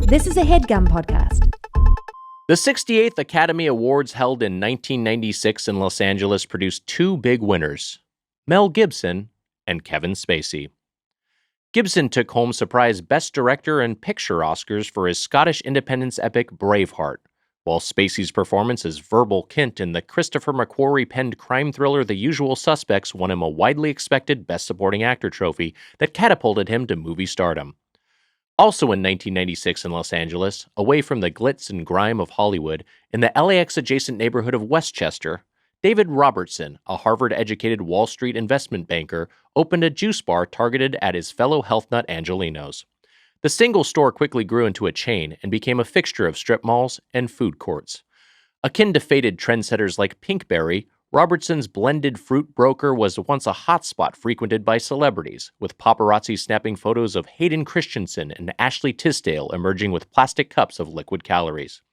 This is a Headgum podcast. The 68th Academy Awards held in 1996 in Los Angeles produced two big winners, Mel Gibson and Kevin Spacey. Gibson took home surprise Best Director and Picture Oscars for his Scottish independence epic Braveheart, while Spacey's performance as Verbal Kint in the Christopher McQuarrie-penned crime thriller The Usual Suspects won him a widely expected Best Supporting Actor trophy that catapulted him to movie stardom. Also in 1996 in Los Angeles, away from the glitz and grime of Hollywood, in the LAX-adjacent neighborhood of Westchester, David Robertson, a Harvard-educated Wall Street investment banker, opened a juice bar targeted at his fellow health nut Angelenos. The single store quickly grew into a chain and became a fixture of strip malls and food courts. Akin to faded trendsetters like Pinkberry, Robertson's blended fruit broker was once a hotspot frequented by celebrities, with paparazzi snapping photos of Hayden Christensen and Ashley Tisdale emerging with plastic cups of liquid calories.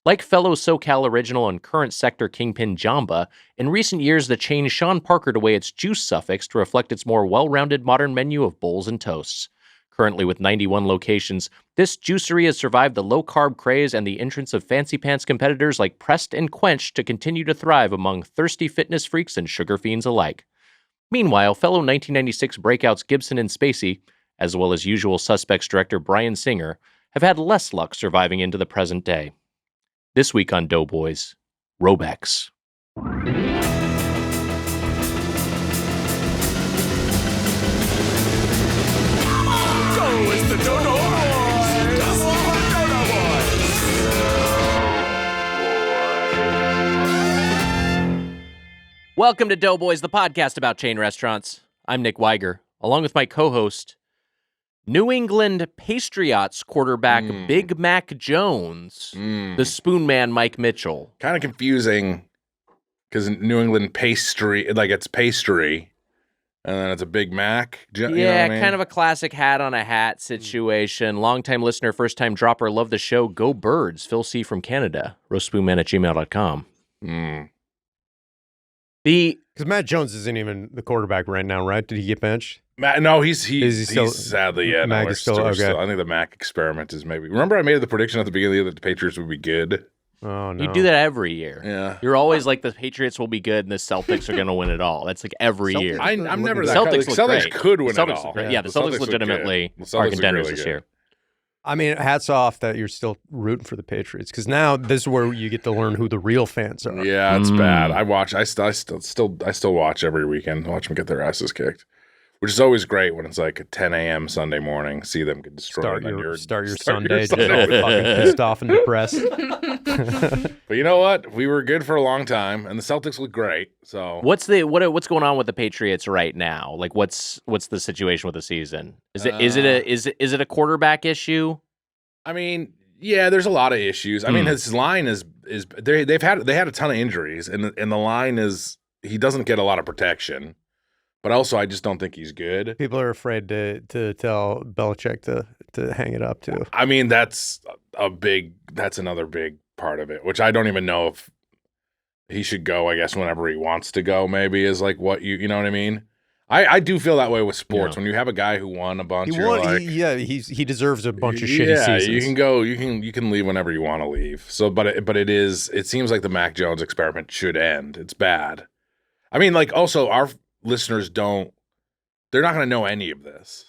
Like fellow SoCal original and current sector kingpin Jamba, in recent years the chain Sean Parkered away its juice suffix to reflect its more well-rounded modern menu of bowls and toasts. Currently with 91 locations, this juicery has survived the low-carb craze and the entrance of fancy pants competitors like Pressed and Quenched to continue to thrive among thirsty fitness freaks and sugar fiends alike. Meanwhile, fellow 1996 breakouts Gibson and Spacey, as well as Usual Suspects director Bryan Singer, have had less luck surviving into the present day. This week on Doughboys, Robeks. It's the Doughboys! Welcome to Doughboys, the podcast about chain restaurants. I'm Nick Weiger, along with my co-host, New England Patriots quarterback Big Mac Jones, the Spoon Man Mike Mitchell. Kind of confusing because New England pastry, like it's pastry, and then it's a Big Mac. You know what I mean? Kind of a classic hat on a hat situation. Longtime listener, first-time dropper, love the show. Go Birds. Phil C. from Canada. roastspoonman@gmail.com. Because Matt Jones isn't even the quarterback right now, right? Did he get benched? No, he's still, sadly, yeah. Mac No, is still okay. I think the Mac experiment is maybe. Remember, I made the prediction at the beginning of the year that the Patriots would be good. Oh no, You do that every year. Yeah, You're always like the Patriots will be good and the Celtics are going to win it all. That's like every year. I'm never that. Celtics look Celtics great. could win Celtics it all. look great. Yeah, the Celtics look legitimately good. The are Celtics look contenders really this good. year. I mean, hats off that you're still rooting for the Patriots because now this is where you get to learn who the real fans are. Yeah, it's bad. I still watch every weekend. Watch them get their asses kicked, which is always great when it's like a 10 a.m. Sunday morning. See them get destroyed. Start your Sunday just all fucking pissed off and depressed. But you know what? We were good for a long time, and the Celtics look great. So What's going on with the Patriots right now? Like what's the situation with the season? Is it a quarterback issue? I mean, yeah, there's a lot of issues. I mean, his line is they had a ton of injuries, and the line is he doesn't get a lot of protection. But also, I just don't think he's good. People are afraid to tell Belichick to hang it up too. I mean, that's another big part of it, which I don't even know if he should go. I guess whenever he wants to go, maybe is like what you know what I mean. I do feel that way with sports. When you have a guy who won a bunch, he deserves a bunch of shitty seasons. You can go, you can leave whenever you want to leave. So, it seems like the Mac Jones experiment should end. It's bad. I mean, like also our listeners they're not going to know any of this.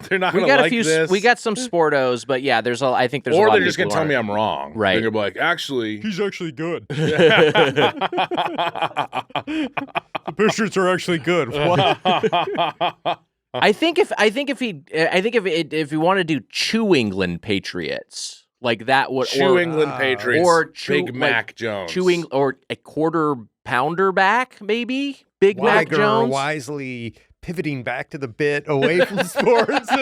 They're not going to like this. We got some sportos, but yeah, I think there's a lot or of they're just going to tell me I'm wrong. Right. They're going to be like, actually, he's actually good. The Patriots are actually good. What? I think if you want to do Chew England Patriots, like that would England Patriots or Big Mac Jones. Or a quarter pounder back, maybe Big Mac Jones. Wisely pivoting back to the bit away from sports. No,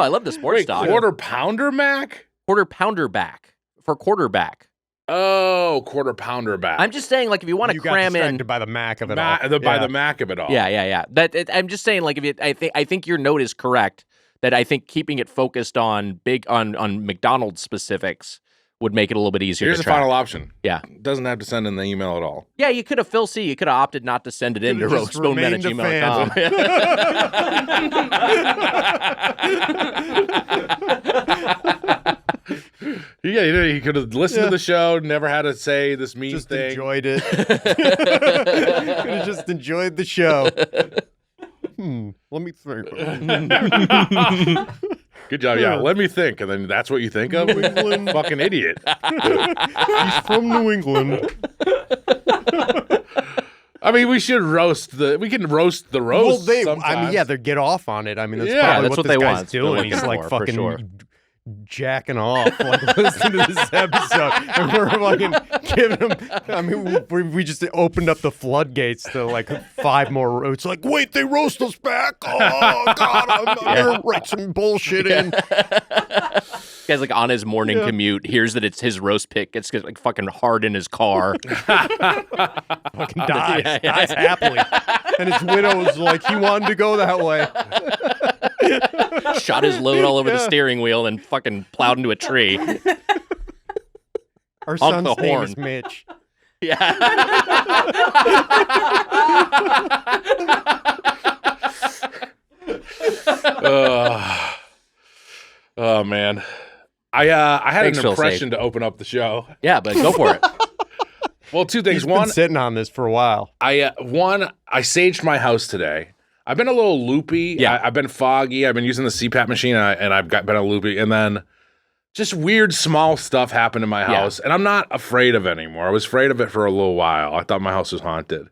I love the sports talk. Quarter pounder Mac? Quarter pounder back for quarterback. Oh, quarter pounder back. I'm just saying, like, if you want to cram in by the Mac of it all. By the Mac of it all. Yeah. I'm just saying, like, I think your note is correct. That I think keeping it focused on McDonald's specifics would make it a little bit easier. Here's to the final option. Yeah. Doesn't have to send in the email at all. Yeah, you could have, Phil C. You could have opted not to send it in to roastboneman@gmail.com. Yeah, he could have listened to the show, never had to say this mean Just thing. enjoyed it. Could have just enjoyed the show. Let me think. Good job. Yeah, let me think. And then that's what you think of? New England. Fucking idiot. He's from New England. I mean, we can roast the roast sometimes. I mean, yeah, they get off on it. I mean, that's Yeah, probably that's what what this they guy's want. They're doing. looking He's like for fucking sure. jacking off, like listening to this episode. And we're fucking giving him. I mean, we just opened up the floodgates to like 5 more. It's like, wait, they roast us back. Oh God, I'm gonna write some bullshit in. Guy's like on his morning commute, hears that it's his roast pick, gets like fucking hard in his car. Fucking dies happily. And his widow's like, he wanted to go that way. Shot his load all over the steering wheel and fucking plowed into a tree. Our Honk son's the name horn. is Mitch. Yeah. Oh man, I had Thanks, an Phil impression to open up the show. Yeah, but go for it. Well, 2 things. He's One, been sitting on this for a while. I saged my house today. I've been a little loopy. Yeah. I've been foggy. I've been using the CPAP machine, and I've been a loopy. And then just weird small stuff happened in my house, and I'm not afraid of it anymore. I was afraid of it for a little while. I thought my house was haunted.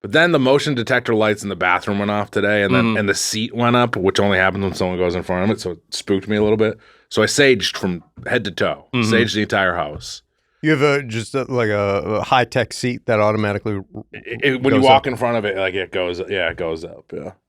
But then the motion detector lights in the bathroom went off today, and then and the seat went up, which only happens when someone goes in front of it, so it spooked me a little bit. So I saged from head to toe, saged the entire house. You have a high-tech seat that automatically When you walk in front of it, like it goes up. Yeah,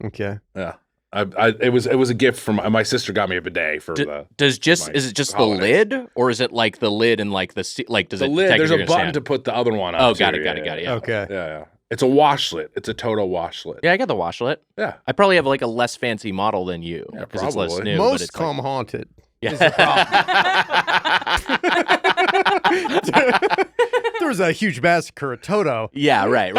Okay. yeah. It was a gift from my sister. Got me a bidet for the. Is it just holidays. the lid, or is it like the lid and like the seat? Like does The it lid. detect There's if a you're button gonna to stand? put the other one up. Oh, too. got it. Yeah. Okay. Yeah. It's a washlet. It's a total washlet. Yeah, I got the washlet. Yeah. I probably have like a less fancy model than you because it's less probably. new. but Most it's come haunted. yeah. There was a huge massacre at Toto. Yeah, right.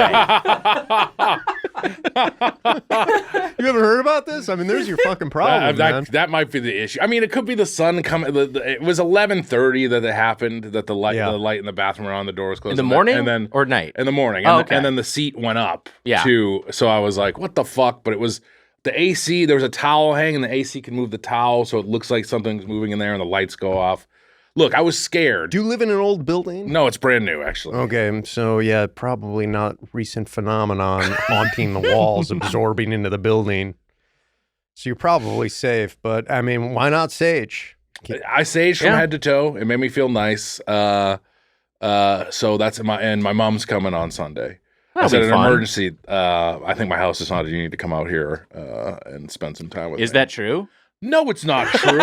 You haven't heard about this? I mean, there's your fucking problem, man. That might be the issue. I mean, it could be the sun coming. It was 11:30 that it happened. That the light in the bathroom went on, the door was closed. In the morning, and then or night? in the morning. Oh, And, okay. and then the seat went up. Yeah. Too. So I was like, "What the fuck?" But it was the AC. There was a towel hanging. The AC can move the towel, so it looks like something's moving in there, and the lights go off. Look, I was scared. Do you live in an old building? No, it's brand new, actually. Okay, so yeah, probably not recent phenomenon haunting the walls, absorbing into the building. So you're probably safe, but I mean, why not sage? I saged from head to toe. It made me feel nice. So that's my mom's coming on Sunday. I said an emergency. I think my house is haunted. You need to come out here and spend some time with me. Is that true? No, it's not true.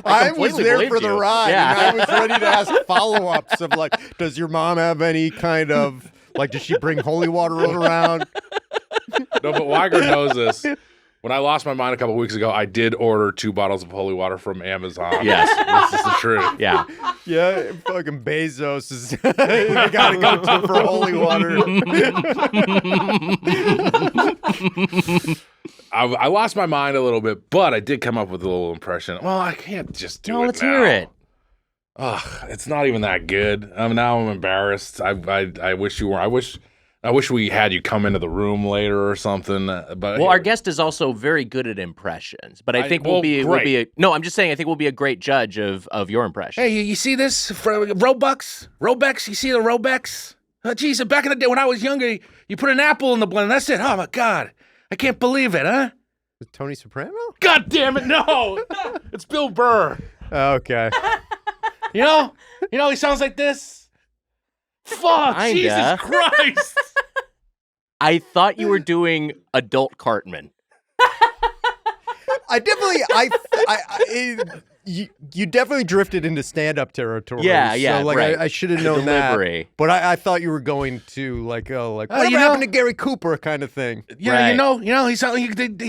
I was completely there believed for the you. ride. Yeah. And I was ready to ask follow-ups of like, does your mom have any kind of like, does she bring holy water around? No, but Weiger knows this. When I lost my mind a couple weeks ago, I did order 2 bottles of holy water from Amazon. Yes. This is the truth. Yeah. Yeah, fucking Bezos is. They gotta go to for holy water. I lost my mind a little bit, but I did come up with a little impression. Well, I can't just do it. Let's now. hear it. Ugh, it's not even that good. Now I'm embarrassed. I wish you were. I wish we had you come into the room later or something. But Our guest is also very good at impressions, but I think we'll be no. I'm just saying I think we'll be a great judge of your impression. Hey, you see this Robeks? You see the Robeks? Oh, geez, back in the day when I was younger, you put an apple in the blender. That's it. Oh my God, I can't believe it, huh? Is it Tony Soprano? God damn it, no! It's Bill Burr. Okay. You know, he sounds like this. Fuck, Kinda. Jesus Christ! I thought you were doing adult Cartman. I definitely, you definitely drifted into stand-up territory. Yeah, So like, right. I should have known that. Delivery. But I thought you were going to whatever you know- happened to Gary Cooper kind of thing. Yeah, Right. he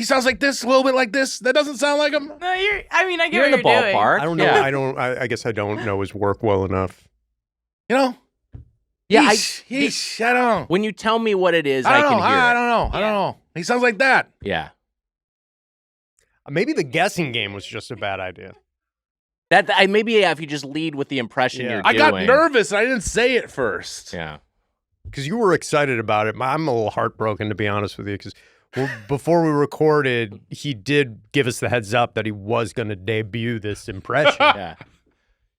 sounds like this, a little bit like this. That doesn't sound like him. No, I mean, I get You're in what the you're doing. ballpark. I don't know. Yeah. I guess I don't know his work well enough. You know? Yeah, Yeesh, I don't know. when you tell me what it is, I, I can hear I it. don't know. I don't know. He sounds like that. Yeah. Maybe the guessing game was just a bad idea. If you just lead with the impression you're I doing. got nervous. I didn't say it first. Yeah. Because you were excited about it. I'm a little heartbroken, to be honest with you, because before we recorded, he did give us the heads up that he was going to debut this impression. Yeah.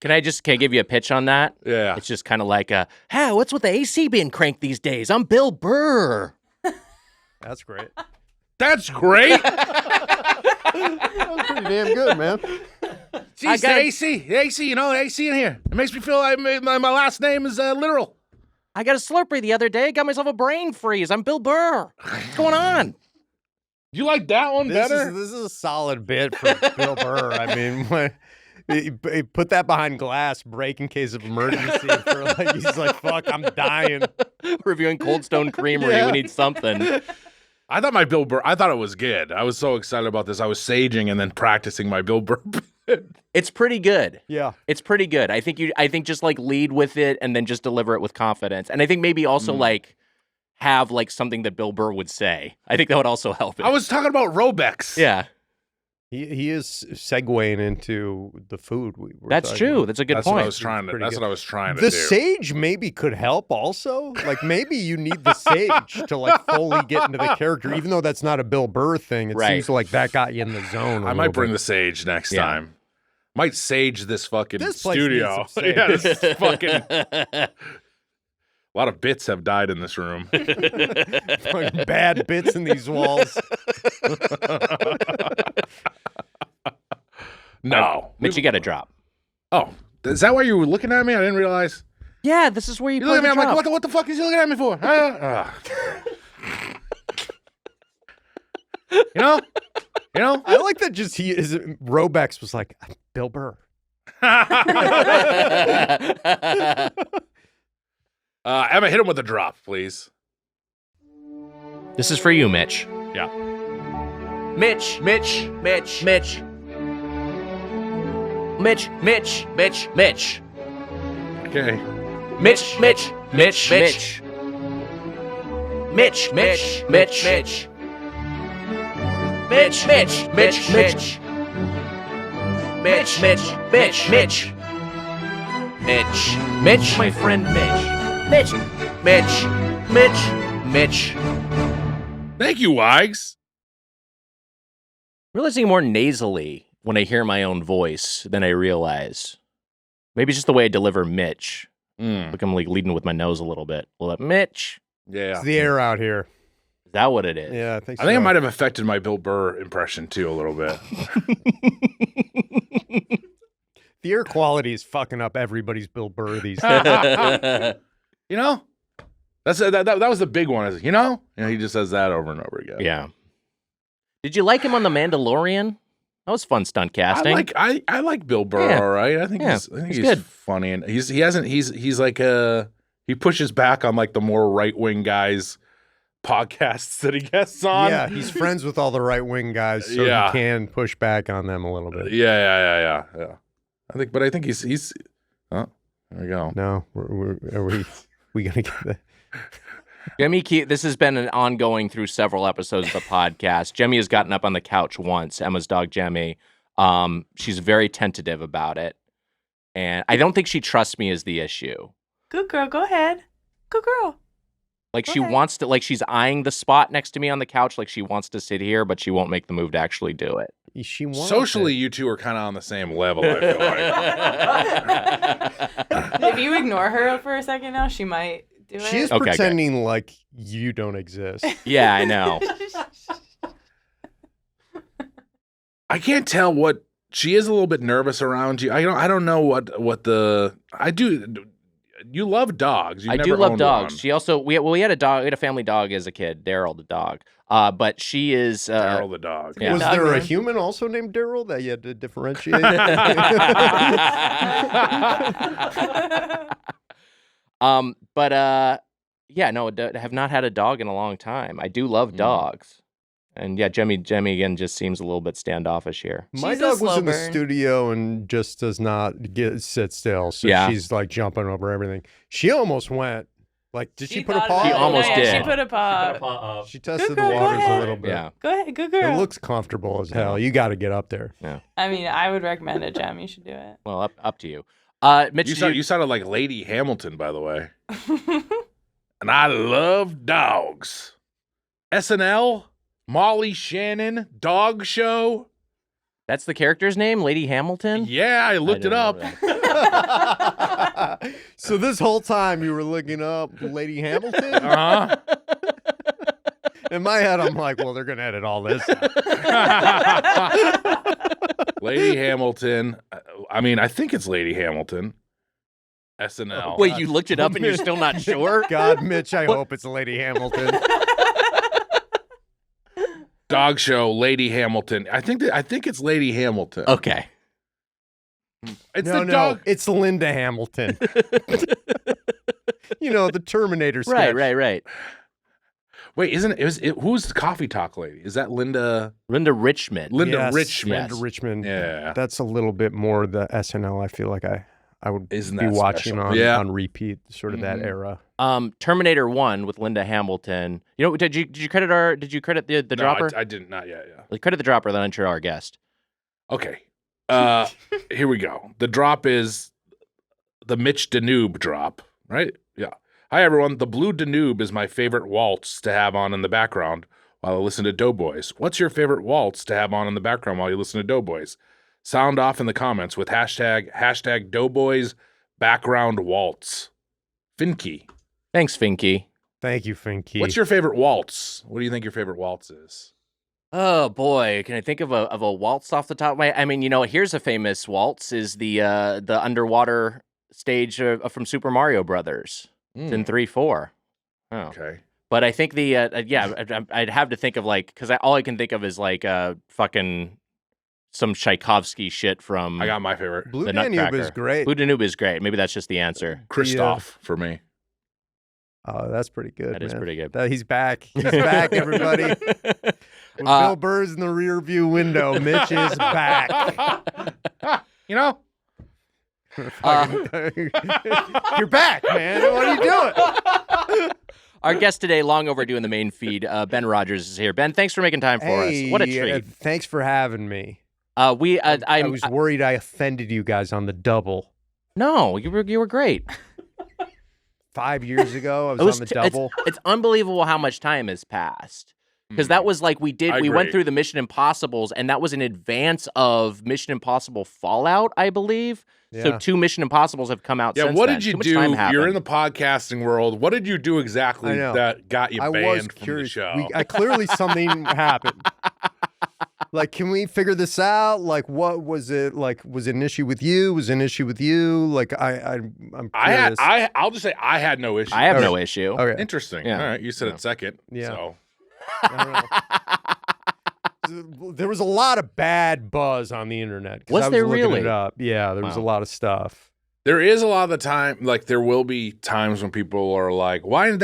Can I give you a pitch on that? Yeah. It's just kind of like, hey, what's with the AC being cranked these days? I'm Bill Burr. That's great. That's great. That's pretty damn good, man. Jeez, the AC, AC in here. It makes me feel like my last name is literal. I got a Slurpee the other day. Got myself a brain freeze. I'm Bill Burr. What's going on? You like that one better? This is a solid bit for Bill Burr. I mean, he put that behind glass, break in case of emergency. He's like, fuck, I'm dying. Reviewing Cold Stone Creamery. Yeah. We need something. I thought it was good. I was so excited about this. I was saging and then practicing my Bill Burr. It's pretty good. Yeah. It's pretty good. I think just like lead with it and then just deliver it with confidence. And I think maybe also like have like something that Bill Burr would say. I think that would also help it. I was talking about Robeks. Yeah. He is segueing into the food. That's true. About. That's a good That's point. what I was trying to. That's what I was trying to The do. sage maybe could help also. Like maybe you need the sage to like fully get into the character, even though that's not a Bill Burr thing. It seems like that got you in the zone. I might bring the sage next time. Might sage this fucking This place studio. needs some sage. Yeah, this is fucking. A lot of bits have died in this room. Fucking bad bits in these walls. No. Mitch, you got to drop. Oh, is that why you were looking at me? I didn't realize. Yeah, this is where you You look at me. I'm drop. like, what the fuck is he looking at me for? You know? I like that just Robeks was like, Bill Burr. Emma, hit him with a drop, please. This is for you, Mitch. Yeah. Mitch. Mitch. Mitch. Mitch. Mitch. Mitch. Mitch. Mitch. Okay. Mitch. Mitch. Mitch. Mitch. Mitch. Mitch. Mitch. Mitch. Mitch. Mitch. Mitch. Mitch. Mitch. Mitch. Mitch. Mitch. Mitch. Mitch. My friend Mitch. Mitch. Mitch. Mitch. Mitch. Thank you, Wags. Realizing more nasally when I hear my own voice than I realize. Maybe it's just the way I deliver Mitch. Like I'm like leading with my nose a little bit. Well, Mitch. Yeah. It's the air out here. Is that what it is? Yeah, I think so. I think it might have affected my Bill Burr impression too a little bit. The air quality is fucking up everybody's Bill Burr these days. You know? That was the big one. He just says that over and over again. Yeah. Did you like him on The Mandalorian? That was fun stunt casting. I like Bill Burr, Yeah. all right. I think he's good. funny, and he's like he pushes back on like the more right wing guys podcasts that he guests on. Yeah, he's friends with all the right wing guys, so Yeah. he can push back on them a little bit. Yeah. I think he's. Oh, there we go. No, are we gonna get that? Jemmy, this has been an ongoing through several episodes of the podcast. Jemmy has gotten up on the couch once, Emma's dog Jemmy. She's very tentative about it. And I don't think she trusts me is the issue. Good girl, go ahead. Good girl. Like Go she ahead. wants to, like she's eyeing the spot next to me on the couch, like she wants to sit here, but she won't make the move to actually do it. She wants Socially, it. you two are kind of on the same level. I feel like. If you ignore her for a second now, she might do it. She's Okay, pretending like you don't exist. Yeah, I know. I can't tell what she is. A little bit nervous around you. I don't know what the I do. You love dogs. I do love dogs. She also we had a dog. We had a family dog as a kid, Daryl the dog. But she is Daryl the dog. Yeah. Was Dog there a man. human also named Daryl that you had to differentiate? Yeah, no, I have not had a dog in a long time. I do love dogs. And yeah, Jemmy again just seems a little bit standoffish here. My She's a dog was slow in the burn. studio and just does not sit still. So Yeah. she's like jumping over everything. She almost went Like, did she put a paw? She almost yeah, did. She put a paw. She tested Good the girl, go waters a ahead. little bit. Yeah. Go ahead, good girl. It looks comfortable as hell. You got to get up there. I mean, I would recommend it, Jem. You should do it. Well, up to you. Mitch, You sounded like Lady Hamilton, by the way. And I love dogs. SNL, Molly Shannon, Dog Show. that's the character's name, Lady Hamilton? Yeah, I looked it didn't up. know that. So this whole time you were looking up Lady Hamilton? Uh-huh. In my head, I'm like, well, they're going to edit all this. Lady Hamilton. I mean, I think it's Lady Hamilton. SNL. Wait, you looked it up and you're still not sure? God, Mitch, I hope it's Lady Hamilton. Dog Show, Lady Hamilton. I think it's Lady Hamilton. Okay. It's no, the no, dog. it's Linda Hamilton. You know, the Terminator sketch. Right. Wait, isn't it? Who's the coffee talk lady? Is that Linda? Linda Richmond. Linda Yes, Richmond. Linda Richmond. Yeah. That's a little bit more the SNL. I feel like I would Isn't be that watching special? Yeah. on repeat, sort of that Mhm. era. Terminator 1 with Linda Hamilton. You know, did you credit the No, dropper? I didn't. Not yet. Yeah. Like, credit the dropper, then enter our guest. Okay. Here we go. The drop is the Mitch Danube drop, right? Yeah. Hi, everyone. The Blue Danube is my favorite waltz to have on in the background while I listen to Doughboys. What's your favorite waltz to have on in the background while you listen to Doughboys? Sound off in the comments with hashtag Doughboys background waltz. Finky. Thanks, Finky. Thank you, Finky. What's your favorite waltz? What do you think your favorite waltz is? Oh boy, can I think of a waltz off the top of my? I mean, you know, here's a famous waltz: is the underwater stage from Super Mario Brothers. It's in 3-4. Oh, Okay. but I think I'd have to think of like because all I can think of is like fucking some Tchaikovsky shit from. I got my favorite. Blue the Danube Nutcracker. is great. Blue Danube is great. Maybe that's just the answer. Christoph for me. Oh, that's pretty good. That is man. pretty good. He's back. He's back, everybody. With Bill Burr's in the rear view window, Mitch is back. You know? You're back, man. What are you doing? Our guest today, long overdue in the main feed, Ben Rodgers is here. Ben, thanks for making time for us. What a treat. Thanks for having me. I was worried I offended you guys on the double. No, you were great. 5 years ago, I was on the double. It's unbelievable how much time has passed. Because that was like we I went agree. through the Mission Impossibles, and that was in advance of Mission Impossible Fallout, I believe. So Yeah. 2 Mission Impossibles have come out Yeah, since what then. did you Too much do? time happened. You're in the podcasting world. What did you do exactly I know. that got you I banned was from curious. the show? Clearly something happened. Like, can we figure this out? Like, what was it? Like, was it an issue with you? Was it an issue with you? Like, I'm curious. I'll just say I had no issue. I have Okay. no issue. Okay. Interesting. Yeah. All right, you said Yeah. it second. Yeah. So I don't know. There was a lot of bad buzz on the internet. 'Cause Was I there looking really? It up. Yeah, there was a Wow. lot of stuff. there is a lot of the time, like there will be times when people are like, why haven't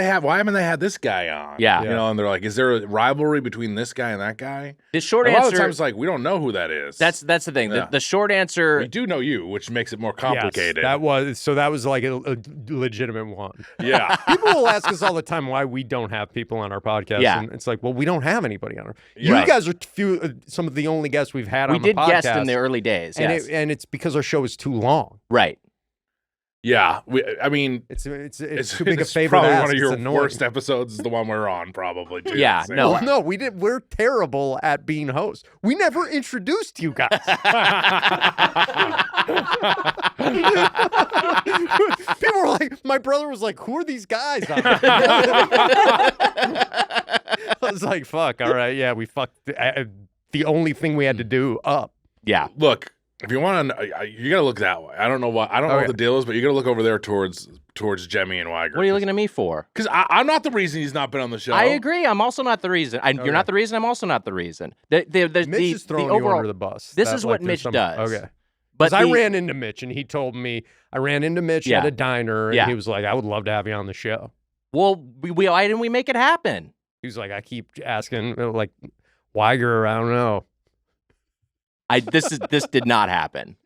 they had this guy on? Yeah. You know, and they're like, is there a rivalry between this guy and that guy? The short A lot of answer. the times, like, we don't know who that is. That's the thing. Yeah. The short answer. we do know you, which makes it more Yes, complicated. that was like a legitimate one. yeah. People will ask us all the time why we don't have people on our podcast. Yeah. And it's like, well, we don't have anybody on our. Yeah. You guys are some of the only guests we've had We on the did podcast. guest in the early days. and Yes. and it's because our show is too long. Right. Yeah. I mean, It's too big a it's favor. probably to ask. one of your It's annoying. worst episodes is the one we're on, probably. Too. Yeah, Same no. way. No, we didn't. We're terrible at being hosts. We never introduced you guys. People were like, my brother was like, "Who are these guys?" I was like, "Fuck, all right, yeah, we fucked the only thing we had to do up." Yeah. Look, if you want to, you got to look that way. I don't know what Okay. the deal is, but you got to look over there towards Jemmy and Weiger. What are you looking at me for? Because I'm not the reason he's not been on the show. I agree. I'm also not the reason. Okay. You're not the reason. I'm also not the reason. The Mitch is throwing you overall. under the bus. This That, is like, what there's Mitch some- does. Okay. But Because I the- ran into Mitch and he told me I ran into Mitch Yeah. at a diner and Yeah. he was like, "I would love to have you on the show." Well, why didn't we make it happen? He was like, "I keep asking like Weiger, I don't know." This did not happen.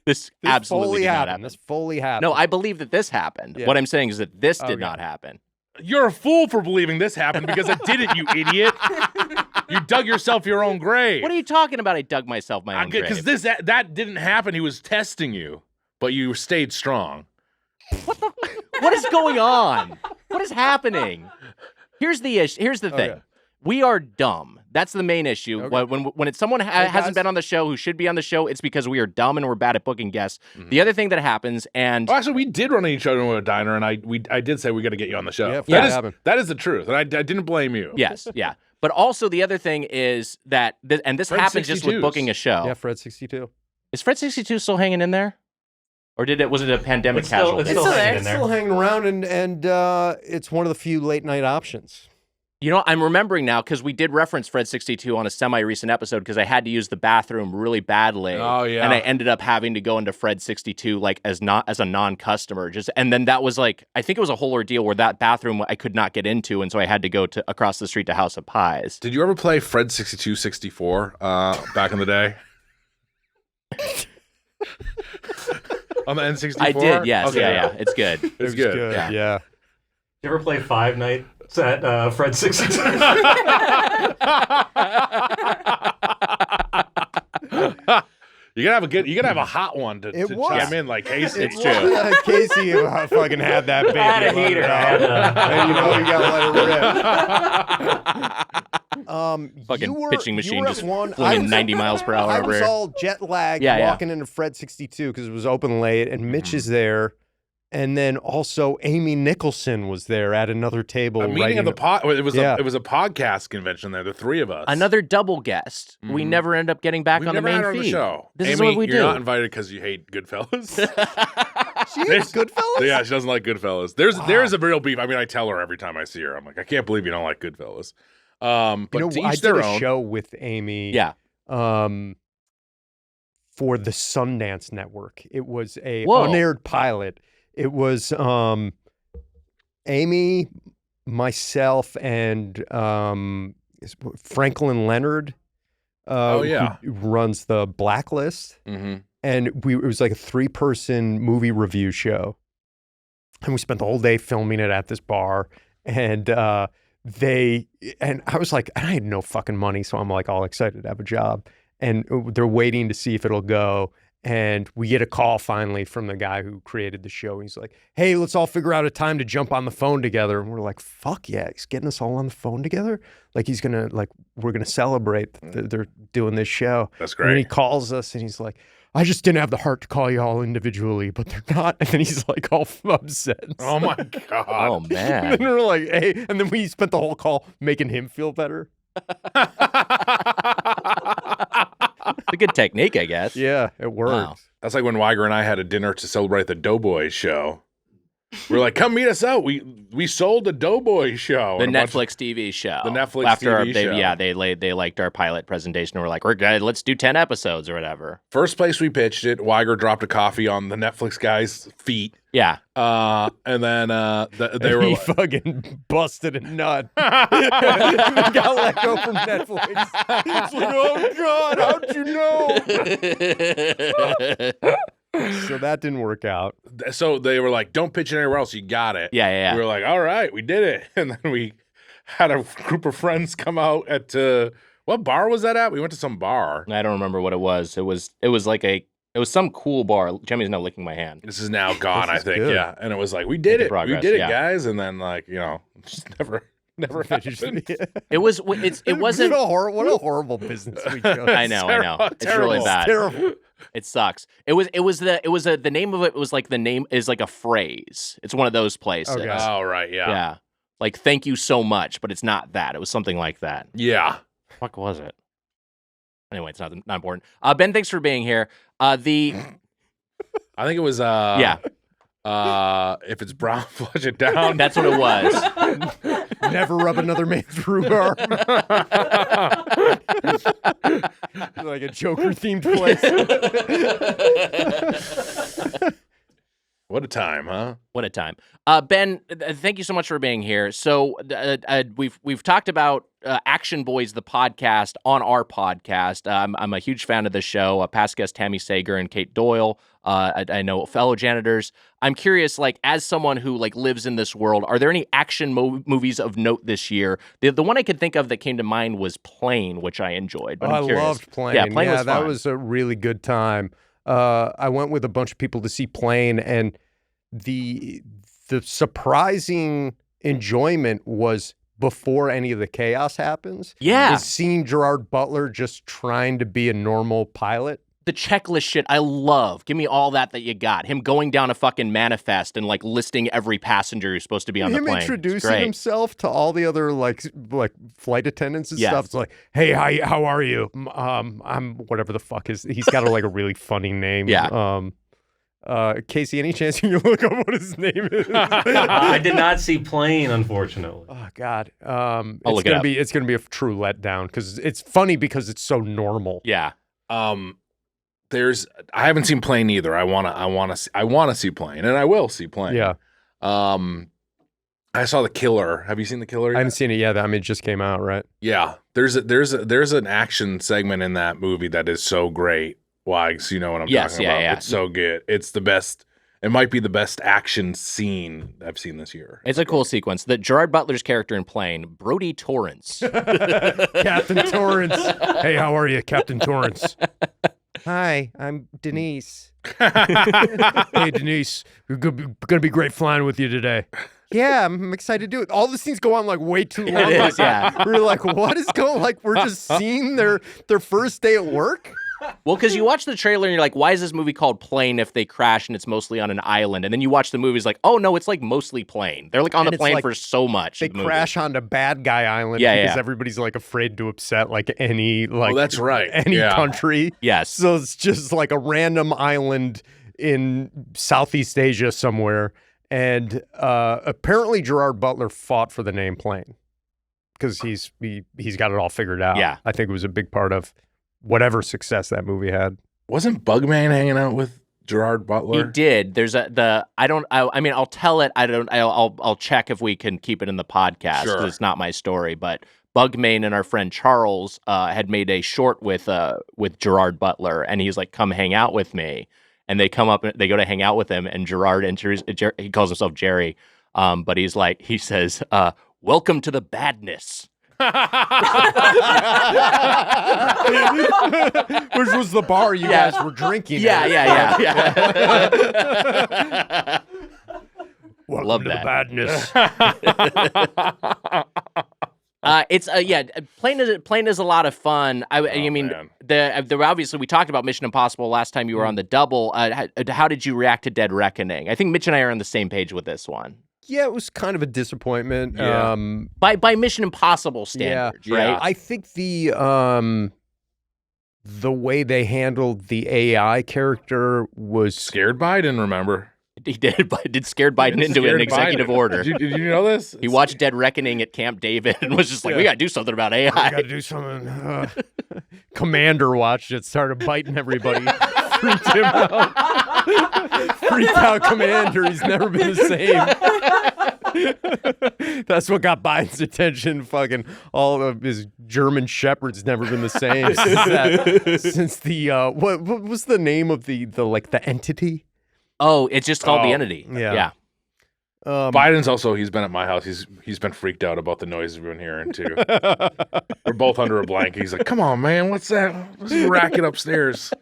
This This absolutely fully did not happened. happen. This fully happened. No, I believe that this happened. Yeah. What I'm saying is that this did Okay. not happen. You're a fool for believing this happened because it didn't, you idiot. You dug yourself your own grave. What are you talking about? I dug myself my own grave. Because that didn't happen. He was testing you, but you stayed strong. What is going on? What is happening? Here's the issue. Here's the thing. Okay. We are dumb. That's the main issue. Okay. When it's someone hasn't been on the show who should be on the show, it's because we are dumb and we're bad at booking guests. Mm-hmm. The other thing that happens, and Actually, we did run into each other in a diner, and I did say we got to get you on the show. Yeah, that is the truth, and I didn't blame you. yes, yeah. But also the other thing is that, and this Fred happens just with 62s. booking a show. Yeah, Fred 62. Is Fred 62 still hanging in there? Or was it a pandemic It's still casualty? It's still hanging there. in there. Still hanging around, and it's one of the few late night options. You know, I'm remembering now because we did reference Fred 62 on a semi-recent episode because I had to use the bathroom really badly. Oh, yeah. And I ended up having to go into Fred 62 like as a non-customer. And then that was like, I think it was a whole ordeal where that bathroom I could not get into, and so I had to go to across the street to House of Pies. Did you ever play Fred 62 64 back in the day? On the N64? I did, yes. Okay. Yeah. It's good. It's good. Yeah. You ever play Five Nights at Fred 62? You gotta have a hot one to was. chime in like Casey. It's true. Casey fucking had that baby. Had a let heater. it out. And you know you gotta let it rip. Fucking you were, pitching machine you were just at one. flinging 90 miles per hour I over was here. all jet lagged Yeah. walking into Fred 62 because it was open late, and Mitch Mm-hmm. is there. And then also Amy Nicholson was there at another table. A meeting writing of the pod. It was Yeah. it was a podcast convention there. The three of us. Another double guest. We Mhm. never end up getting back We've on the never main had her on feed. the show. This Amy, is what we you're do. not invited because you hate Goodfellas. She hates Goodfellas? Yeah, she doesn't like Goodfellas. There is a real beef. I mean, I tell her every time I see her. I'm like, I can't believe you don't like Goodfellas. But You know, to I each did their a own. show with Amy. Yeah. For the Sundance Network. It was a Whoa. unaired pilot. It was Amy, myself, and Franklin Leonard. Yeah. Who runs the Blacklist, Mhm. and it was like a 3-person movie review show, and we spent the whole day filming it at this bar, and I was like, I had no fucking money, so I'm like all excited to have a job, and they're waiting to see if it'll go. And we get a call finally from the guy who created the show. He's like, hey, let's all figure out a time to jump on the phone together. And we're like, fuck yeah, he's getting us all on the phone together. Like we're going to celebrate that they're doing this show. That's And then he great. calls us and he's like, I just didn't have the heart to call you all individually, but they're not. And then he's like all upset. Oh my god. Oh, And man. then we're like, hey, and then we spent the whole call making him feel better. It's a good technique, I guess. Yeah, it worked. Wow. That's like when Weiger and I had a dinner to celebrate the Doughboys show. We're like, come meet us out. We sold the Doughboys show. The And a bunch of- Netflix TV show. The Netflix After TV show. Yeah, they liked our pilot presentation. And we're like, we're good. Let's do 10 episodes or whatever. First place we pitched it, Weiger dropped a coffee on the Netflix guy's feet. Yeah. And then they were he like, fucking busted a nut. and then got let go from Netflix. It's like, oh God, how'd you know? So that didn't work out. so they were like, don't pitch it anywhere else. You got it. Yeah. We were like, all right, we did it. And then we had a group of friends come out at what bar was that at? We went to some bar. I don't remember what it was. It was some cool bar. Jemmy's now licking my hand. This is now gone, This I is think. good. Yeah. And it was like, we did Making it. progress, We did it, yeah. guys. And then just never happened. It wasn't. What a horrible business we chose. I know. It's really Terrible. bad. Terrible. It sucks. The name of it was like the name is like a phrase. It's one of those places. Okay. Oh, right. Yeah. Yeah. Like thank you so much, but it's not that. It was something like that. Yeah. Fuck was it? Anyway, it's not important. Ben, thanks for being here. I think it was Yeah, if it's brown, flush it down. that's what it was. Never rub another man's rhubarb. Like a Joker themed place. What a time, huh? What a time. Ben, thank you so much for being here. So we've talked about Action Boys, the podcast, on our podcast. I'm a huge fan of the show. Past guest Tammy Sager and Kate Doyle. I know fellow janitors. I'm curious, like, as someone who like lives in this world, are there any action movies of note this year? The one I could think of that came to mind was Plane, which I enjoyed. But I'm curious. Loved Plane. Yeah, Plane was fun. That was a really good time. I went with a bunch of people to see Plane, and the surprising enjoyment was before any of the chaos happens. Yeah. Is seeing Gerard Butler just trying to be a normal pilot. The checklist shit, I love. Give me all that you got. Him going down a fucking manifest and like listing every passenger who's supposed to be on the plane. Him introducing himself to all the other like flight attendants and stuff. It's like, hey, how are you? I'm whatever the fuck is. He's got a really funny name. Yeah. Casey, any chance you can look up what his name is? I did not see Plane, unfortunately. Oh God. It's gonna be a true letdown because it's funny because it's so normal. Yeah. I haven't seen Plane either. I wanna see Plane, and I will see Plane. Yeah. I saw The Killer. Have you seen The Killer yet? I haven't seen it yet. I mean, it just came out, right? Yeah. There's an action segment in that movie that is so great. Wags, you know what I'm talking about. Yeah. It's so good. It's the best. It might be the best action scene I've seen this year. It's a cool sequence. The Gerard Butler's character in Plane, Brody Torrance. Captain Torrance. Hey, how are you, Captain Torrance? Hi, I'm Denise. Hey, Denise. We're going to be great flying with you today. Yeah, I'm excited to do it. All the scenes go on like way too long. It is, yeah. We're like, what is going? Like, we're just seeing their first day at work. Well, because you watch the trailer and you're like, why is this movie called Plane if they crash and it's mostly on an island? And then you watch the movie, it's like, oh no, it's like mostly plane. They're like on the plane for so much. They crash onto Bad Guy Island because everybody's like afraid to upset like any that's right. any country. Yes. So it's just like a random island in Southeast Asia somewhere. And apparently Gerard Butler fought for the name Plane because he's got it all figured out. Yeah. I think it was a big part of whatever success that movie had. Wasn't Bugman hanging out with Gerard Butler? He did. There's I'll tell it. I'll check if we can keep it in the podcast because it's not my story. But Bugman and our friend Charles had made a short with Gerard Butler, and he's like, come hang out with me. And they come up and they go to hang out with him, and Gerard enters. He calls himself Jerry, but he says, welcome to the badness. Which was the bar you guys were drinking at. Yeah. Welcome Love to that. the badness. Plane is a lot of fun. Man. The obviously we talked about Mission Impossible last time you were on the double. How did you react to Dead Reckoning? I think Mitch and I are on the same page with this one. Yeah, it was kind of a disappointment. Yeah. By Mission Impossible standards, right? Yeah. I think the way they handled the AI character was Scared by? I didn't remember. He did scared Biden into an executive order. Did you know this? He watched Dead Reckoning at Camp David and was just like, we got to do something about AI. We got to do something. Commander watched it, started biting everybody. Freaked him out. Freaked out Commander. He's never been the same. That's what got Biden's attention. Fucking all of his German shepherds never been the same since the what was the name of the entity? Oh, it's just called The Entity. Yeah. Biden's also, he's been at my house. He's been freaked out about the noises we've been hearing too. We're both under a blanket. He's like, "Come on, man, what's that? What's the racket upstairs?"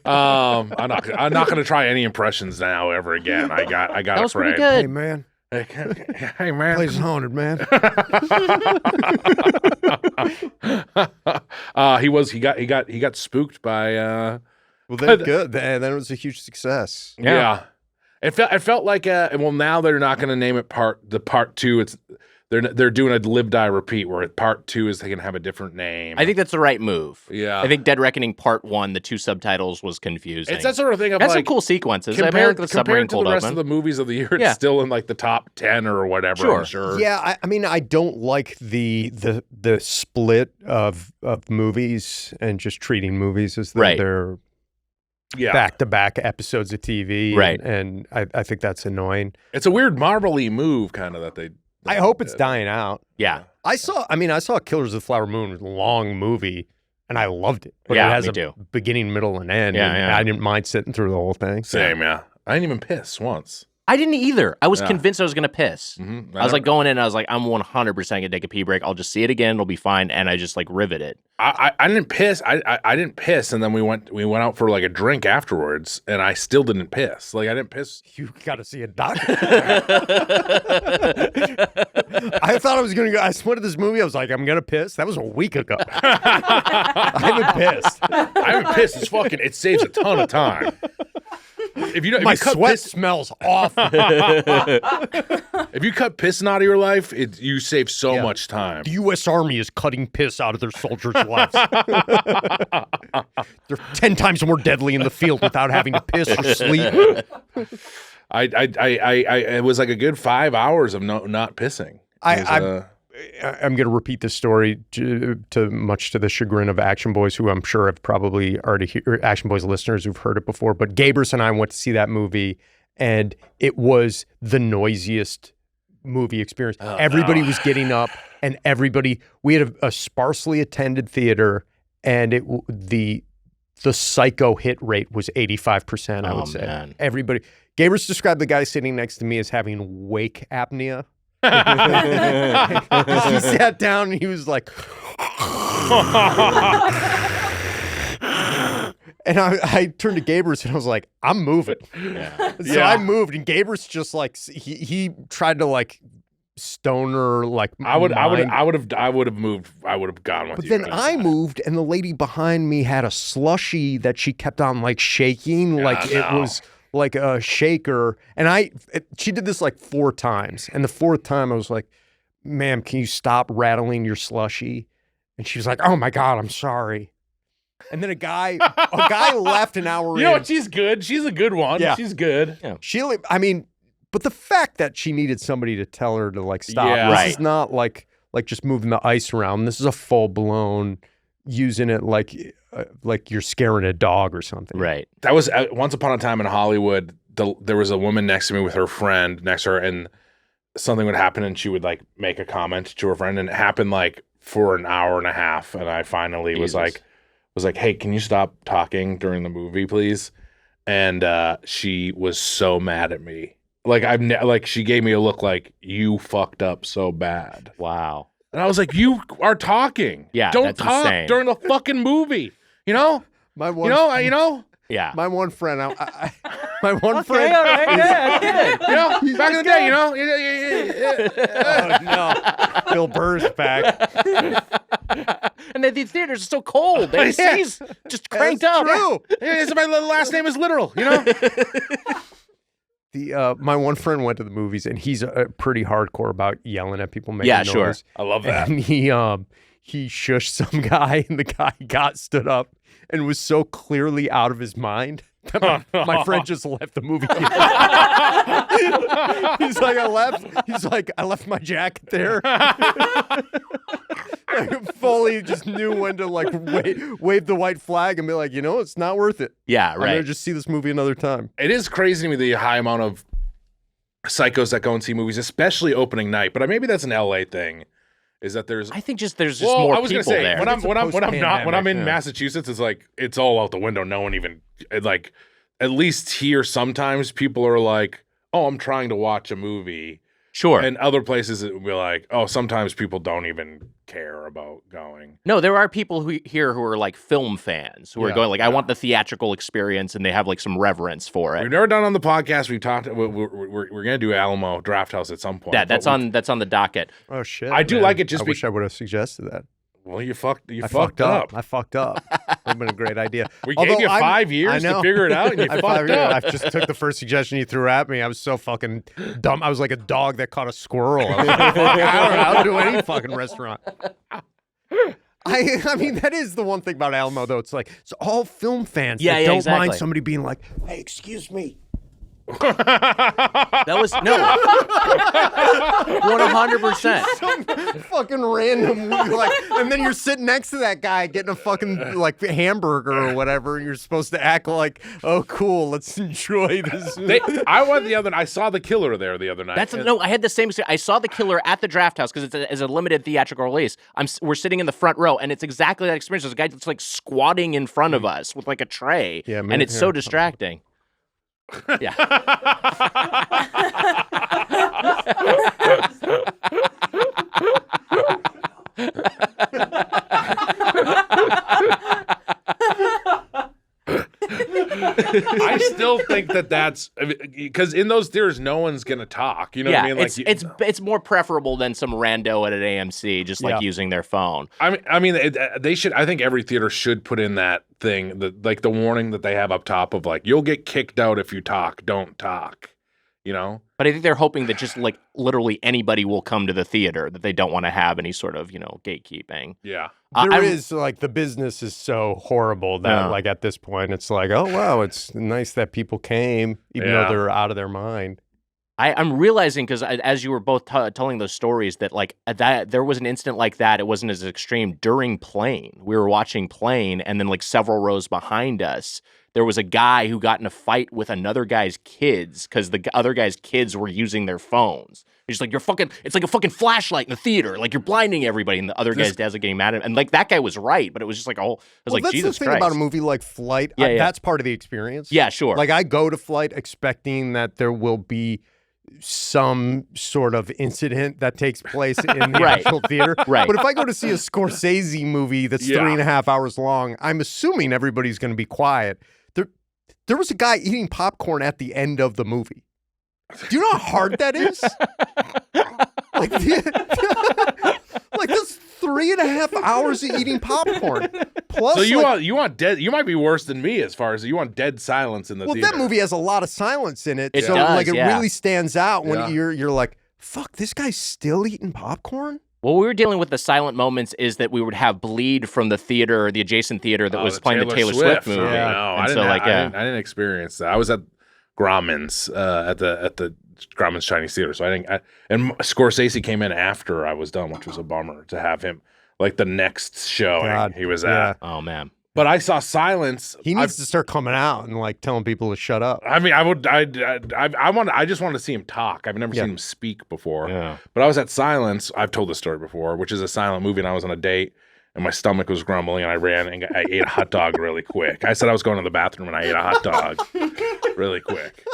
I'm not going to try any impressions now ever again. I got That was pretty Hey good. man, Hey man, place is haunted, man. He got spooked by. Well, that's good. Then it was a huge success. Yeah. It felt like well, now they're not going to name it part 2. It's they're doing a live die repeat where part 2 is they can have a different name. I think that's the right move. Yeah. I think Dead Reckoning Part 1, the 2 subtitles was confusing. It's that sort of thing of That's like some cool sequences. compared the to submarine the cold rest open. of the movies of the year. It's still in like the top 10 or whatever. Sure. I'm sure. Yeah, I mean, I don't like the split of movies and just treating movies as though Right. they're back-to-back episodes of TV. Right. And I think that's annoying. It's a weird Marvel-y move kind of that they I hope it's dying out. Yeah. I saw Killers of the Flower Moon, long movie, and I loved it. But Yeah, it has me a too. beginning, middle, and end. Yeah, and yeah. I didn't mind sitting through the whole thing. Same, yeah. I didn't even piss once. I didn't either. I was Yeah. convinced I was going to piss. Mm-hmm. I was like going in, I was like, I'm 100% going to take a pee break. I'll just see it again. It'll be fine. And I just like riveted. I didn't piss. I didn't piss, and then we went out for like a drink afterwards, and I still didn't piss. Like I didn't piss. You got to see a doctor. I thought I was going to go. I went to this movie. I was like, I'm going to piss. That was a week ago. I haven't pissed. I haven't pissed. It saves a ton of time. If you My cut sweat piss, smells awful. if you cut pissing out of your life, you save so Yeah. much time. The U.S. Army is cutting piss out of their soldiers' lives. They're 10 times more deadly in the field without having to piss or sleep. It was like a good 5 hours of not pissing. I'm going to repeat this story to much to the chagrin of Action Boys, who I'm sure have probably already Action Boys listeners who've heard it before. But Gabrus and I went to see that movie, and it was the noisiest movie experience. Everybody was getting up, and we had a sparsely attended theater, and the psycho hit rate was 85%. I would say man. everybody. Gabrus described the guy sitting next to me as having wake apnea. He sat down and he was like, and I turned to Gabrus and I was like, I'm moving. Yeah. So I moved, and Gabrus just like he tried to like stoner like I would have moved. I would have gone with But you. then I moved, and the lady behind me had a slushie that she kept on like shaking, like it was like a shaker. And she did this like 4 times. And the 4th time I was like, ma'am, can you stop rattling your slushie? And she was like, oh my God, I'm sorry. And then a guy left an hour in. You know what? She's good. She's a good one. Yeah. She's good. But the fact that she needed somebody to tell her to like stop, Yeah. this Right. is not like just moving the ice around. This is a full blown using it like you're scaring a dog or something. Right. That was once upon a time in Hollywood. There was a woman next to me with her friend next to her, and something would happen, and she would like make a comment to her friend, and it happened like for an hour and a half, and I finally was like, hey, can you stop talking during the movie, please? And she was so mad at me. Like she gave me a look like, you fucked up so bad. Wow. And I was like, you are talking. Yeah, Don't that's talk insane. during the fucking movie. You know? My one, Yeah. my one friend, my one friend. All right, good. You know, back in the day, you know? Oh no, Bill Burr's back. And then these theaters are so cold. They AC's just cranked That's up. true. My last name is literal, you know? My one friend went to the movies, and he's pretty hardcore about yelling at people making noise. sure. I love that. And he shushed some guy, and the guy stood up and was so clearly out of his mind that my friend just left the movie theater. He's like, I left my jacket there. Like, fully just knew when to like wave the white flag and be like, it's not worth it. Yeah, I'm gonna right. just see this movie another time. It is crazy to me the high amount of psychos that go and see movies, especially opening night. But maybe that's an LA thing. Is that there's I think there's just more I was people gonna say there. when I'm in post-pandemic, yeah. Massachusetts, it's like it's all out the window. No one even like. At least here, sometimes people are like, "Oh, I'm trying to watch a movie." Sure. And other places it will be like, "Oh, sometimes people don't even care about going." No, there are people here who are like film fans who are Yeah, going like, I want the theatrical experience, and they have like some reverence for We've it. never done on the podcast. We've talked. We're gonna do Alamo Draft House at some point. That's on the docket. Oh shit! I do man. like it just I wish I would have suggested that. Well, you fucked I fucked up. That'd been a great idea. We gave you 5 years to figure it out, and you I fucked up. I just took the first suggestion you threw at me. I was so fucking dumb. I was like a dog that caught a squirrel. I was like, I'll do any fucking restaurant. I mean, that is the one thing about Alamo, though. It's like, it's all film fans that don't mind exactly. somebody being like, hey, excuse me. That was no 100%. Fucking random, like, and then you're sitting next to that guy getting a fucking like hamburger or whatever, and you're supposed to act like, oh, cool, let's enjoy this. I saw The Killer there the other night. I had the same. I saw The Killer at the Draft House because it's a limited theatrical release. We're sitting in the front row, and it's exactly that experience. There's a guy that's like squatting in front of us with like a tray, and it's so distracting. Yeah. I still think that's because in those theaters, no one's gonna talk. You know what I mean? Like it's more preferable than some rando at an AMC just like using their phone. I mean, they should. I think every theater should put in that thing, the warning that they have up top of like, you'll get kicked out if you talk. Don't talk. You know. But I think they're hoping that just like literally anybody will come to the theater, that they don't want to have any sort of gatekeeping. Yeah. There is like the business is so horrible that like at this point it's like, oh wow, it's nice that people came even though they're out of their mind. I'm realizing because as you were both telling those stories that like that there was an incident like that. It wasn't as extreme during Plane. We were watching Plane, and then like several rows behind us, there was a guy who got in a fight with another guy's kids because the other guy's kids were using their phones. He's like, it's like a fucking flashlight in the theater. Like, you're blinding everybody. And the other guy's dads are getting mad at him. And, like, that guy was right, but it was just like, Jesus Christ. That's the thing about a movie like Flight. That's part of the experience. Yeah, sure. Like, I go to Flight expecting that there will be some sort of incident that takes place in the actual theater. Right. But if I go to see a Scorsese movie that's 3.5 hours long, I'm assuming everybody's going to be quiet. There was a guy eating popcorn at the end of the movie. Do you know how hard that is? like that's 3.5 hours of eating popcorn. Plus, so you want dead? You might be worse than me as far as you want dead silence in the theater. Well, that movie has a lot of silence in it, it so does, like it really stands out when you're like, fuck, this guy's still eating popcorn. What we were dealing with the silent moments is that we would have bleed from the theater, the adjacent theater that was playing the Taylor Swift movie. Yeah. No, I didn't experience that. I was at Grauman's at the Grauman's Chinese Theater, so and Scorsese came in after I was done, which was a bummer to have him like the next showing he was at. Oh man. But I saw silence. He needs to start coming out and like telling people to shut up. I mean, I just want to see him talk. I've never seen him speak before. Yeah. But I was at Silence. I've told this story before, which is a silent movie, and I was on a date, and my stomach was grumbling, and I ran and I ate a hot dog really quick. I said I was going to the bathroom, and I ate a hot dog really quick.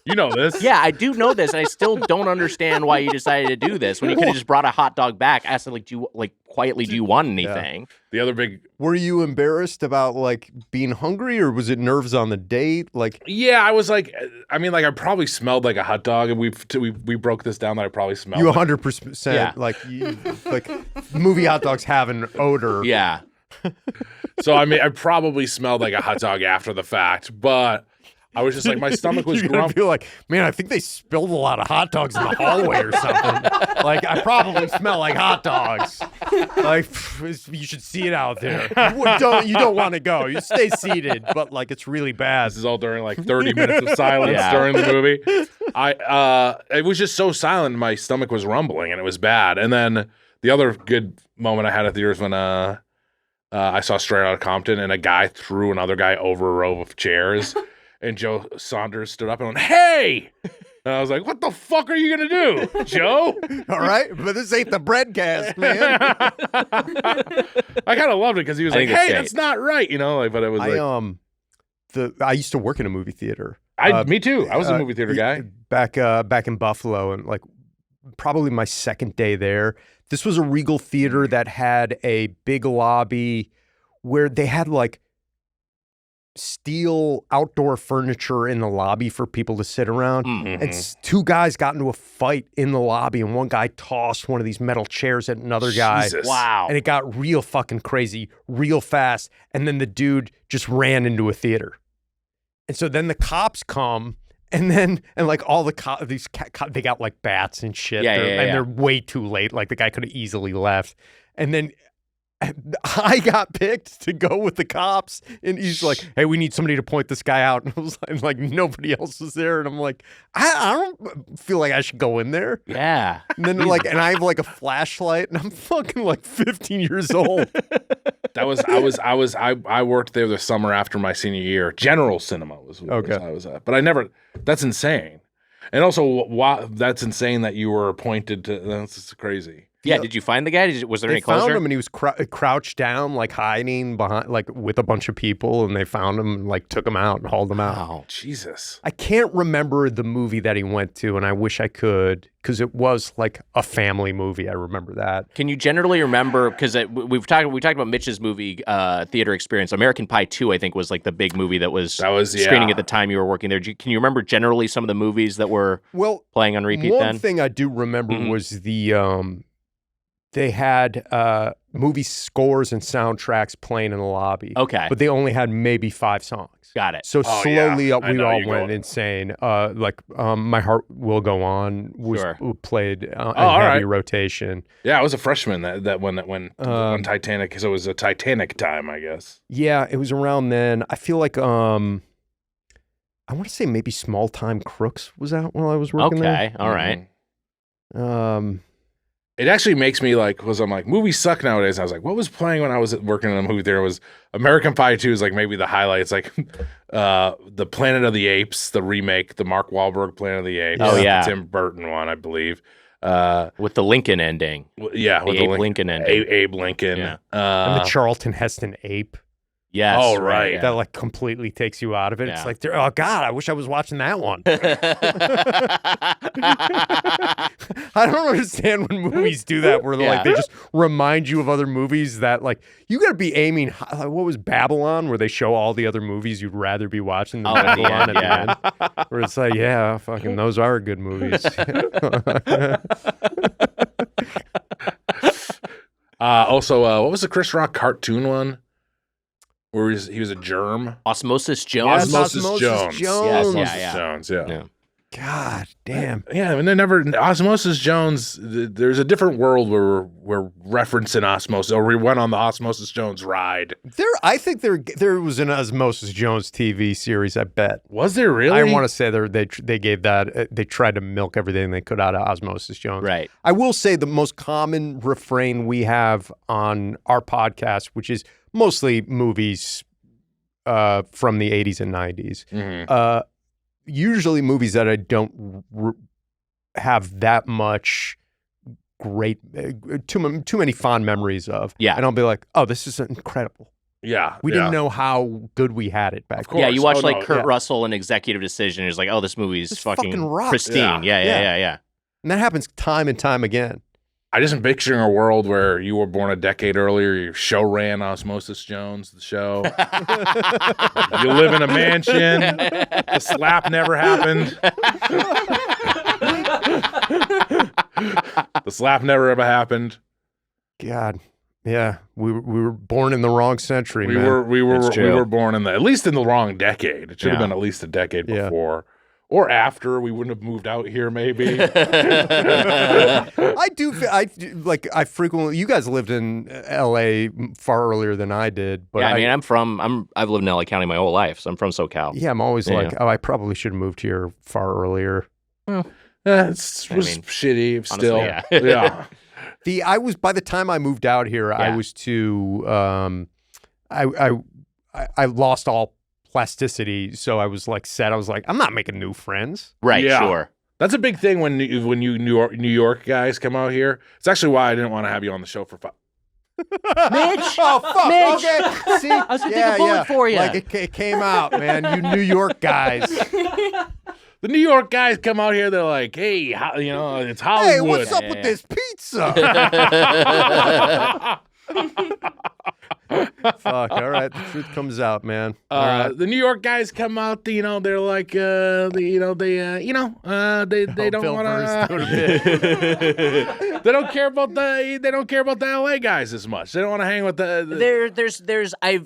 You know this. Yeah, I do know this, and I still don't understand why you decided to do this when you could have just brought a hot dog back. Asked like, do you want anything? Yeah. The other big. Were you embarrassed about like being hungry, or was it nerves on the date? Like, yeah, I was like, I probably smelled like a hot dog, and we broke this down that I probably smelled. You 100% like movie hot dogs have an odor. Yeah. So I probably smelled like a hot dog after the fact, but. I was just like, my stomach was grumpy. You're gonna be like, man, I think they spilled a lot of hot dogs in the hallway or something. Like, I probably smell like hot dogs. Like, you should see it out there. You don't want to go. You stay seated, but like, it's really bad. This is all during like 30 minutes of silence during the movie. It was just so silent. My stomach was rumbling, and it was bad. And then the other good moment I had at the theater was when I saw Straight Outta Compton, and a guy threw another guy over a row of chairs. And Joe Saunders stood up and went, "Hey!" And I was like, "What the fuck are you gonna do, Joe?" All right, but this ain't the breadcast, man. I kind of loved it because he was like, "Hey, that's not right," But it was I used to work in a movie theater. Me too. I was a movie theater guy back in Buffalo, and like probably my second day there. This was a Regal theater that had a big lobby where they had like steel outdoor furniture in the lobby for people to sit around. Mm-hmm. And two guys got into a fight in the lobby, and one guy tossed one of these metal chairs at another guy. Jesus. Wow. And it got real fucking crazy real fast. And then the dude just ran into a theater. And so then the cops come, and like all the cops, they got like bats and shit. And they're way too late. Like the guy could have easily left. And then I got picked to go with the cops, and he's like, "Hey, we need somebody to point this guy out." And I was like nobody else was there, and I'm like, I don't feel like I should go in there. Yeah. And then and I have like a flashlight, and I'm fucking like 15 years old. I worked there the summer after my senior year. General Cinema was Okay. I was at, but I never. That's insane, and also that's insane that you were appointed to. That's just crazy. Yeah, did you find the guy? Was there They any closure? found him, and he was crouched down, like hiding behind, like with a bunch of people, and they found him, and like took him out and hauled him out. Wow. Jesus. I can't remember the movie that he went to, and I wish I could, because it was like a family movie. I remember that. Can you generally remember, because we talked about Mitch's movie theater experience. American Pie 2, I think, was like the big movie that was screening at the time you were working there. Can you remember generally some of the movies that were playing on repeat then? One thing I do remember was they had movie scores and soundtracks playing in the lobby. Okay. But they only had maybe 5 songs. Got it. So slowly we all went going. insane. My Heart Will Go On was played in heavy rotation. Yeah, I was a freshman that when Titanic, so it was a Titanic time, I guess. Yeah, it was around then. I feel like I want to say maybe Small Time Crooks was out while I was working there. Okay, all right. It actually makes me like, because I'm like, movies suck nowadays. And I was like, what was playing when I was working in a movie theater? Was American Pie 2 is like maybe the highlights, like the Planet of the Apes, the remake, the Mark Wahlberg Planet of the Apes. Oh, yeah. The Tim Burton one, I believe. With the Lincoln ending. Yeah. The Abe Lincoln ending. Abe Lincoln. Yeah. And the Charlton Heston Ape. Yes. Oh, right. Yeah. That like completely takes you out of it. Yeah. It's like, oh God, I wish I was watching that one. I don't understand when movies do that, where they're like they just remind you of other movies that like you got to be aiming. What was Babylon, where they show all the other movies you'd rather be watching than Babylon at the end? Where it's like, yeah, fucking those are good movies. Also, what was the Chris Rock cartoon one? Where he was a germ? Osmosis Jones. Yes, Osmosis Jones. Yes, Osmosis Jones, yeah. God damn. Yeah, I mean, they never Osmosis Jones. There's a different world where we're referencing Osmosis, or we went on the Osmosis Jones ride. I think there was an Osmosis Jones TV series. I bet. Was there really? I want to say they gave that. They tried to milk everything they could out of Osmosis Jones. Right. I will say the most common refrain we have on our podcast, which is mostly movies from the 80s and 90s. Usually movies that I don't have that much too many fond memories of. Yeah. And I'll be like, oh, this is incredible. Yeah. We didn't know how good we had it back then. Yeah, you watch Kurt Russell and Executive Decision, and it's like, oh, this movie's This fucking fucking rocks. pristine. Yeah. And that happes time and time again. I just am picturing a world where you were born a decade earlier. Your show ran Osmosis Jones, the show. You live in a mansion. The slap never happened. The slap never ever happened. God. Yeah. We were born in the wrong century, We man. we were born in at least in the wrong decade. It should have been at least a decade before. Or after. We wouldn't have moved out here, maybe. I frequently, you guys lived in LA far earlier than I did, but yeah, I mean, I've lived in LA County my whole life, so I'm from SoCal. Yeah, I'm always like, oh, I probably should have moved here far earlier. It was shitty still. Honestly, Yeah. By the time I moved out here, I was I lost all plasticity, so I was like set. I was like, I'm not making new friends. Right, Yeah. sure. That's a big thing when you New York guys come out here. It's actually why I didn't want to have you on the show for Mitch! Oh, fuck. Mitch! Okay. See? I was going to take a bullet for you. Like it came out, man. You New York guys. The New York guys come out here. They're like, hey, it's Hollywood. Hey, what's up with this pizza? Fuck. All right, the truth comes out, man. All right. The New York guys come out. They're like, they don't want to. They don't care about the LA guys as much. They don't want to hang with I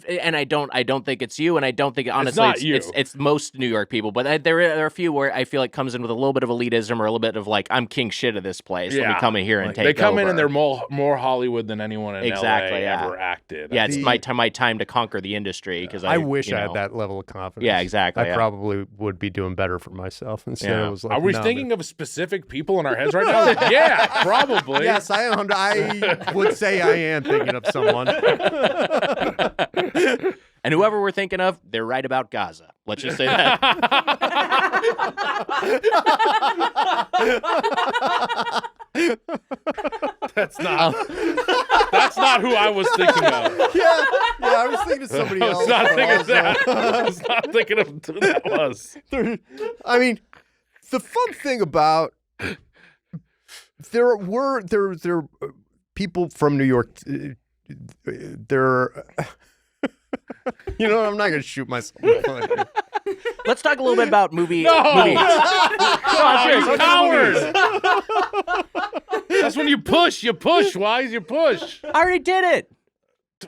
don't think it's you, and I don't think honestly not you. It's most New York people, but there are a few where I feel like comes in with a little bit of elitism or a little bit of like, I'm king shit of this place. Let me come in here and take over. They come in and they're more Hollywood than anyone in LA ever acted. Yeah, it's my time to conquer the industry because I wish I had that level of confidence. Yeah, exactly. I probably would be doing better for myself instead. I was like, are we thinking of specific people in our heads right now? Yeah, probably. Yes, I would say I am thinking of someone. And whoever we're thinking of, they're right about Gaza. Let's just say that. That's not who I was thinking of. Yeah, I was thinking of somebody else. I was not thinking of who that was. I mean, the fun thing about there were people from New York. I'm not going to shoot myself in the foot here. Let's talk a little bit about movies. No, you coward! That's when you push. Why is you push? I already did it.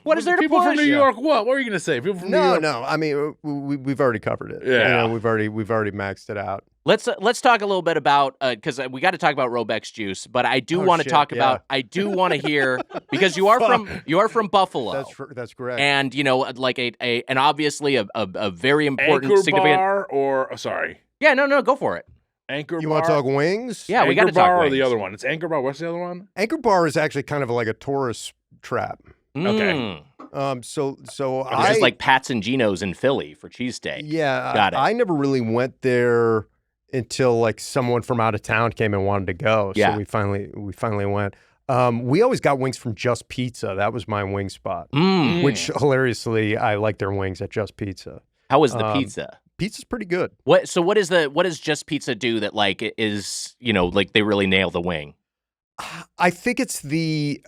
What is there to people push? From New York? What were you going to say? People from New York? No. I mean, we've already covered it. Yeah, we've already maxed it out. Let's talk a little bit about because we got to talk about Robeks juice, but I do want to talk about. I do want to hear because you are from Buffalo. That's correct. And like and obviously a very important Anchor significant bar or sorry. Yeah, no, go for it. Anchor you bar. want to talk wings? Yeah, we got to talk bar wings. or the other one. It's Anchor bar. What's the other one? Anchor bar is actually kind of like a tourist trap. Okay. So just like Pat's and Geno's in Philly for cheesesteak. Yeah, got it. I never really went there until like someone from out of town came and wanted to go. Yeah. So we finally went. We always got wings from Just Pizza. That was my wing spot. Which hilariously, I like their wings at Just Pizza. How was the pizza? Pizza's pretty good. What does Just Pizza do that like is like they really nail the wing? I think it's the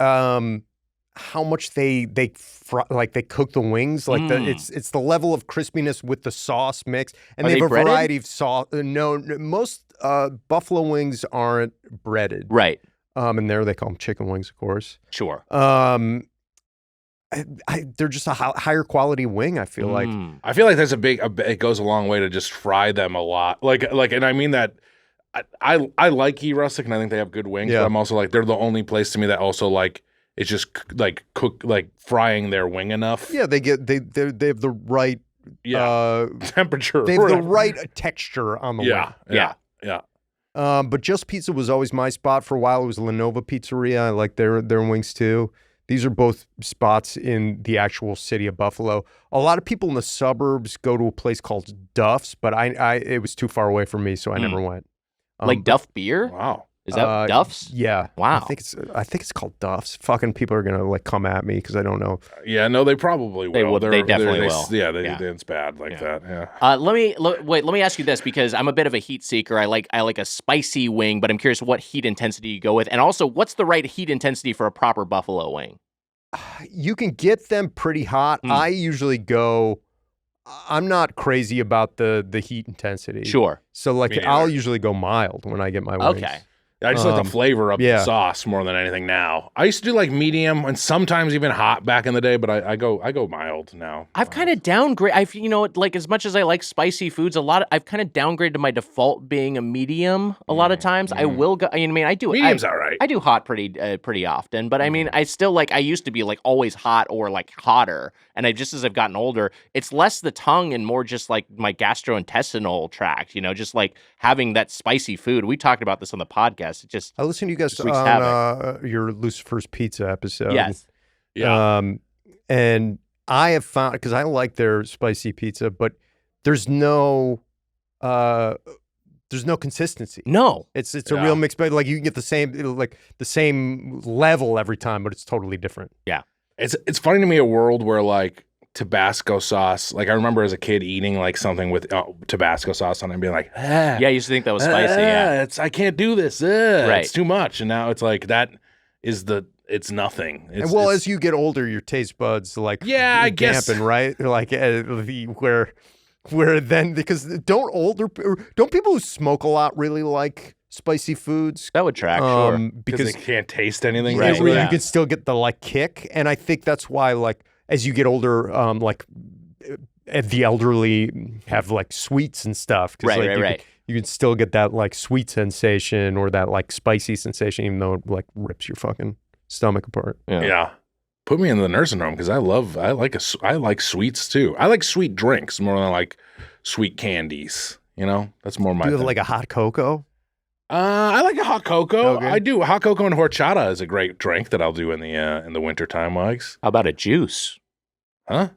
how much they cook the wings, like it's the level of crispiness with the sauce mix, and they have a breaded? variety of sauce. No, most buffalo wings aren't breaded, Right. And there they call them chicken wings, of course. Sure. They're just a higher quality wing. I feel like. I feel like there's it goes a long way to just fry them a lot. Like, and I mean that. I like Key Rustic, and I think they have good wings. Yeah. But I'm also like they're the only place to me that also like. It's just like frying their wing enough. Yeah, they have the right temperature. They have the right texture on the wing. Yeah. But Just Pizza was always my spot for a while. It was Lenova Pizzeria. I like their wings too. These are both spots in the actual city of Buffalo. A lot of people in the suburbs go to a place called Duff's, but it was too far away from me, so I never went. Like Duff beer? Wow. Is that Duff's? Yeah. Wow. I think it's called Duff's. Fucking people are gonna like come at me because I don't know. Yeah, no, they probably will. They definitely will. Yeah, it's bad like that. Yeah. Let me ask you this because I'm a bit of a heat seeker. I like a spicy wing, but I'm curious what heat intensity you go with, and also what's the right heat intensity for a proper buffalo wing? You can get them pretty hot. I usually go. I'm not crazy about the heat intensity. Sure. So like I'll usually go mild when I get my wings. Okay. I just like the flavor of the sauce more than anything now. I used to do like medium and sometimes even hot back in the day, but I go mild now. I've kind of downgraded. Like as much as I like spicy foods, I've kind of downgraded to my default being a medium. A lot of times I will go. I mean, I do. Medium's all right. I do hot pretty often, but I mean, I still like. I used to be like always hot or like hotter, and just as I've gotten older, it's less the tongue and more just like my gastrointestinal tract. Just like having that spicy food. We talked about this on the podcast. It just I listened to you guys wreaks on your Lucifer's Pizza episode. Yes. Yeah. And I have found because I like their spicy pizza, but there's no consistency. No. It's a real mix, but like you can get the same level every time, but it's totally different. Yeah. It's funny to me a world where like Tabasco sauce. Like I remember as a kid eating like something with Tabasco sauce on it and being like, Yeah, I used to think that was spicy. Yeah. I can't do this. Right. It's too much. And now it's like that is the it's nothing. And well, as you get older, your taste buds like I guess dampen, right? Like where then because don't people who smoke a lot really like spicy foods? That would track, sure. Because they can't taste anything. Right, where yeah. you can still get the like kick, and I think that's why like as you get older, the elderly have like sweets and stuff. Right. You can still get that like sweet sensation or that like spicy sensation, even though it like rips your fucking stomach apart. Yeah. Put me in the nursing home because I like sweets too. I like sweet drinks more than I like sweet candies. You know, that's more my Do you have thing. like a hot cocoa? I like a hot cocoa. Okay. I do. Hot cocoa and horchata is a great drink that I'll do in the winter time, Wags. How about a juice? Huh?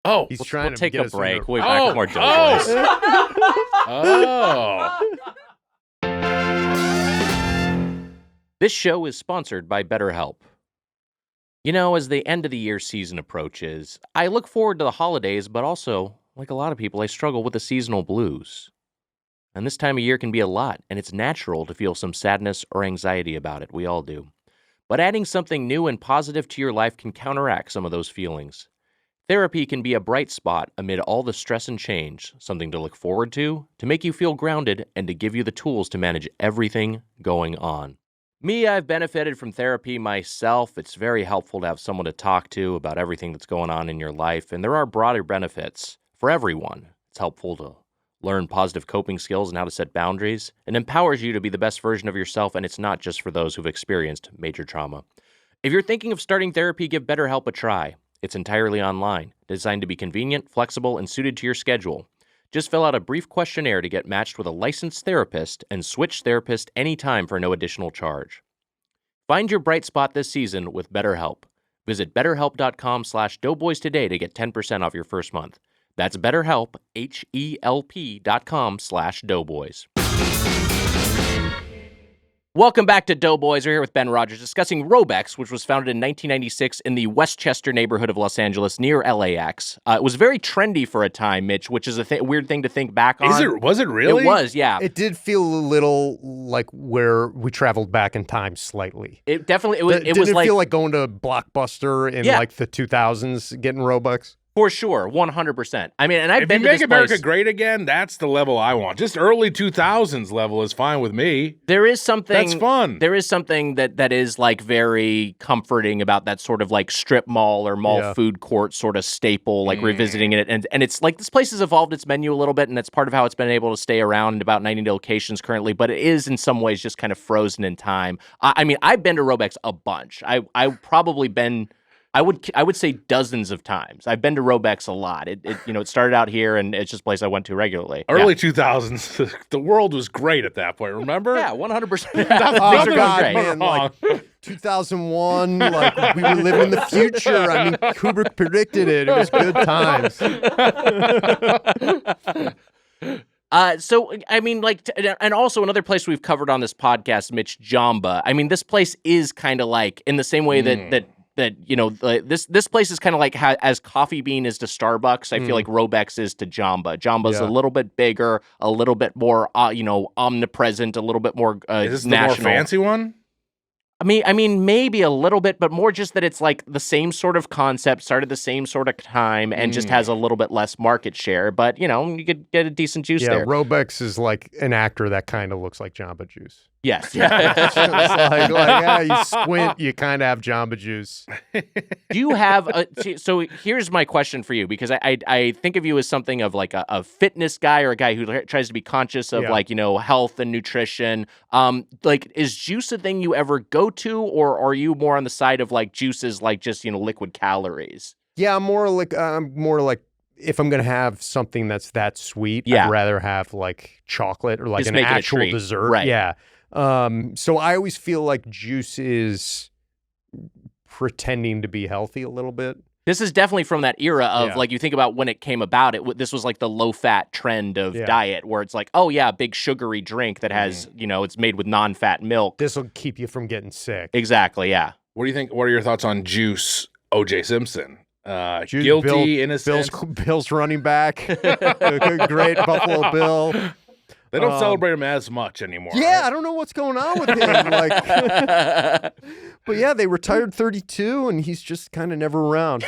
Oh, He's We'll trying to take get a us break. into- We'll be back with more Doughboys. This show is sponsored by BetterHelp. You know, as the end of the year season approaches, I look forward to the holidays, but also, like a lot of people, I struggle with the seasonal blues. And this time of year can be a lot, and it's natural to feel some sadness or anxiety about it. We all do. But adding something new and positive to your life can counteract some of those feelings. Therapy can be a bright spot amid all the stress and change, something to look forward to make you feel grounded, and to give you the tools to manage everything going on. Me, I've benefited from therapy myself. It's very helpful to have someone to talk to about everything that's going on in your life, and there are broader benefits for everyone. It's helpful to learn positive coping skills and how to set boundaries, and empowers you to be the best version of yourself, and it's not just for those who've experienced major trauma. If you're thinking of starting therapy, give BetterHelp a try. It's entirely online, designed to be convenient, flexible, and suited to your schedule. Just fill out a brief questionnaire to get matched with a licensed therapist and switch therapist anytime for no additional charge. Find your bright spot this season with BetterHelp. Visit betterhelp.com/doughboys today to get 10% off your first month. That's BetterHelp, HELP.com/doughboys. Welcome back to Doughboys. We're here with Ben Rodgers discussing Robeks, which was founded in 1996 in the Westchester neighborhood of Los Angeles near LAX. It was very trendy for a time, Mitch, which is a weird thing to think back on. Was it really? It was, yeah. It did feel a little like where we traveled back in time slightly. It definitely, it was Didn't like, feel like going to Blockbuster in like the 2000s getting Robux? for sure, 100%. I mean, and I've If been you to make this America place. great again, that's the level I want. Just early 2000s level is fine with me. There is something That's fun. There is something that is like very comforting about that sort of like strip mall or mall food court sort of staple, like revisiting it. And it's like this place has evolved its menu a little bit, and that's part of how it's been able to stay around in about 90 locations currently, but it is in some ways just kind of frozen in time. I mean, I've been to Robeks a bunch. I've probably been, I would say dozens of times. I've been to Robeks a lot. It started out here, and it's just a place I went to regularly. Early 2000s, the world was great at that point, remember? Yeah, 100%. Oh, Things are going God, great. man, like 2001, like we were living in the future. I mean, Kubrick predicted it. It was good times. So, I mean, like, and also another place we've covered on this podcast, Mitch, Jamba. I mean, this place is kind of like, in the same way that this place is kind of like as Coffee Bean is to Starbucks. I feel like Robeks is to Jamba. Jamba's a little bit bigger, a little bit more, omnipresent, a little bit more Is this national. the more fancy one? I mean, maybe a little bit, but more just that it's like the same sort of concept, started the same sort of time, and just has a little bit less market share. But, you could get a decent juice there. Robeks is like an actor that kind of looks like Jamba Juice. Yes. It's like you squint, you kind of have Jamba Juice. Do you have so here's my question for you, because I think of you as something of like a fitness guy, or a guy who tries to be conscious of health and nutrition. Like, is juice a thing you ever go to, or are you more on the side of like juices like just liquid calories? Yeah, I'm more like if I'm gonna have something that's that sweet, Yeah. I'd rather have like chocolate or like Just an make it a actual treat. dessert. Right. Yeah. So I always feel like juice is pretending to be healthy a little bit. This is definitely from that era of, Yeah. like, you think about when it came about, this was like the low-fat trend of diet, where it's like, oh yeah, a big sugary drink that has, it's made with non-fat milk. This will keep you from getting sick. Exactly, yeah. What do you think? What are your thoughts on Juice, O.J. Simpson? Juice, Guilty, innocent. Bill's running back. Great Buffalo Bill. They don't celebrate him as much anymore. Yeah, right? I don't know what's going on with him. Like, but yeah, they retired 32, and he's just kind of never around.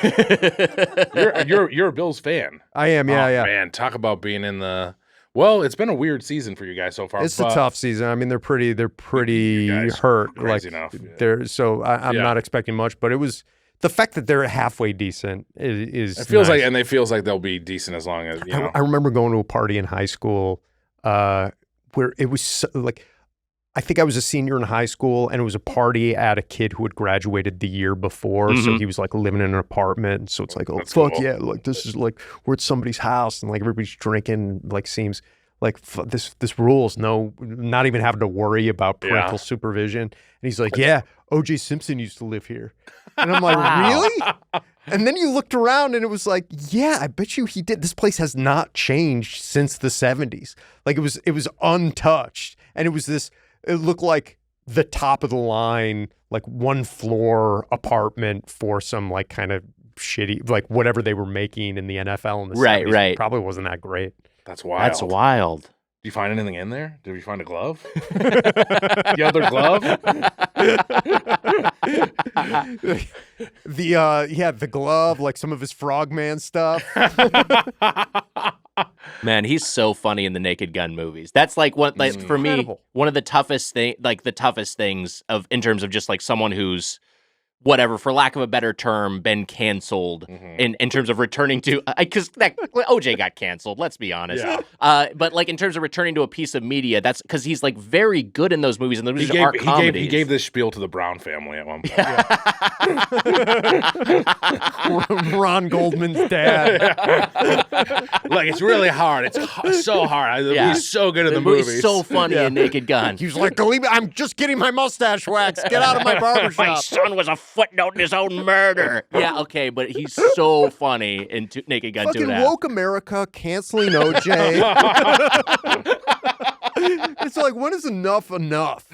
You're a Bills fan. I am, yeah, Oh, yeah. Man, talk about being in the. Well, it's been a weird season for you guys so far. It's a tough season. I mean, they're pretty You guys hurt. crazy Like enough. Yeah. they're so I'm Yeah. not expecting much, but it was the fact that they're halfway decent is It feels nice. like, and they feels like they'll be decent as long as you know. I remember going to a party in high school where it was like, I think I was a senior in high school, and it was a party at a kid who had graduated the year before. So Mhm. he was like living in an apartment. So it's like, oh, That's fuck cool. yeah. Like this is like, we're at somebody's house, and like everybody's drinking, like seems like this rules. No, not even having to worry about parental Yeah. supervision. And he's like, yeah, O.J. Simpson used to live here. And I'm like, Wow. really? And then you looked around and it was like, yeah, I bet you he did. This place has not changed since the 70s. Like it was untouched. And it was this, it looked like the top of the line, like 1-floor apartment for some like kind of shitty, like whatever they were making in the NFL in the Right, 70s. right. It probably wasn't that great. That's wild. That's wild. Did you find anything in there? Did you find a glove? The other glove? The glove, like some of his Frogman stuff. Man, he's so funny in the Naked Gun movies. That's like what, like for me, incredible. one of the toughest things of in terms of just like someone who's whatever, for lack of a better term, been canceled in terms of returning to because OJ got canceled. Let's be honest. Yeah. But like in terms of returning to a piece of media, that's because he's like very good in those movies, and those He movies are gave, comedies. he gave this spiel to the Brown family at one point. Ron Goldman's dad. Like, it's really hard. It's so hard. Yeah. He's so good in the movie's movies. so funny in Naked Gun. He was like, I'm just getting my mustache waxed. Get out of my My barbershop. son was a footnote in his own murder. Yeah, okay, but he's so funny in Naked Gun Fucking 2.5. woke America canceling OJ. It's like, when is enough enough?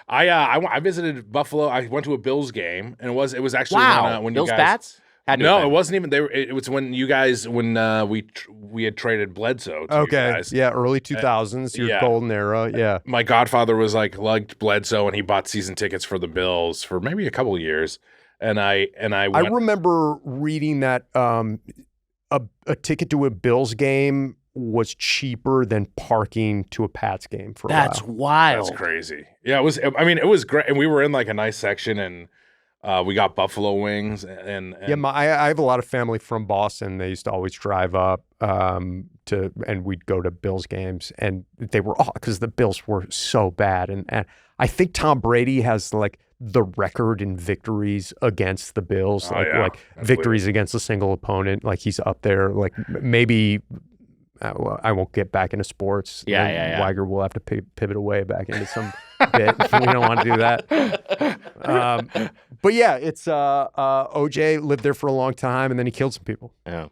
I visited Buffalo. I went to a Bills game, and it was actually Wow, when Bills you guys. Bats? Had to No, have it been. wasn't even. It was when you guys we had traded Bledsoe. To you Okay. guys. Yeah, early 2000s, your yeah. golden era. Yeah. My godfather was liked Bledsoe, and he bought season tickets for the Bills for maybe a couple of years. And I I went, remember reading that a ticket to a Bills game was cheaper than parking to a Pats game for a That's while. wild. that's crazy. Yeah, it was. I mean, it was great, and we were in like a nice section, and we got buffalo wings, and Yeah, I have a lot of family from Boston. They used to always drive up and we'd go to Bills games, and they were all because the Bills were so bad. And I think Tom Brady has like the record in victories against the Bills, Oh, yeah. like victories against a single opponent. Like he's up there. Like maybe. Well, I won't get back into sports. Yeah, Then yeah. Weiger will have to pivot away back into some bit. We don't want to do that. But yeah, it's OJ lived there for a long time, and then he killed some people. Yeah.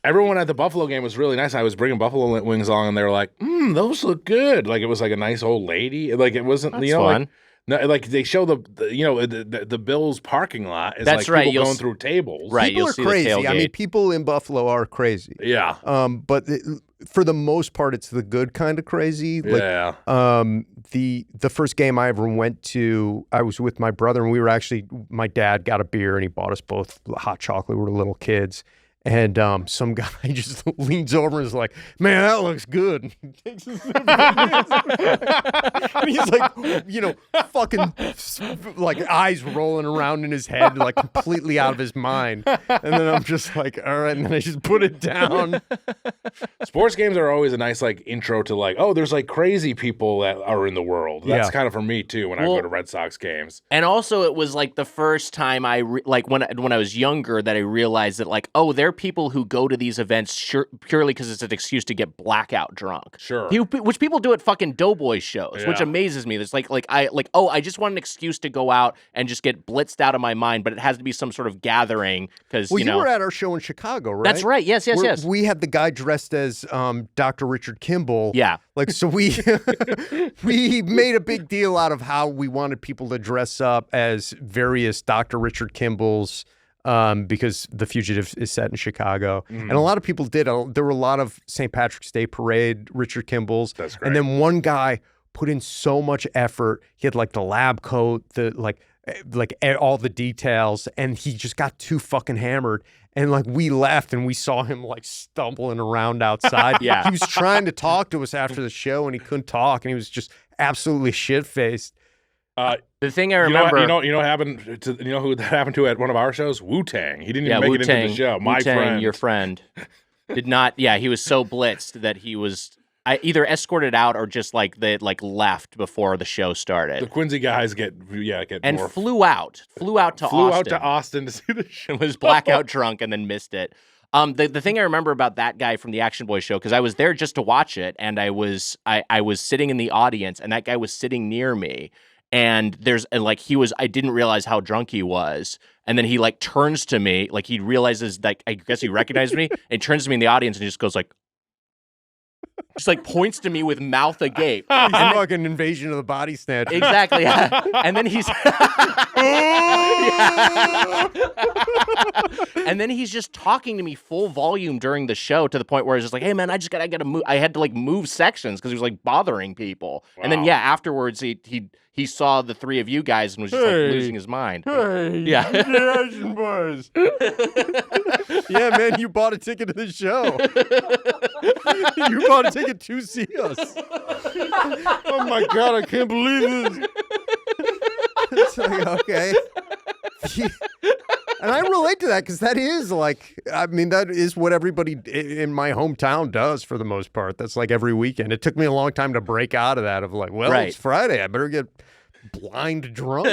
Everyone at the Buffalo game was really nice. I was bringing buffalo wings along, and they were like, "Those look good." Like it was like a nice old lady. Like it wasn't, That's you know, fun. like no, like they show the Bills parking lot. Is That's like right. people You'll going s- through tables. Right. People you'll are see the crazy. I mean, tailgate. people in Buffalo are crazy. Yeah. But for the most part, it's the good kind of crazy. Like, Yeah. the first game I ever went to, I was with my brother, and we were actually, my dad got a beer, and he bought us both hot chocolate. We were little kids. And some guy just leans over and is like, "Man, that looks good." And he takes a sip and he's like, fucking like eyes rolling around in his head, like completely out of his mind. And then I'm just like, all right. And then I just put it down. Sports games are always a nice like intro to like, oh, there's like crazy people that are in the world. That's Yeah. kind of for me too when I Well- go to Red Sox games. And also, it was like the first time when I was younger that I realized that like, oh, there are people who go to these events purely because it's an excuse to get blackout drunk. Sure. Which people do at fucking Doughboys shows, which Yeah. amazes me. It's like I just want an excuse to go out and just get blitzed out of my mind, but it has to be some sort of gathering because Well, you you know. were at our show in Chicago, right? That's right. Yes. Yes. We had the guy dressed as Dr. Richard Kimball. Yeah. Like, so we we made a big deal out of how we wanted people to dress up as various Dr. Richard Kimball's because The Fugitive is set in Chicago. And a lot of people did. There were a lot of St. Patrick's Day parade, Richard Kimball's. That's great. And then one guy put in so much effort. He had like the lab coat, all the details, and he just got too fucking hammered. And like we left and we saw him like stumbling around outside. Yeah. He was trying to talk to us after the show and he couldn't talk and he was just absolutely shit-faced. The thing I remember, you know what happened to who that happened to at one of our shows? Wu-Tang. He didn't even make it into the show. My Wu-Tang, friend, your friend, did not. Yeah, he was so blitzed that he was either escorted out or just like they left before the show started. the Quincy guys get And more. flew out to Austin To see the show. and was blackout drunk and then missed it. The thing I remember about that guy from the Action Boys show, because I was there just to watch it, and I was sitting in the audience, and that guy was sitting near me. And I didn't realize how drunk he was. And then he like turns to me, like he realizes that I guess he recognized me, and turns to me in the audience and he just goes like, just like points to me with mouth agape. He's a fucking Invasion of the Body Snatchers. Exactly. Yeah. And then he's and then he's just talking to me full volume during the show to the point where I was just like, hey man, I gotta move. I had to like move sections because he was like bothering people. Wow. And then afterwards he saw the three of you guys and was just like losing his mind. Hey, Yeah. the Action Boys. Yeah, man, you bought a ticket to the show. You bought a ticket to see us. Oh my God, I can't believe this. It's like, okay. And I relate to that because that is like, I mean, that is what everybody in my hometown does for the most part. That's like every weekend. It took me a long time to break out of that of like, well, Right. it's Friday. I better get blind drunk.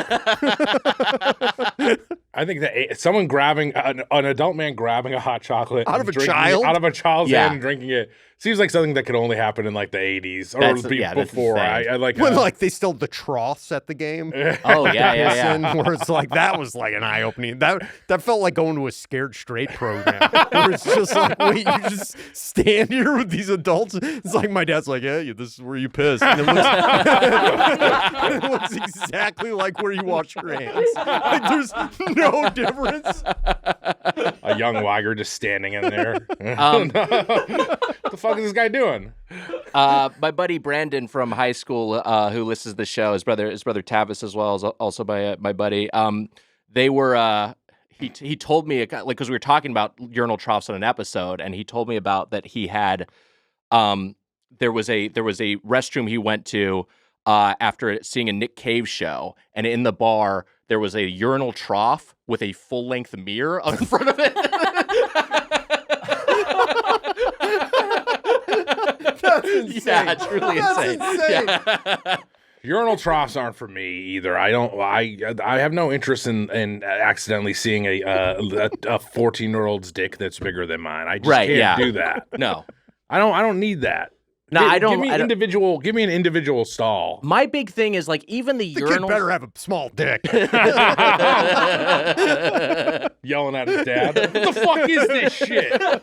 I think that someone grabbing an adult man grabbing a hot chocolate Out and of a drinking it child? out of a child's Yeah. hand and drinking it seems like something that could only happen in like the 80s or That's the before. thing. I like When like they still the troughs at the game. Oh yeah. Where it's like that was like an eye opening. That felt like going to a Scared Straight program. Where it's just like, wait, you just stand here with these adults. It's like my dad's like, yeah, this is where you piss. And it looks exactly like where you wash your hands. Like there's no difference. a young Weiger just standing in there. What the fuck is this guy doing? My buddy Brandon from high school, who listens to the show, his brother Tavis as well, is also my buddy. They were he told me like because we were talking about urinal troughs on an episode, and he told me about that he had there was a restroom he went to after seeing a Nick Cave show, and in the bar there was a urinal trough with a full-length mirror in front of it. That's insane. Yeah, it's really insane. Insane. Urinal troughs aren't for me either. I have no interest in accidentally seeing a 14-year-old's dick that's bigger than mine. I just can't do that. No. I don't need that. No, I don't. Give me an individual stall. My big thing is like even the The kid urinals. better have a small dick. Yelling at his dad. What the fuck is this shit? Come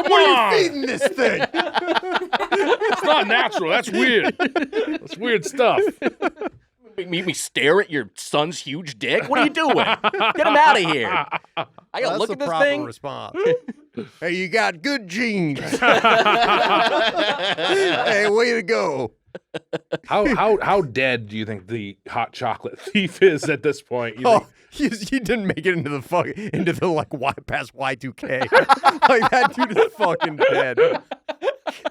What on. are you feeding this thing? It's not natural. That's weird. That's weird stuff. Make me stare at your son's huge dick? What are you doing? Get him out of here. I gotta That's look the at this proper thing. response. Hey, you got good genes. Hey, way to go. How dead do you think the hot chocolate thief is at this point? You Oh, think- he didn't make it into the like past Y2K. Like that dude is fucking dead.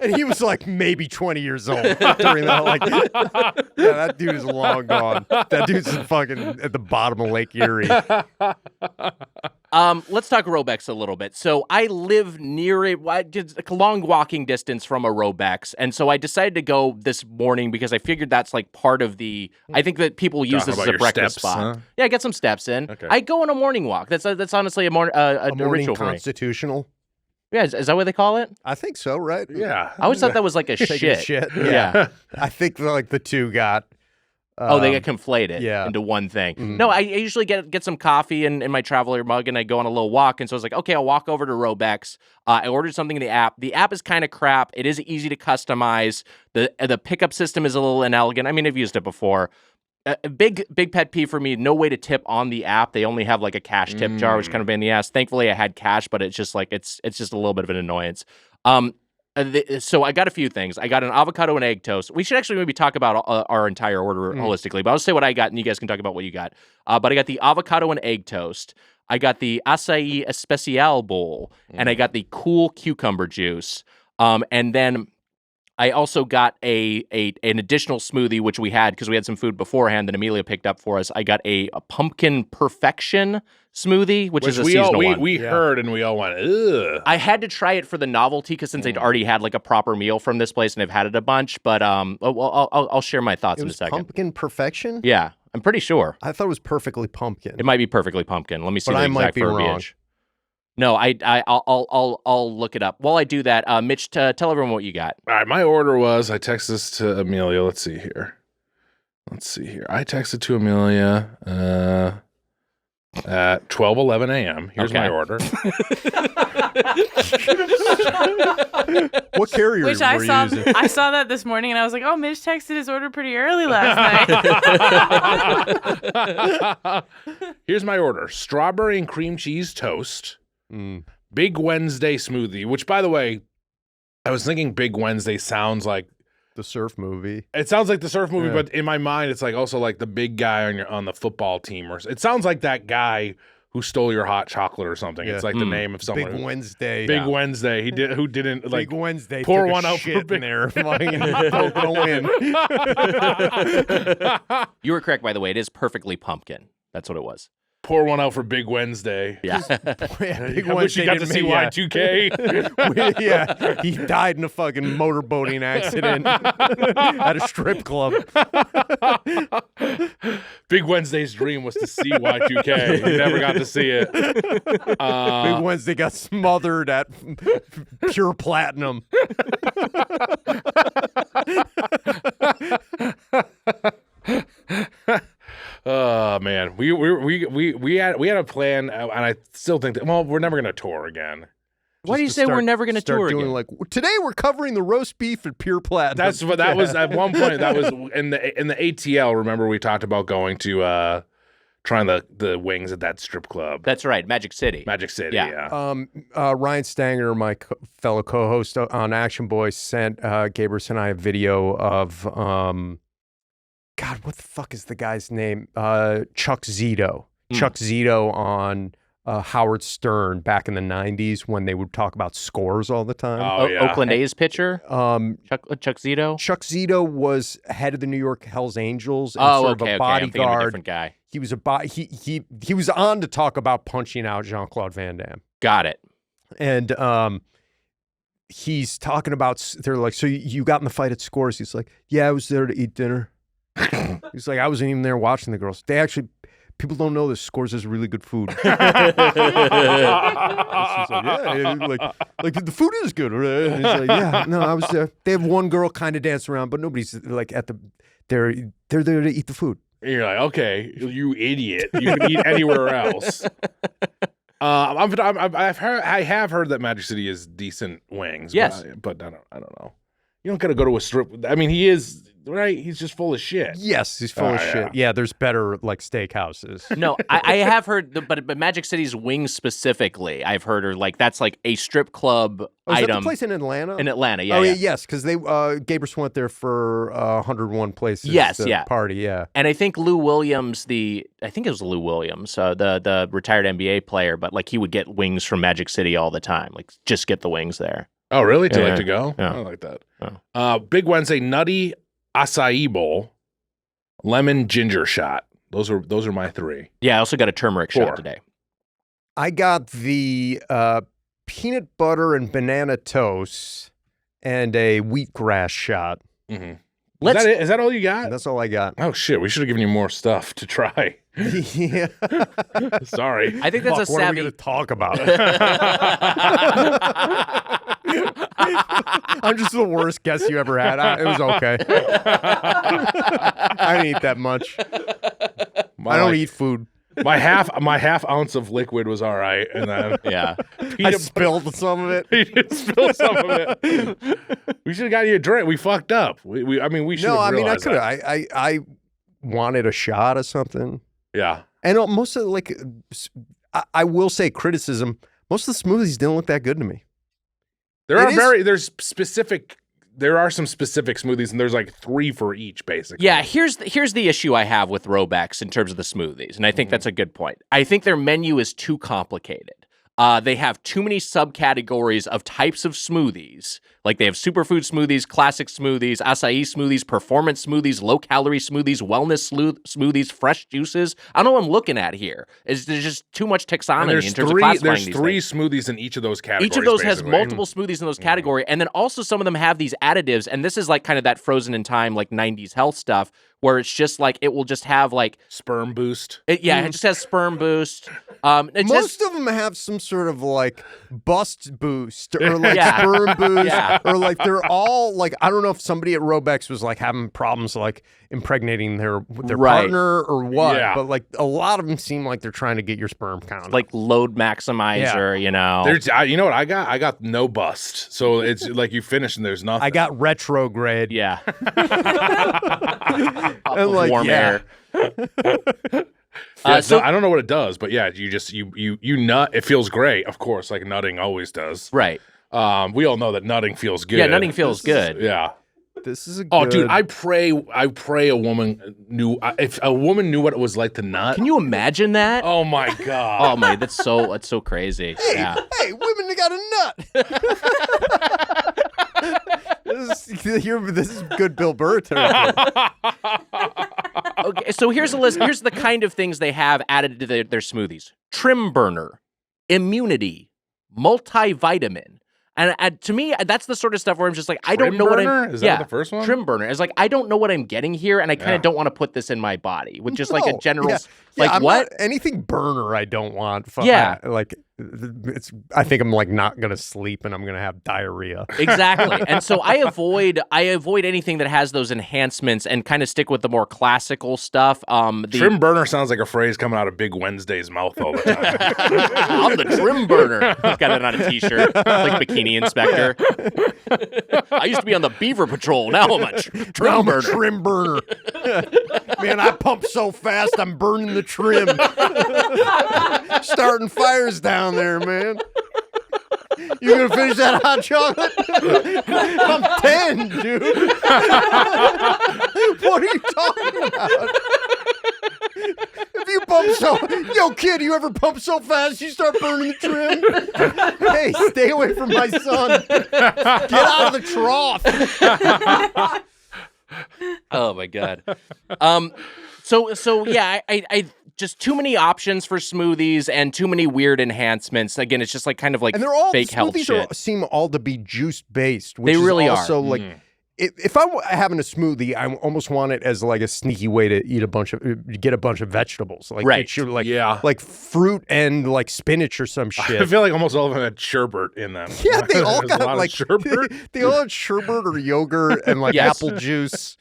And he was like maybe 20 years old during that. Like, yeah, that dude is long gone. That dude's fucking at the bottom of Lake Erie. Let's talk Robeks a little bit. So I live near a long walking distance from a Robeks, and so I decided to go this morning because I figured that's like part of the. I think that people use Talking this as about a your breakfast steps, spot. huh? Yeah, get some steps in. Okay. I go on a morning walk. That's honestly a A morning ritual for me. constitutional. Yeah, is that what they call it? I think so, right? Yeah. I always thought that was like a Taking shit. a shit. Yeah. I think like the two got. They get conflated yeah. into one thing. Mhm. No, I usually get some coffee in my Traveler mug, and I go on a little walk. And so I was like, okay, I'll walk over to Robeks. I ordered something in the app. The app is kind of crap. It is easy to customize. The pickup system is a little inelegant. I mean, I've used it before. A big pet peeve for me, no way to tip on the app. They only have like a cash tip jar, which kind of pain in the ass. Thankfully, I had cash, but it's just like it's just a little bit of an annoyance. So I got a few things. I got an avocado and egg toast. We should actually maybe talk about our entire order holistically, but I'll say what I got, and you guys can talk about what you got. But I got the avocado and egg toast. I got the acai especial bowl, and I got the cool cucumber juice. And then I also got an additional smoothie, which we had because we had some food beforehand that Amelia picked up for us. I got a pumpkin perfection smoothie, which is a seasonal one. We heard and we all went, ugh. I had to try it for the novelty because since I'd already had like a proper meal from this place and I've had it a bunch. But I'll share my thoughts in a second. Pumpkin perfection? Yeah, I'm pretty sure. I thought it was perfectly pumpkin. It might be perfectly pumpkin. Let me see But the I exact might be verbiage. wrong. No, I'll look it up. While I do that, Mitch, tell everyone what you got. All right, my order was, I texted this to Amelia. Let's see here. I texted to Amelia at 12:11 a.m. Here's my order. What carrier Which were I you saw. using? I saw that this morning, and I was like, "Oh, Mitch texted his order pretty early last night." Here's my order. Strawberry and cream cheese toast. Big Wednesday smoothie, which, by the way, I was thinking Big Wednesday sounds like The surf movie. it sounds like the surf movie, Yeah. but in my mind, it's like also like the big guy on the football team, or it sounds like that guy who stole your hot chocolate or something. Yeah. It's like the name of someone. Big Wednesday. Big Wednesday. Who didn't like Big Wednesday. pour took a one out for shit Big- in there. Fucking don't go in. You were correct, by the way. It is perfectly pumpkin. That's what it was. Pour one out for Big Wednesday. Yeah. Big I wish you got to see Y2K. Yeah, he died in a fucking motorboating accident at a strip club. Big Wednesday's dream was to see Y2K. He never got to see it. Big Wednesday got smothered at Pure Platinum. Oh man, we had a plan, and I still think that we're never gonna tour again. Why do you say we're never going to tour doing again? like today we're covering the roast beef at Pure Platinum. That's what that was at one point. That was in the ATL. Remember we talked about going to trying the wings at that strip club. That's right, Magic City. Magic City. Yeah. Yeah. Ryan Stanger, my fellow co-host on Action Boys, sent Gabrus and I a video of God, what the fuck is the guy's name? Chuck Zito. Chuck Zito on Howard Stern back in the 90s when they would talk about scores all the time. Oh, yeah. Oakland A's pitcher, Chuck Zito. Chuck Zito was head of the New York Hell's Angels and Oh, sort of okay, a okay. I'm thinking of a bodyguard. different guy. He was he was on to talk about punching out Jean-Claude Van Damme. Got it. And he's talking about, they're like, so you got in the fight at Scores? He's like, yeah, I was there to eat dinner. He's like, I wasn't even there watching the girls. People don't know this. Scores is really good food. She's like, yeah, like the food is good. Right? And he's like, yeah, no, I was there. They have one girl kind of dance around, but nobody's like they're there to eat the food. And you're like, okay, you idiot. You can eat anywhere else. I have heard that Magic City is decent wings. Yes. but I don't know. You don't gotta go to a strip. I mean, he is right. He's just full of shit. Yes, he's full of shit. Yeah, there's better like steakhouses. No, I have heard, but Magic City's wings specifically, I've heard are like that's like a strip club Oh, is item. that the place in Atlanta? In Atlanta, yeah. Oh, yeah. yes, because they Gabrus went there for 101 places. Yes, to yeah. party, yeah. And I think Lou Williams, I think it was Lou Williams, the retired NBA player, but like he would get wings from Magic City all the time, like just get the wings there. Oh, really? Do you Yeah. like to go? Yeah. I like that. Oh. Big Wednesday nutty acai bowl, lemon ginger shot. Those are my three. Yeah, I also got a turmeric 4. shot today. I got the peanut butter and banana toast and a wheatgrass shot. Mm-hmm. Let's- Is that all you got? That's all I got. Oh shit! We should have given you more stuff to try. Yeah. Sorry. I think that's Fuck, a what are we savvy. going to talk about? I'm just the worst guest you ever had. It was okay. I didn't eat that much. I don't eat food. My half ounce of liquid was all right, and then Yeah. I spilled some of it. he did spill some of it. We should have got you a drink. We fucked up. I mean, we should. No, have I mean, I realized could that. have. I wanted a shot of something. Yeah. And most of I will say criticism. Most of the smoothies didn't look that good to me. There are some specific smoothies, and there's like 3 for each, basically. Yeah, here's the issue I have with Robeks in terms of the smoothies, and I think that's a good point. I think their menu is too complicated. They have too many subcategories of types of smoothies. Like they have superfood smoothies, classic smoothies, acai smoothies, performance smoothies, low-calorie smoothies, wellness smoothies, fresh juices. I don't know what I'm looking at here. There's just too much taxonomy in terms of classifying these There's 3 things. smoothies in each of those categories. Each of those basically. has multiple smoothies in those categories, and then also some of them have these additives, and this is like kind of that frozen in time, like 90s health stuff, where it's just like, it will just have like... Sperm boost. It just has sperm boost. Most of them have some sort of like bust boost or like sperm boost or like they're all like, I don't know if somebody at Robeks was like having problems like impregnating their partner or what, but like a lot of them seem like they're trying to get your sperm count. Like load maximizer, you know. You know what I got? I got no bust. So it's like you finish and there's nothing. I got retrograde. Yeah. And like, warm air. So I don't know what it does, but yeah, you nut. It feels great, of course, like nutting always does. Right. We all know that nutting feels good. Yeah, nutting feels good. Yeah. This is a good... Oh, dude, I pray a woman knew if a woman knew what it was like to nut. Can you imagine that? Oh my god. Oh my, that's so crazy. Hey, women got a nut. This is good Bill Burr territory. Okay, so here's a list. Here's the kind of things they have added to their smoothies: trim burner, immunity, multivitamin. And to me, that's the sort of stuff where I'm just like, I don't know what I'm... Is that the first one? Trim burner. It's like, I don't know what I'm getting here, and I kind of don't want to put this in my body with just like a general... I'm what? Anything burner I don't want. Like, I think I'm like not going to sleep and I'm going to have diarrhea. Exactly. And so I avoid anything that has those enhancements and kind of stick with the more classical stuff. Trim burner sounds like a phrase coming out of Big Wednesday's mouth all the time. I'm the trim burner. He's got it on a t-shirt, like Bikini Inspector. I used to be on the Beaver Patrol. Now I'm a trim burner. Trim burner. Man, I pump so fast, I'm burning the trim. Starting fires down there, man. You gonna finish that hot chocolate? I'm 10, dude. What are you talking about? If you pump yo kid, you ever pump so fast you start burning the trim? Hey, stay away from my son. Get out of the trough. Oh my god. So yeah, I just too many options for smoothies and too many weird enhancements. Again, it's just like kind of like and they're all fake health shit. Seem all to be juice based. Which They really is also are. like if I'm having a smoothie, I almost want it as like a sneaky way to eat get a bunch of vegetables. Like right. It should, like fruit and like spinach or some shit. I feel like almost all of them had sherbet in them. Yeah, they all got like sherbet. They all had sherbet or yogurt and like apple juice.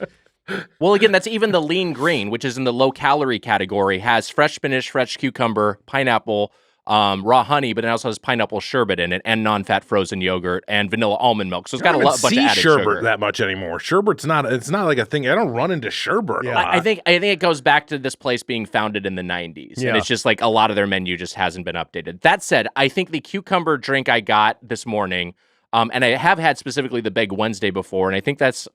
Well, again, that's even the lean green, which is in the low-calorie category, has fresh spinach, fresh cucumber, pineapple, raw honey, but it also has pineapple sherbet in it, and non-fat frozen yogurt, and vanilla almond milk. So it's got a bunch of added sherbet sugar. that much anymore. Sherbet's not like a thing. I don't run into sherbet a lot. I think it goes back to this place being founded in the 90s, and it's just like a lot of their menu just hasn't been updated. That said, I think the cucumber drink I got this morning, and I have had specifically the Big Wednesday before, and I think that's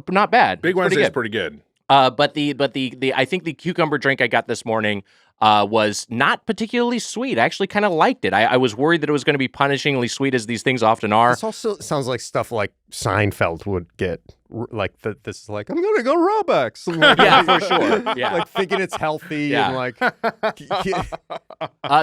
not bad. Big Wednesday is pretty good. But I think the cucumber drink I got this morning was not particularly sweet. I actually kind of liked it. I was worried that it was going to be punishingly sweet, as these things often are. This also sounds like stuff like Seinfeld would get. Like this is like, I'm gonna go Robeks. Like, yeah, for sure. Yeah, like thinking it's healthy and like.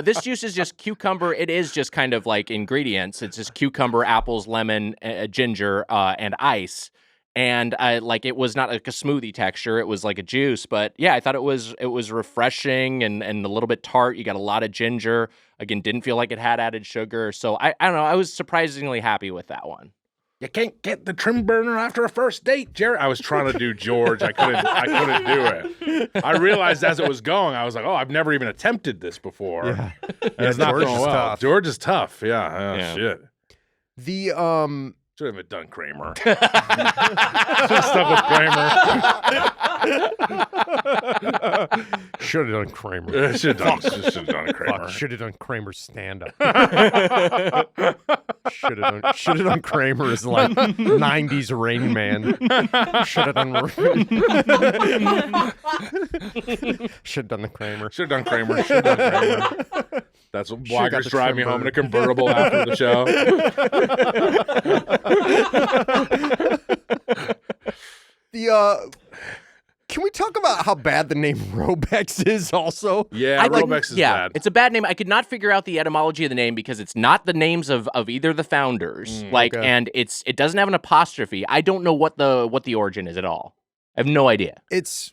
This juice is just cucumber. It is just kind of like ingredients. It's just cucumber, apples, lemon, ginger, and ice. And it was not like a smoothie texture. It was like a juice. But yeah, I thought it was refreshing and a little bit tart. You got a lot of ginger. Again, didn't feel like it had added sugar. So I don't know. I was surprisingly happy with that one. You can't get the trim burner after a first date, Jared. I was trying to do George. I couldn't do it. I realized as it was going, I was like, oh, I've never even attempted this before. Yeah. And it's not George going is well. tough. George is tough. Yeah. Shit. The Should have done Kramer. Should have stuck with Kramer. Should have done Kramer. Should have done Kramer. Should have done Kramer's stand-up. Should have done Kramer as like 90s Rain Man. Should have done the Kramer. Should have done Kramer. Should have done Kramer. That's what bloggers drive me home in a convertible after the show. Can we talk about how bad the name Robeks is also? Yeah, Robeks is bad. It's a bad name. I could not figure out the etymology of the name because it's not the names of either the founders. And it doesn't have an apostrophe. I don't know what the origin is at all. I have no idea. It's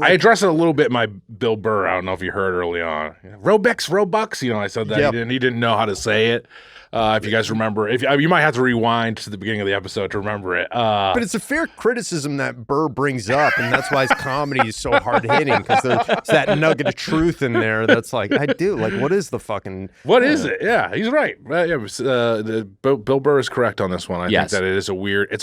I addressed it a little bit in my Bill Burr. I don't know if you heard early on. Robeks, Robux. You know, I said that he didn't know how to say it. If you guys remember, you might have to rewind to the beginning of the episode to remember it. But it's a fair criticism that Burr brings up, and that's why his comedy is so hard hitting because there's that nugget of truth in there. That's like, I do like, what is the fucking? What is it? Yeah, he's right. Bill Burr is correct on this one. I think that it's a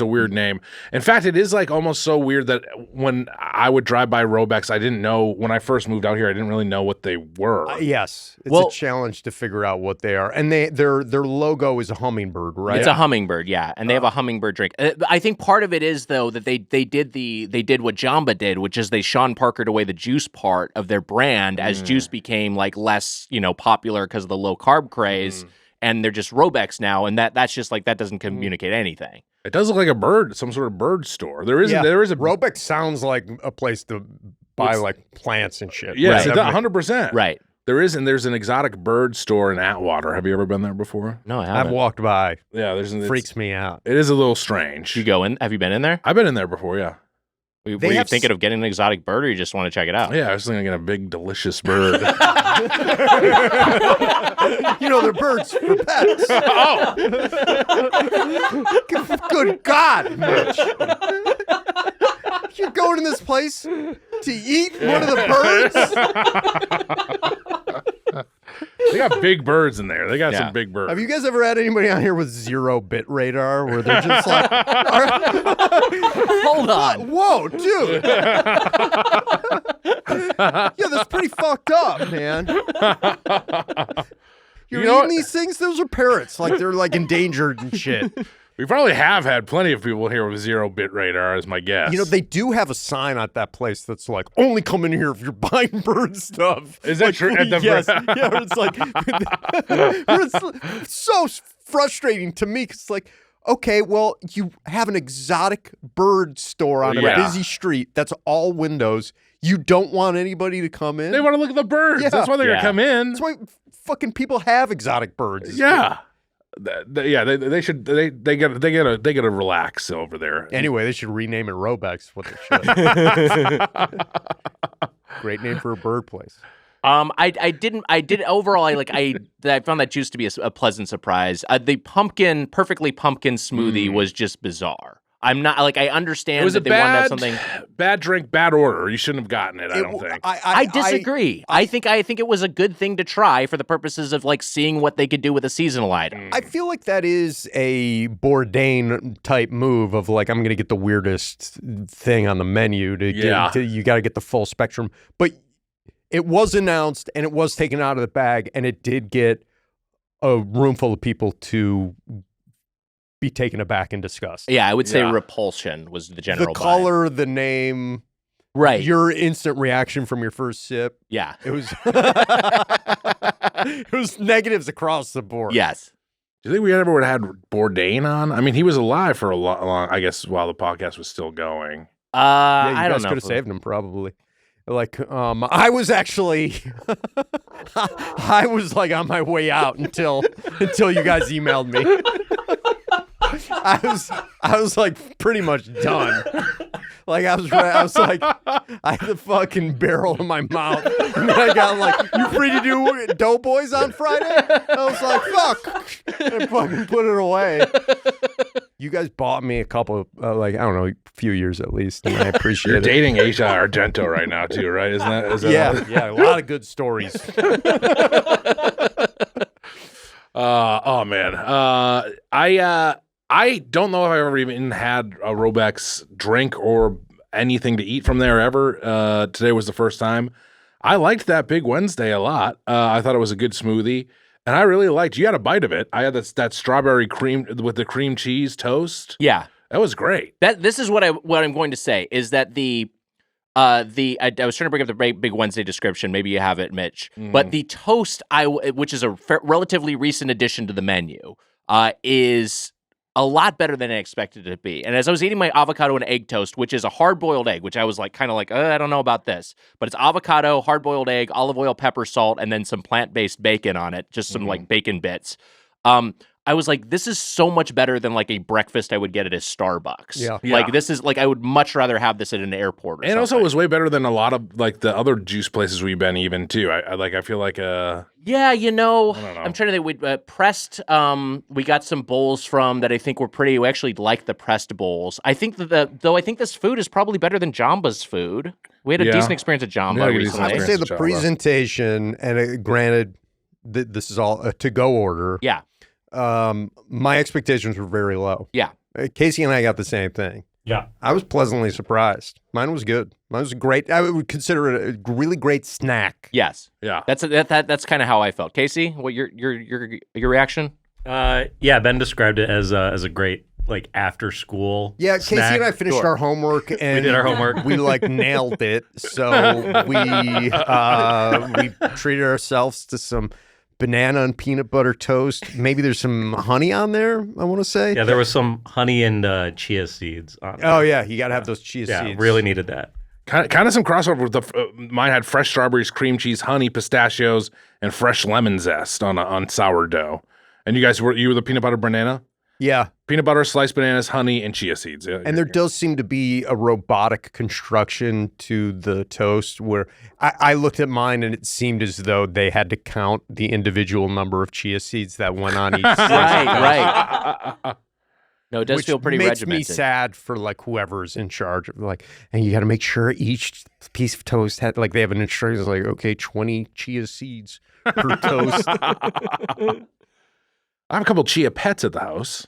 weird name. In fact, it is like almost so weird that when I would drive by Robeks, I didn't know when I first moved out here. I didn't really know what they were. Yes, it's a challenge to figure out what they are, and their logo is a hummingbird, right? It's a hummingbird, yeah, and they have a hummingbird drink. I think part of it is though that they did what Jamba did, which is they Sean Parkered away the juice part of their brand as juice became like less popular because of the low carb craze, and they're just Robeks now, and that's just like that doesn't communicate anything. It does look like a bird, some sort of bird store. There is a Robeks sounds like a place to buy like plants and shit. Yeah, 100%. Right. There's an exotic bird store in Atwater. Have you ever been there before? No, I haven't. I've walked by. Yeah, freaks me out. It is a little strange. You go in? Have you been in there? I've been in there before, yeah. Were you thinking of getting an exotic bird, or you just want to check it out? Yeah, I was thinking of getting a big, delicious bird. They're birds for pets. Oh! Good God, Mitch. You're going in this place to eat one of the birds? They got big birds in there. They got some big birds. Have you guys ever had anybody on here with 0 bit radar where they're just like, hold on. Whoa, dude. Yeah, that's pretty fucked up, man. You're eating these things? Those are parrots. Like, they're like endangered and shit. We probably have had plenty of people here with 0 bit radar, is my guess. They do have a sign at that place that's like, only come in here if you're buying bird stuff. Is that true? Yes. Yeah, it's like, it's so frustrating to me because it's like, okay, well, you have an exotic bird store on a busy street that's all windows. You don't want anybody to come in? They want to look at the birds. Yeah. That's why they're going to come in. That's why fucking people have exotic birds. Yeah. They should gotta relax over there. Anyway, they should rename it Robeks. What they should. Great name for a bird place. I did overall. I found that juice to be a pleasant surprise. The perfectly pumpkin smoothie was just bizarre. I'm not I understand that they wanted to have something. Bad drink, bad order. You shouldn't have gotten it. I don't think. I disagree. I think it was a good thing to try for the purposes of seeing what they could do with a seasonal item. I feel like that is a Bourdain type move of I'm going to get the weirdest thing on the menu to get. You got to get the full spectrum, but it was announced and it was taken out of the bag, and it did get a room full of people to be taken aback and disgust. Yeah, I would say repulsion was the general. The color, the name, right? Your instant reaction from your first sip. Yeah, it was. It was negatives across the board. Yes. Do you think we ever would have had Bourdain on? I mean, he was alive for a long, I guess, while the podcast was still going. I don't know. You guys could have saved him probably. I was actually, I was on my way out until you guys emailed me. I was pretty much done. I had the fucking barrel in my mouth, and then I got you free to do Doughboys on Friday? I was like, fuck, and fucking put it away. You guys bought me a couple, I don't know, a few years at least, and I appreciate You're it. dating Asia Argento right now too, right? Isn't that yeah, a lot of good stories. Oh man, I don't know if I've ever even had a Robeks drink or anything to eat from there ever. Today was the first time. I liked that Big Wednesday a lot. I thought it was a good smoothie. And I really liked, you had a bite of it. I had that strawberry cream with the cream cheese toast. Yeah. That was great. This is what I'm going to say is that I was trying to bring up the Big Wednesday description. Maybe you have it, Mitch. But the toast, which is a relatively recent addition to the menu, is a lot better than I expected it to be. And as I was eating my avocado and egg toast, which is a hard-boiled egg, which I was kind of like, I don't know about this. But it's avocado, hard-boiled egg, olive oil, pepper, salt, and then some plant-based bacon on it, just some bacon bits. I was like, this is so much better than a breakfast I would get at a Starbucks. Yeah. This is I would much rather have this at an airport or something. And also it was way better than a lot of the other juice places we've been even too. I feel like yeah, I don't know. I'm trying to think. We pressed. We got some bowls from that I think were pretty. We actually liked the pressed bowls. I think I think this food is probably better than Jamba's food. We had a decent experience at Jamba recently. I would say the presentation, and granted, this is all a to-go order. Yeah. My expectations were very low. Yeah. Casey and I got the same thing. Yeah. I was pleasantly surprised. Mine was good. Mine was great. I would consider it a really great snack. Yes. Yeah. That's kind of how I felt. Casey, what your reaction? Yeah, Ben described it as a great after school. Yeah, snack. Casey and I finished our homework, and We did our homework. We nailed it. So we treated ourselves to some banana and peanut butter toast. Maybe there's some honey on there, I want to say. Yeah, there was some honey and chia seeds on Oh, there. yeah. You got to have those chia Yeah, seeds. really needed that. kind of some crossover with mine had fresh strawberries, cream cheese, honey, pistachios, and fresh lemon zest on sourdough. And you guys were the peanut butter banana? Yeah. Peanut butter, sliced bananas, honey, and chia seeds. Yeah, And there does seem to be a robotic construction to the toast where I looked at mine and it seemed as though they had to count the individual number of chia seeds that went on each slice. Right. No, it does Which feel pretty makes regimented. me sad for whoever's in charge of and you got to make sure each piece of toast had they have an instruction okay, 20 chia seeds per toast. I have a couple chia pets at the house.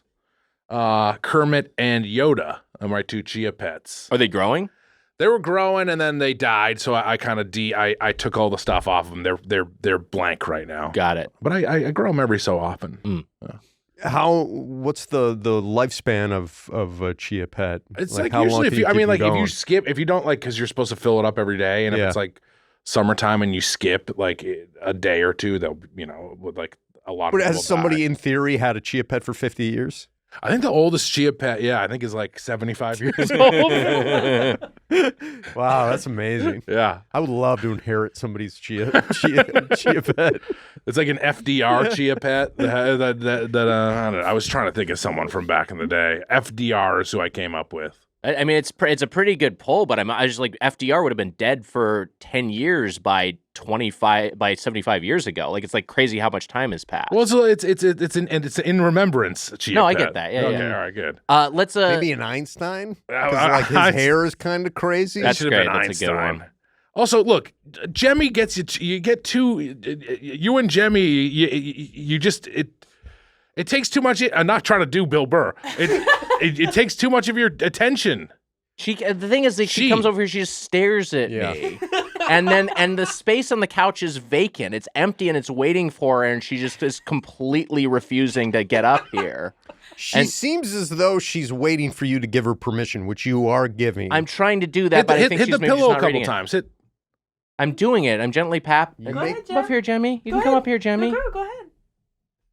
Kermit and Yoda are my two chia pets. Are they growing? They were growing and then they died, so I kind of I took all the stuff off of them. They're blank right now. Got it. But I grow them every so often. What's the lifespan of a chia pet? It's how long usually can you keep them if going? you skip, if you don't because you're supposed to fill it up every day, and if Yeah. it's summertime and you skip a day or two, they'll with a lot of But people has somebody die. in theory had a chia pet for 50 years? I think the oldest chia pet, I think is 75 years old. Wow, that's amazing. Yeah. I would love to inherit somebody's chia pet. It's like an FDR chia pet. I don't know. I was trying to think of someone from back in the day. FDR is who I came up with. I mean, it's a pretty good pull, but I just FDR would have been dead for 10 years by 75 years ago. It's crazy how much time has passed. Well, so it's in remembrance chia No, pet. I get that. Yeah, okay, yeah. all right, good. Let's Maybe an Einstein? I- Because his hair is kind of crazy. That's Should have great. been That's a good Einstein. one. Also, look, Jemmy gets you get two. You and Jemmy, you just it takes too much. I'm not trying to do Bill Burr. It takes too much of your attention. The thing is that she comes over here, she just stares at me. And the space on the couch is vacant. It's empty and it's waiting for her, and she just is completely refusing to get up here. She seems as though she's waiting for you to give her permission, which you are giving. I'm trying to do that, but I think hit she's the maybe just pillow a not couple reading it. times. I'm doing it. I'm gently Go ahead, Come Jem. up here, Jemmy. You Go can come ahead. up here, Jemmy. Go ahead.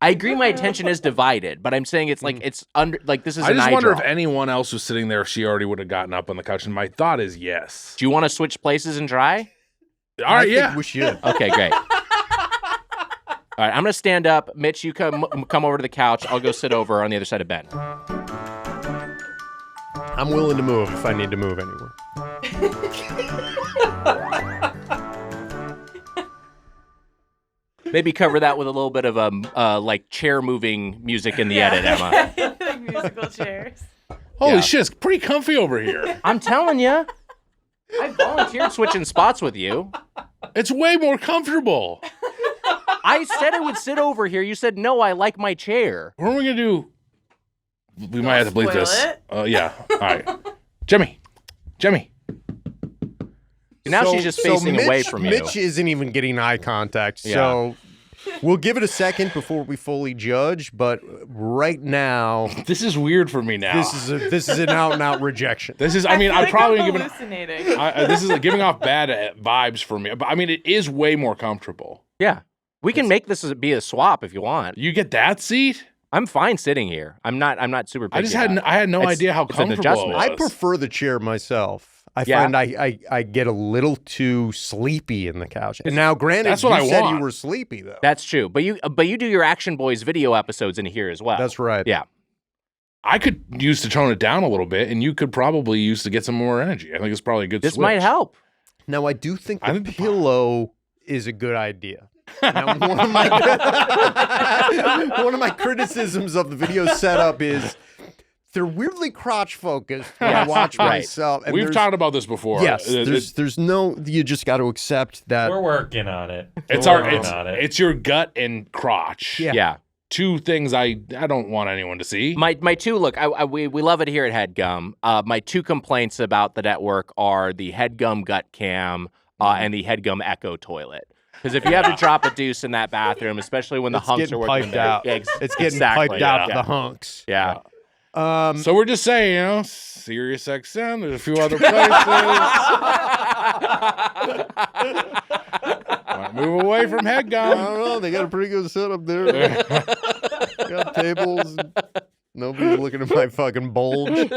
I agree my attention is divided, but I'm saying it's it's under this is I an just eye wonder drop. if anyone else was sitting there, if she already would have gotten up on the couch. And my thought is yes. Do you want to switch places and try? All right, I think we should. Okay, great. All right, I'm gonna stand up. Mitch, you come over to the couch. I'll go sit over on the other side of Ben. I'm willing to move if I need to move anywhere. Maybe cover that with a little bit of chair moving music in the edit, Emma. Like musical chairs. Holy Yeah. shit, it's pretty comfy over here. I'm telling you, I volunteered switching spots with you. It's way more comfortable. I said I would sit over here. You said no. I like my chair. What are we gonna do? We might have to bleep spoil this. it. Yeah. All right. Jemmy. Now she's just facing away from you. Mitch isn't even getting eye contact, so we'll give it a second before we fully judge. But right now, This is weird for me now. this is an out and out rejection. This is. I mean, feel I'm like probably I'm giving. hallucinating. This is giving off bad vibes for me. But I mean, it is way more comfortable. Yeah. We can make this be a swap if you want. You get that seat. I'm fine sitting here. I'm not super picky. I had no idea how it's an comfortable it adjustment. was. I prefer the chair myself. I Yeah. find I get a little too sleepy in the couch. And now, granted, That's what you I said want. you were sleepy though. That's true. But you do your Action Boys video episodes in here as well. That's right. Yeah. I could use to tone it down a little bit, and you could probably use to get some more energy. I think it's probably a good This switch. might help. Now, I do think I the think- pillow is a good idea. Now, one of my criticisms of the video setup is they're weirdly crotch focused when I watch right. myself. And We've there's- talked about this before. Yes, It- there's no. You just got to accept that. We're working on it. it's We're our working on it. it's your gut and crotch. Yeah. Yeah. Two things I don't want anyone to see. My two look, we love it here at Headgum. My two complaints about the network are the Headgum gut cam and the Headgum Echo toilet. Because if you have to drop a deuce in that bathroom, especially when the It's hunks getting are working piped there, out. yeah, It's getting exactly, piped out yeah. the hunks. Yeah. So we're just saying, Sirius XM. There's a few other places. Might move away from I Headgum. don't know. They got a pretty good setup there. Got tables. Nobody's looking at my fucking bulge.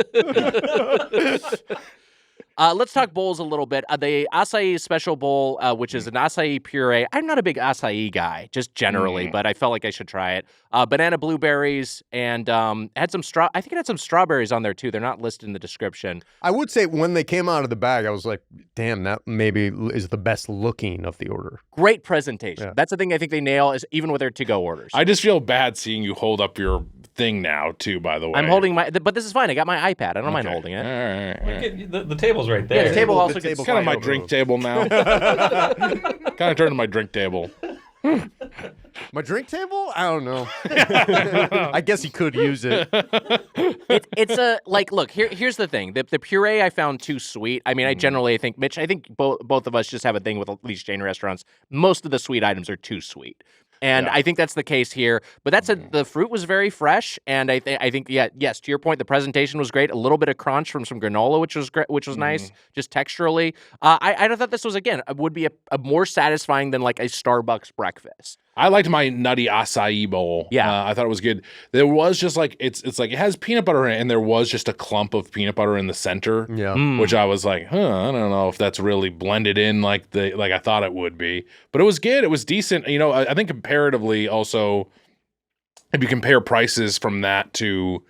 Let's talk bowls a little bit. The acai special bowl, which is an acai puree. I'm not a big acai guy, just generally, but I felt like I should try it. Banana blueberries and had some I think it had some strawberries on there too. They're not listed in the description. I would say when they came out of the bag, I was like, damn, that maybe is the best looking of the order. Great presentation. Yeah. That's the thing I think they nail is even with their to-go orders. I just feel bad seeing you hold up your thing now, too, by the way. I'm holding but this is fine. I got my iPad. I don't mind holding it. All right. All right. The table's right there. Yeah, the table also the gets table Kind of my over. drink table now. Kind of turned to my drink table. My drink table? I don't know. I guess he could use it. It's a look, here's the thing. The puree I found too sweet. I mean, I generally think Mitch, I think both of us just have a thing with these chain restaurants. Most of the sweet items are too sweet. And I think that's the case here. But the fruit was very fresh, and I think yes, to your point, the presentation was great. A little bit of crunch from some granola, which was great, which was nice, just texturally. I thought this was would be a more satisfying than like a Starbucks breakfast. I liked my nutty acai bowl. Yeah. I thought it was good. There was just like it's like it has peanut butter in it, and there was just a clump of peanut butter in the center. Yeah. Which I was like, I don't know if that's really blended in like I thought it would be. But it was good. It was decent. You know, I think comparatively also, if you compare prices from that to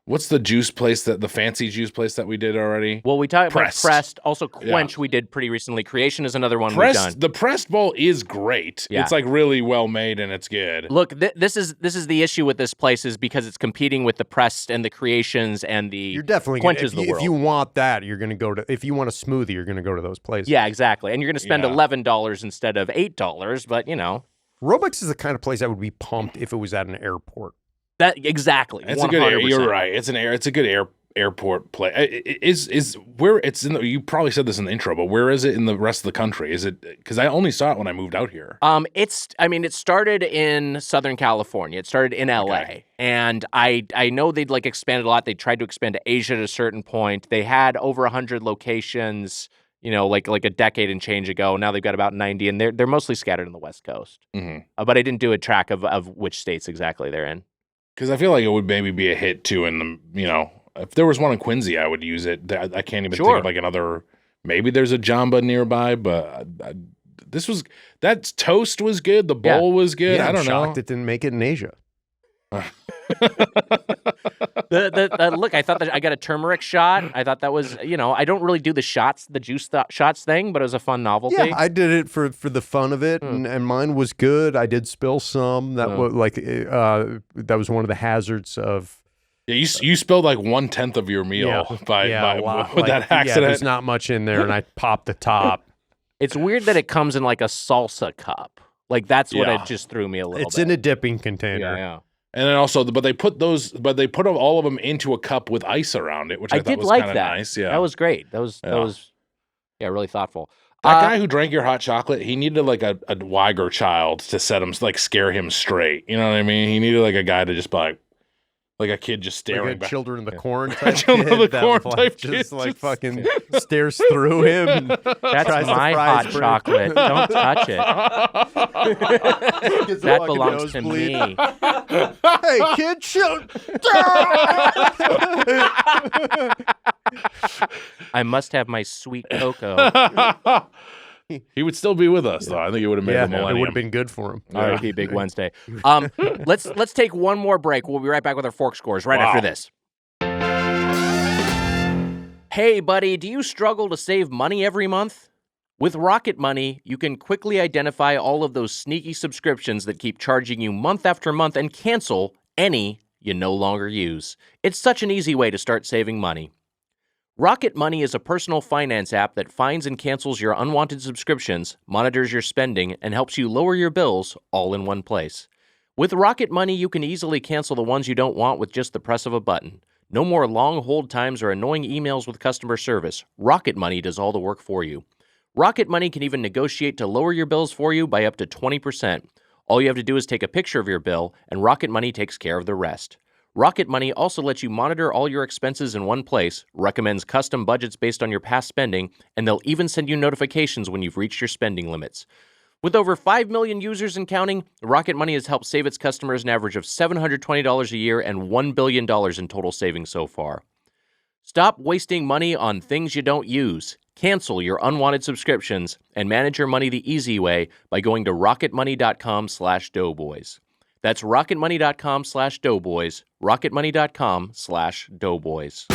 what's the juice place the fancy juice place that we did already? Well, we talked about Pressed. Pressed, also Quench we did pretty recently. Creation is another one we've done. Pressed, the pressed bowl is great. Yeah. It's like really well made and it's good. Look, this is the issue with this place is because it's competing with the Pressed and the Creations and the You're definitely Quenches gonna, of the if you world. want that, you're going to go to. If you want a smoothie, you're going to go to those places. Yeah, exactly. And you're going to spend Yeah. $11 instead of $8, but you know. Robeks is the kind of place I would be pumped if it was at an airport. That exactly. It's a good. 100%. You're right. It's a good airport play. Is where it's in. You probably said this in the intro, but where is it in the rest of the country? Is it because I only saw it when I moved out here? It started in Southern California. It started in LA. Okay. And I know they'd like expanded a lot. They tried to expand to Asia at a certain point. They had over 100 locations, you know, like a decade and change ago. Now they've got about 90, and they're mostly scattered in the West Coast. Mm-hmm. But I didn't do a track of which states exactly they're in. Because I feel like it would maybe be a hit too. In the if there was one in Quincy, I would use it. I can't even think Sure. of like another. Maybe there's a Jamba nearby, but that toast was good. The bowl was good. Yeah, I I'm don't know. shocked it didn't make it in Asia. Look, I thought that I got a turmeric shot. I thought that was, I don't really do the juice shots thing, but it was a fun novelty. Yeah, I did it for the fun of it, and mine was good. I did spill some. That was that was one of the hazards of. Yeah, you spilled like 1/10 of your meal a by lot. with that accident. there's not much in there, and I popped the top. It's weird that it comes in like a salsa cup. Like that's what Yeah. it just threw me a little It's bit. in a dipping container. Yeah. And then also, but they put all of them into a cup with ice around it, which I thought did was like kind of that. nice. Yeah, That was great. That was really thoughtful. That guy who drank your hot chocolate, he needed like a Weiger child to set him, like scare him straight. You know what I mean? He needed like a guy to just be like a kid just staring Like a back. Children of the Corn type Children of the kid that, Corn like, type just kid, like just- fucking stares through him. That's tries to my fry hot his brain. chocolate. Don't touch it. Gets a That fucking belongs to nosebleed. me. Hey, kid, chill. I must have my sweet cocoa. He would still be with us, though. I think it would have made Yeah, the it millennium. would have been good for him. R.I.P. Big Wednesday. Let's take one more break. We'll be right back with our fork scores right after this. Hey, buddy, do you struggle to save money every month? With Rocket Money, you can quickly identify all of those sneaky subscriptions that keep charging you month after month and cancel any you no longer use. It's such an easy way to start saving money. Rocket Money is a personal finance app that finds and cancels your unwanted subscriptions, monitors your spending, and helps you lower your bills all in one place. With Rocket Money, you can easily cancel the ones you don't want with just the press of a button. No more long hold times or annoying emails with customer service. Rocket Money does all the work for you. Rocket Money can even negotiate to lower your bills for you by up to 20%. All you have to do is take a picture of your bill, and Rocket Money takes care of the rest. Rocket Money also lets you monitor all your expenses in one place, recommends custom budgets based on your past spending, and they'll even send you notifications when you've reached your spending limits. With over 5 million users and counting, Rocket Money has helped save its customers an average of $720 a year and $1 billion in total savings so far. Stop wasting money on things you don't use. Cancel your unwanted subscriptions and manage your money the easy way by going to rocketmoney.com/doughboys. That's rocketmoney.com/doughboys, rocketmoney.com/doughboys.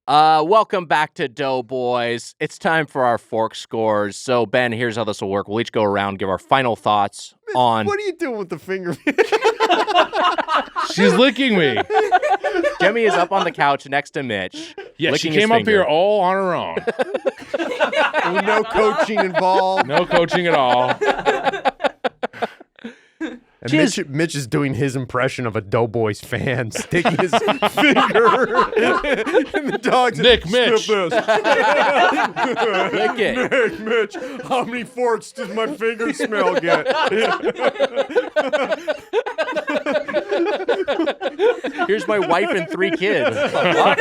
Welcome back to Doughboys. It's time for our fork scores. So, Ben, here's how this will work. We'll each go around, give our final thoughts on... What are you doing with the finger? She's licking me. Jemmy is up on the couch next to Mitch. Yeah, she licking his came up finger. here all on her own. No coaching involved. No coaching at all. And Mitch is doing his impression of a Doughboys fan, sticking his finger in the dog's Nick, Mitch. Skip this. Lick it. Nick, Mitch, how many forks does my finger smell get? Here's my wife and 3 kids. What?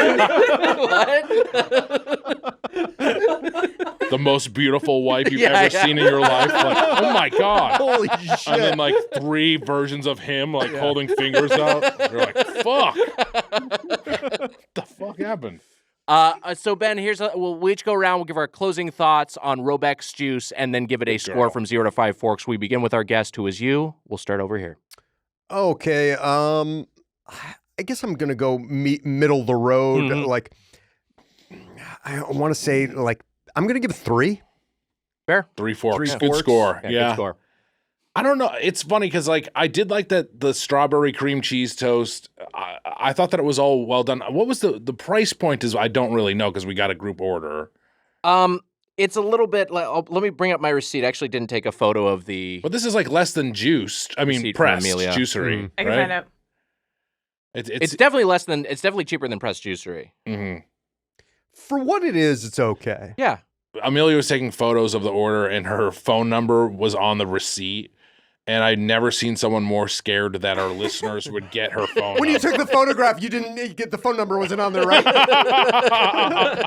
The most beautiful wife you've ever seen in your life. Like, oh my God. Holy shit. And then like 3 versions of him like holding fingers out. You're like, fuck. What the fuck happened? So Ben, we'll each go around. We'll give our closing thoughts on Robeks juice, and then give it a score from 0 to 5 forks. We begin with our guest, who is you. We'll start over here. Okay, I guess I'm gonna go middle of the road. Mhm. Like, I want to say, like, I'm gonna give it 3. Fair. 3 forks. 3 Good forks. score. Good Yeah. score. I don't know. It's funny because like I did like the strawberry cream cheese toast. I thought that it was all well done. What was the price point? Is I don't really know because we got a group order. It's a little bit like, let me bring up my receipt. I actually didn't take a photo of the... But this is like less than juiced. I mean, Receipt from pressed Amelia. juicery. I can right? find out. It's definitely cheaper than pressed juicery. Mhm. For what it is, it's okay. Yeah. Amelia was taking photos of the order, and her phone number was on the receipt. And I'd never seen someone more scared that our listeners would get her phone. When you up. took the photograph, you didn't get the phone number. Wasn't on there, right? I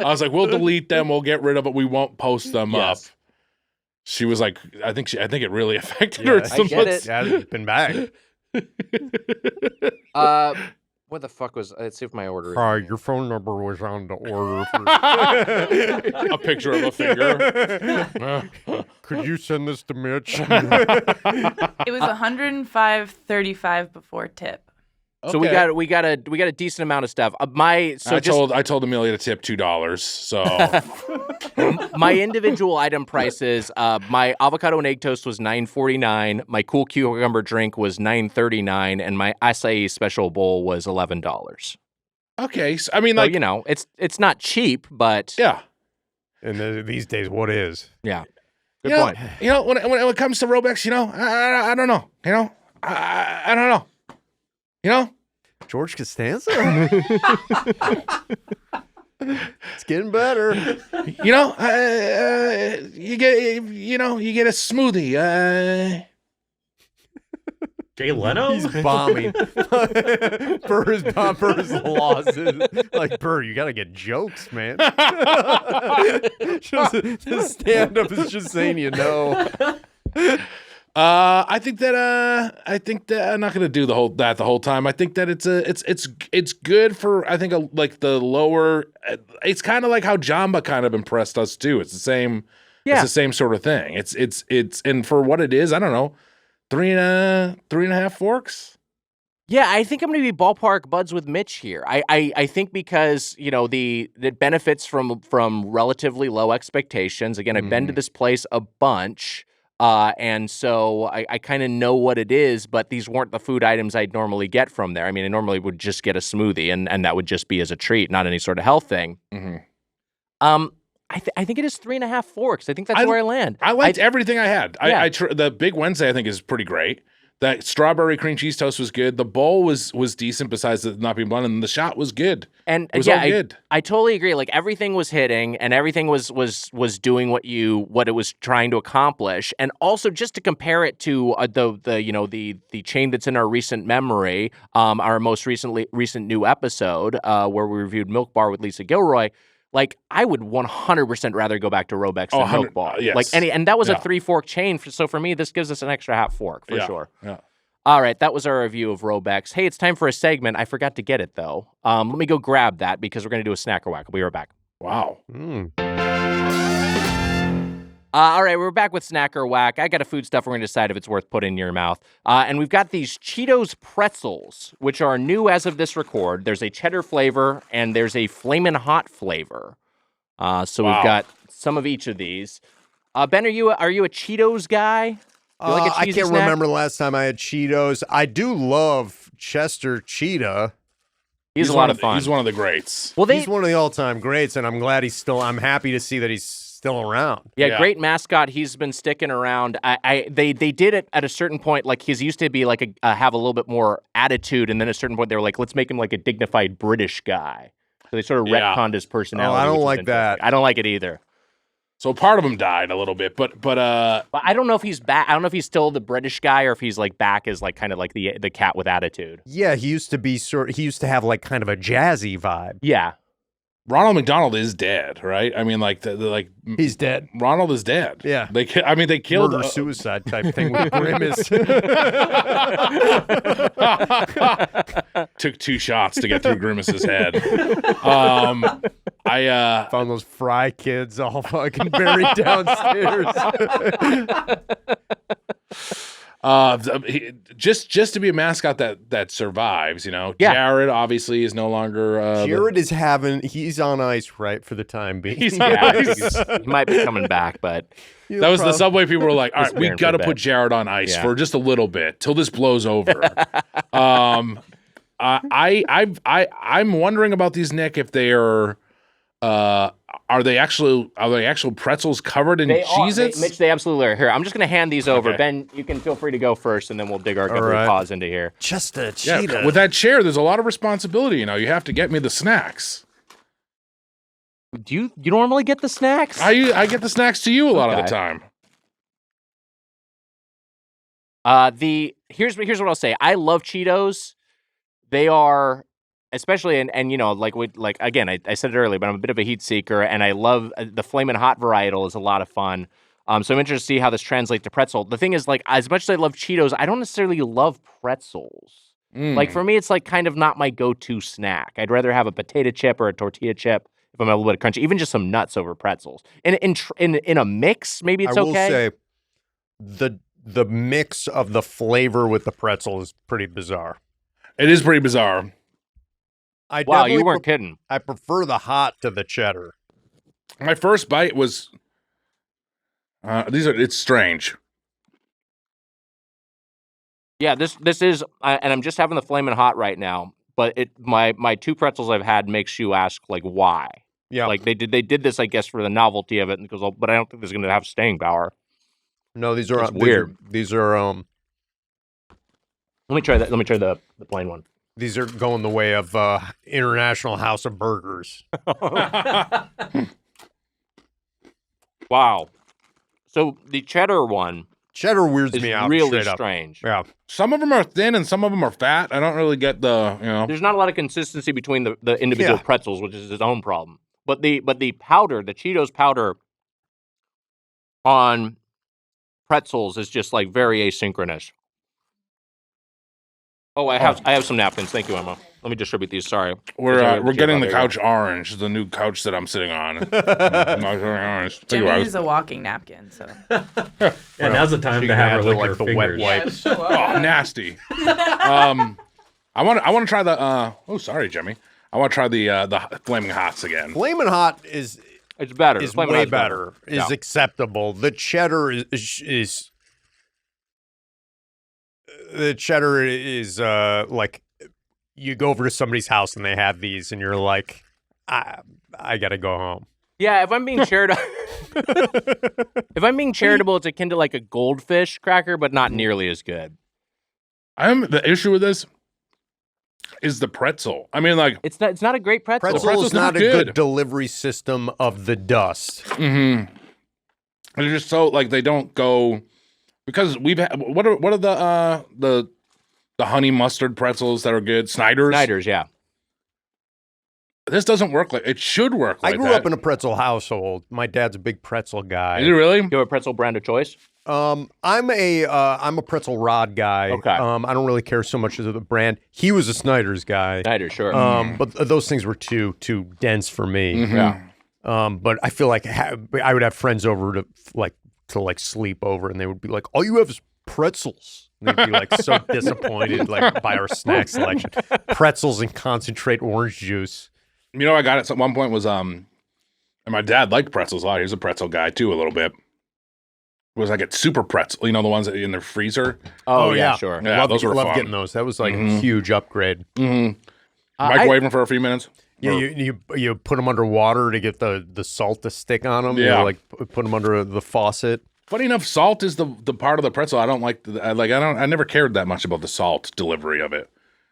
was like, we'll delete them. We'll get rid of it. We won't post them up. Yes. She was like, I think it really affected Yeah, her. I so get much. it. Yeah, it's been back. What the fuck was... Let's see if my order is... Your phone number was on the order. A picture of a finger. Could you send this to Mitch? It was $105.35 before tip. So we got a decent amount of stuff. I told Amelia to tip $2. So My individual item prices, my avocado and egg toast was $9.49, my cool cucumber drink was $9.39, and my acai special bowl was $11. okay. So, I mean, So, like, you know, it's not cheap, but yeah. And these days, what is? yeah. Good You know, point. You know, when it comes to Robeks, you know, I don't know. You know, I don't know. You know, George Costanza? It's getting better. You know, you get a smoothie. Jay Leno? He's bombing. Burr's lost it. Like, Burr, you got to get jokes, man. The stand-up is just saying you know. I think that I'm not gonna do the whole time. I think that it's good for like the lower. It's kind of like how Jamba kind of impressed us too. It's the same. Yeah. It's the same sort of thing. It's and for what it is, I don't know, 3.5 forks. Yeah, I think I'm going to be ballpark buds with Mitch here. I think because, it benefits from relatively low expectations. Again, I've been to this place a bunch, and so I kind of know what it is, but these weren't the food items I'd normally get from there. I mean, I normally would just get a smoothie, and that would just be as a treat, not any sort of health thing. Mm-hmm. I think it is 3.5 forks. I think that's where I land. I liked everything I had. Yeah. The Big Wednesday, I think, is pretty great. That strawberry cream cheese toast was good. The bowl was decent besides it not being blunt, and the shot was good. And it was all good. I totally agree. Like everything was hitting, and everything was doing what it was trying to accomplish. And also, just to compare it to the chain that's in our recent memory, our most recent new episode where we reviewed Milk Bar with Lisa Gilroy. Like, I would 100% rather go back to Robeks than Milk Bar. Yes. And that was a 3-fork chain. So for me, this gives us an extra half fork for sure. Yeah. All right, that was our review of Robeks. Hey, it's time for a segment. I forgot to get it, though. Let me go grab that because we're going to do a snack or whack. I'll be right back. Wow. All right, we're back with Snack or Whack. I got a food stuff. We're going to decide if it's worth putting in your mouth. And we've got these Cheetos pretzels, which are new as of this record. There's a cheddar flavor, and there's a flamin' hot flavor. So we've got some of each of these. Ben, are you a Cheetos guy? Like a I can't remember the last time I had Cheetos. I do love Chester Cheetah. He's a lot of fun. He's one of the greats. Well, he's one of the all-time greats, and I'm glad I'm happy to see that he's still around. Yeah, great mascot. He's been sticking around. They did it at a certain point. Like, he's used to be like have a little bit more attitude, and then at a certain point they were like, let's make him like a dignified British guy. So they sort of retconned his personality. I don't like that. I don't like it either. So part of him died a little bit, but I don't know if he's back. I don't know if he's still the British guy or if he's like back as like kind of like the cat with attitude. Yeah, he used to be he used to have like kind of a jazzy vibe. Yeah. Ronald McDonald is dead, right? I mean, like he's dead. Ronald is dead. Yeah, they killed murder suicide type thing with Grimace. Took 2 shots to get through Grimace's head. I found those Fry kids all fucking buried downstairs. Just to be a mascot that survives, Yeah. Jared obviously is no longer. Jared he's on ice, right, for the time being. He's on ice. He might be coming back, but that was the Subway people were like, all right, we got to put Jared on ice for just a little bit till this blows over. I'm wondering about these, Nick, if they are. Are they actual pretzels covered in Cheez-Its? Mitch, they absolutely are. Here, I'm just going to hand these over. Ben, you can feel free to go first, and then we'll dig our paws into here. Just a cheetah. Yeah, with that chair, there's a lot of responsibility. You have to get me the snacks. Do you normally get the snacks? I get the snacks to you a lot of the time. Here's what I'll say. I love Cheetos. They are. Especially, and again, I said it earlier, but I'm a bit of a heat seeker, and I love the Flamin' Hot varietal is a lot of fun. So I'm interested to see how this translates to pretzel. The thing is, like, as much as I love Cheetos, I don't necessarily love pretzels. Like, for me, it's like kind of not my go-to snack. I'd rather have a potato chip or a tortilla chip if I'm a little bit crunchy, even just some nuts over pretzels. In a mix, maybe it's okay. I will say the mix of the flavor with the pretzel is pretty bizarre. It is pretty bizarre. Wow, you weren't kidding. I prefer the hot to the cheddar. My first bite was it's strange. Yeah, this is, and I'm just having the Flamin' Hot right now. But my 2 pretzels I've had makes you ask, like, why? Yeah, like they did this, I guess, for the novelty of it, and goes, but I don't think this is going to have staying power. No, these are weird. These are Let me try that. Let me try the plain one. These are going the way of International House of Burgers. Wow. So the cheddar one Cheddar weirds is me out. really straight up. strange. Yeah. Some of them are thin and some of them are fat. I don't really get the, There's not a lot of consistency between the individual Yeah. pretzels, which is its own problem. But the powder, the Cheetos powder on pretzels is just like very asynchronous. Oh, I have some napkins. Thank you, Emma. Let me distribute these. Sorry. We're getting the couch orange, the new couch that I'm sitting on. Orange. Jimmy is a walking napkin, so. Yeah, now's the time You to can have her have lick the, her the wet fingers. wipe. Oh, nasty. I want to try the. Oh, sorry, Jimmy. I want to try the flaming hots again. Flamin' Hot is It's better. is Flamin' way Hot's better. Is Yeah. acceptable. The cheddar is like you go over to somebody's house and they have these and you're like, I gotta go home. Yeah, if I'm being charitable, it's akin to like a goldfish cracker, but not nearly as good. The issue with this is the pretzel. I mean, like, It's not a great pretzel. Pretzel pretzel's is not not a good good. delivery system of the dust. they're just so like they don't go because we've had what are the honey mustard pretzels that are good? Snyder's. Yeah. This doesn't work like it should work. I Like grew that. up in a pretzel household. My dad's a big pretzel guy. Is it really? You have a pretzel brand of choice? I'm a pretzel rod guy. Okay. I don't really care so much as the brand. He was a Snyder's guy. Snyder, sure. But those things were too dense for me. Mm-hmm. Yeah. But I feel like I would have friends over to sleep over, and they would be like, "All you have is pretzels." And they'd be like so disappointed by our snack selection. Pretzels and concentrate orange juice. You know, I got it at one point was and my dad liked pretzels a lot. He was a pretzel guy too, a little bit. It was like a super pretzel, the ones that in their freezer. Oh, yeah, sure. Yeah, love, those were love fun. getting those. That was like a huge upgrade. Microwave them for a few minutes. Yeah, you put them under water to get the salt to stick on them. Yeah. You like put them under the faucet. Funny enough, salt is the part of the pretzel I don't like. I never cared that much about the salt delivery of it.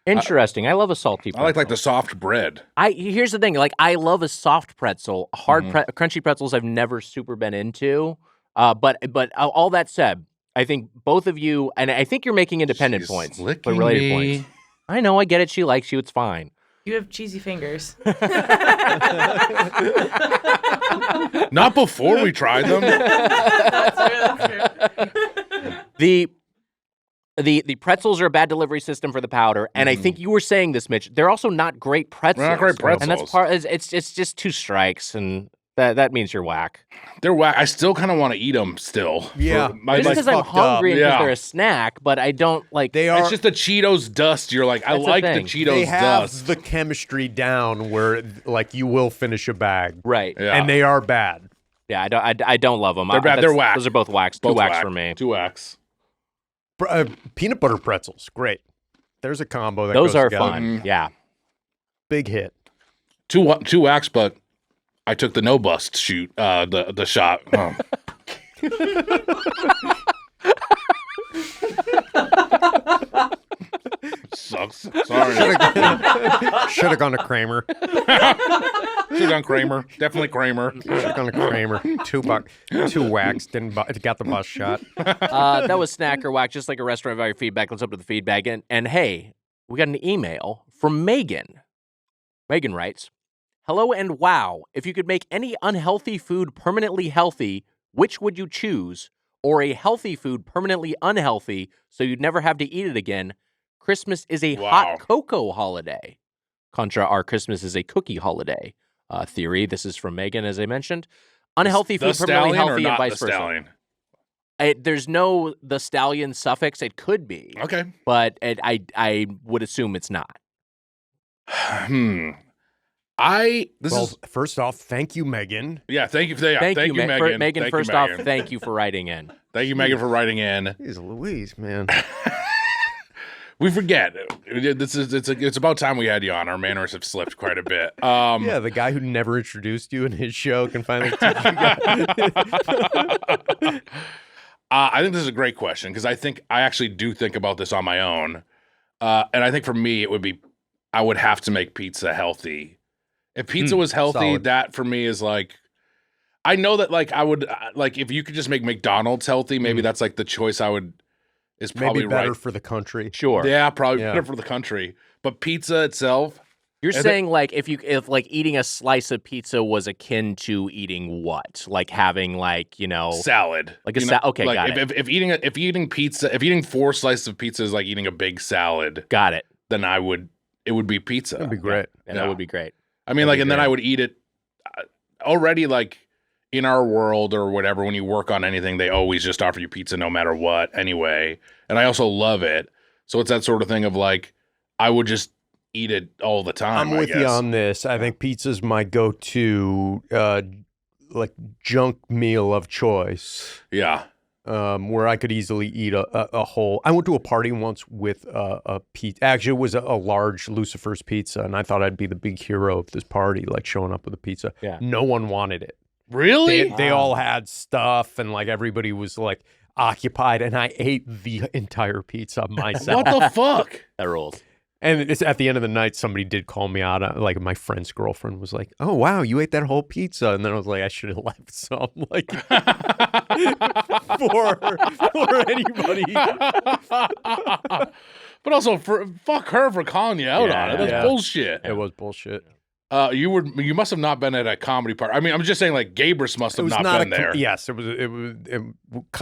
Interesting. I love a salty pretzel. I like the soft bread. Here's the thing. Like, I love a soft pretzel. Hard, crunchy pretzels I've never super been into. But all that said, I think both of you, and I think you're making independent She's points, but licking related me. points. I know. I get it. She likes you. It's fine. You have cheesy fingers. Not before we tried them. That's true. The pretzels are a bad delivery system for the powder, and I think you were saying this, Mitch. They're also not great pretzels. They're not great pretzels. and that's part. It's just two strikes, and that means you're whack. They're whack. I still kind of want to eat them still. Yeah. Just because I'm fucked up. hungry and because Yeah. they're a snack, but I don't like. They are. It's just the Cheetos dust. You're like, I That's the like the thing. Cheetos They have dust. the chemistry down where like you will finish a bag, right. Yeah. and they are bad. Yeah, I don't love them. They're bad. They're whack. Those are both whacks. Two Both whacks whack. for me. Two whacks. Peanut butter pretzels, great. There's a combo that Those goes are together. fun. Yeah. Big hit. Two whacks, but I took the no bust shoot. The shot. Oh. Sucks. Sorry. Should have gone to Kramer. Should have gone Kramer. Definitely Kramer. Should have gone to Kramer. Two whacks. Got the bus shot. That was snack or whack, just like a restaurant value feedback. Let's up to the feedback. And hey, we got an email from Megan. Megan writes, "Hello and wow. If you could make any unhealthy food permanently healthy, which would you choose? Or a healthy food permanently unhealthy so you'd never have to eat it again? Christmas is a Wow. hot cocoa holiday. Contra our Christmas is a cookie holiday theory." This is from Megan, as I mentioned. Unhealthy The food permanently stallion or healthy and not vice the versa. stallion? There's no the stallion suffix. It could be, Okay. but I would assume it's not. First off, thank you, Megan. Yeah, thank you for that. Thank you, Megan. Megan. Thank you, First off, Megan. thank you for writing in. Thank you, Megan, for writing in. Jeez Louise, man. We forget. It's about time we had you on. Our manners have slipped quite a bit. Yeah, the guy who never introduced you in his show can finally teach you guys. I think this is a great question because I actually do think about this on my own. And I think for me, it would be I would have to make pizza healthy. If pizza was healthy, solid. that for me is like, I know that like I would like if you could just make McDonald's healthy, maybe that's like the choice is probably Maybe better right. for the country. Sure. Yeah, probably Yeah. better for the country. But pizza itself, You're And saying like if like eating a slice of pizza was akin to eating what? Like having like, salad, like a You know, okay, like got it. if eating pizza, if eating 4 slices of pizza is like eating a big salad, Got it. then it would be pizza. That'd be great. And that would be great. I mean, That'd like, be and then great. I would eat it already. Like in our world or whatever, when you work on anything, they always just offer you pizza no matter what. Anyway, and I also love it. So it's that sort of thing of like, I would just eat it all the time. I'm with I guess. you on this. I think pizza's my go-to like junk meal of choice. Yeah. Where I could easily eat a whole. I went to a party once with a pizza. Actually, it was a large Lucifer's pizza, and I thought I'd be the big hero of this party, like showing up with a pizza. Yeah. No one wanted it. Really? They all had stuff, and like everybody was like occupied, and I ate the entire pizza myself. What the fuck? That rules. And it's at the end of the night, somebody did call me out. Like my friend's girlfriend was like, "Oh wow, you ate that whole pizza," and then I was like, "I should have left some." Like for anybody. But also, fuck her for calling you out on it. That's Yeah. bullshit. It was bullshit. You must have not been at a comedy party. I mean, I'm just saying, like, Gabrus must It have was not not been there. Yes, it was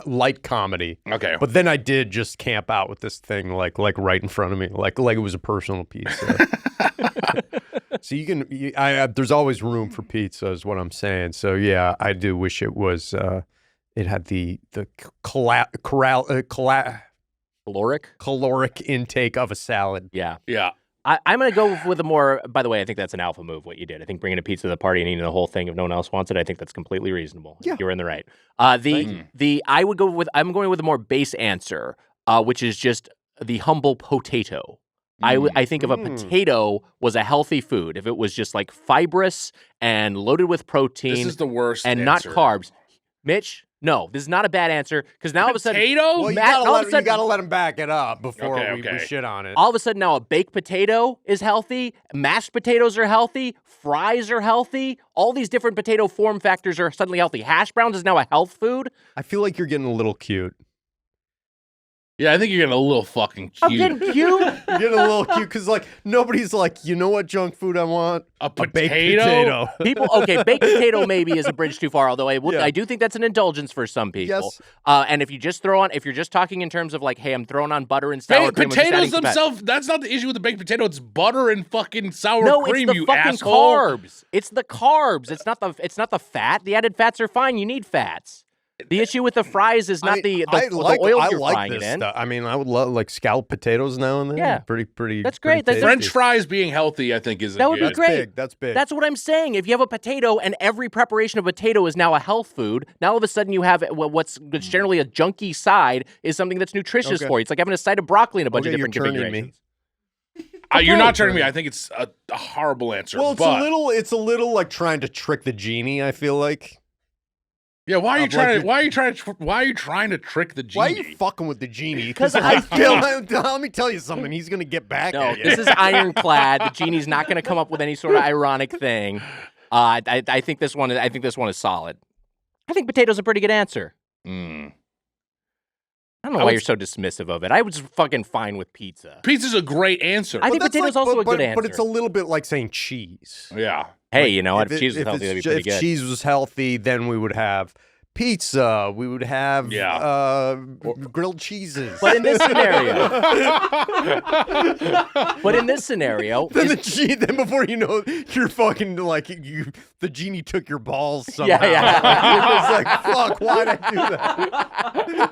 light comedy. Okay. But then I did just camp out with this thing like right in front of me, like it was a personal pizza. So there's always room for pizza, is what I'm saying. So yeah, I do wish it was. It had the caloric intake of a salad. Yeah. Yeah. I'm going to go with a more, by the way, I think that's an alpha move, what you did. I think bringing a pizza to the party and eating the whole thing if no one else wants it, I think that's completely reasonable. Yeah. You're in the right. I'm going with a more base answer, which is just the humble potato. I think if a potato was a healthy food, if it was just like fibrous and loaded with protein This is the worst and answer. not carbs. Mitch, no, this is not a bad answer because now all of a sudden, Potato? Well, you Matt, all of a you sudden- gotta let him back it up before we Okay. shit on it. all of a sudden now a baked potato is healthy, mashed potatoes are healthy, fries are healthy, all these different potato form factors are suddenly healthy. Hash browns is now a health food. I feel like you're getting a little cute. Yeah, I think you're getting a little fucking cute. I'm getting cute. You're getting a little cute because like nobody's like, you know what junk food I want? A baked potato? potato. People, okay, baked potato maybe is a bridge too far, although Yeah. I do think that's an indulgence for some people. Yes. And if you're just talking in terms of like, hey, I'm throwing on butter and sour Hey, cream. I'm just adding potatoes some fat. themselves, that's not the issue with the baked potato. It's butter and fucking sour No, cream, it's the you fucking asshole. carbs. It's the carbs. It's not the fat. The added fats are fine. You need fats. The issue with the fries is not the oil you're frying this it in. stuff. I mean, I would love like scalloped potatoes now and then. Yeah. pretty. That's great. pretty That's- French tasty. fries being healthy, I think, is That would be good. great. Big. That's big. That's what I'm saying. If you have a potato and every preparation of potato is now a health food, now all of a sudden you have what's generally a junky side is something that's nutritious Okay. for you. It's like having a side of broccoli and a bunch Okay, of different you're turning me. configurations. You're not turning me. I think it's a horrible answer. well, it's but, a little like trying to trick the genie. I feel like. Yeah, why are you Of, trying like, to? Why are you trying to trick the genie? Why are you fucking with the genie? 'Cause I feel. Let me tell you something. He's gonna get back No, at you. this is ironclad. The genie's not going to come up with any sort of ironic thing. I think this one. I think this one is solid. I think potato's a pretty good answer. Mm. I don't know why you're so dismissive of it. I was fucking fine with pizza. Pizza's a great answer. I think But that's potato's like- also a but- good answer. But it's a little bit like saying cheese. Yeah. Hey, you know what? If it- cheese was healthy, that'd be pretty if good. cheese was healthy, then we would have pizza. We would have grilled cheeses. But in this scenario, then then before you know, you're fucking like the genie took your balls somehow. yeah. It was like, fuck, why'd I do that?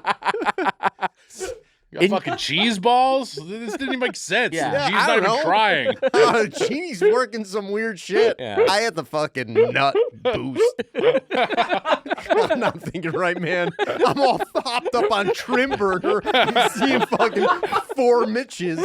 You got fucking cheese balls? This didn't even make sense. Yeah. The Yeah, genie's I not don't even know. trying. Genie's working some weird shit. Yeah. I had the fucking nut boost. I'm not thinking right, man. I'm all hopped up on Trimburger and seeing fucking 4 Mitches.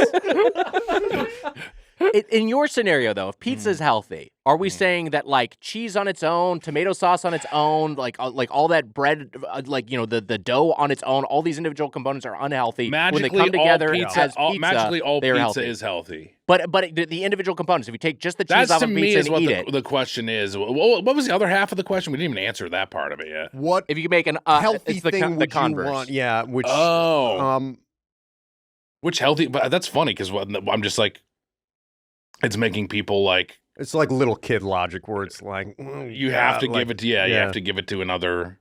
In your scenario, though, if pizza is healthy, are we saying that like cheese on its own, tomato sauce on its own, like all that bread, the dough on its own, all these individual components are unhealthy. Magically, when they come together all pizza, as pizza, magically all they're pizza healthy. is healthy. But the individual components, if you take just the cheese That's off to of me pizza is and what eat the, it, the question is. What was the other half of the question? We didn't even answer that part of it yet. What if you can make an healthy it's the, thing the would Converse. you want? Yeah, which Which healthy? But that's funny because I'm just like, it's making people like. It's like little kid logic where it's like You have to give it to you have to give it to another.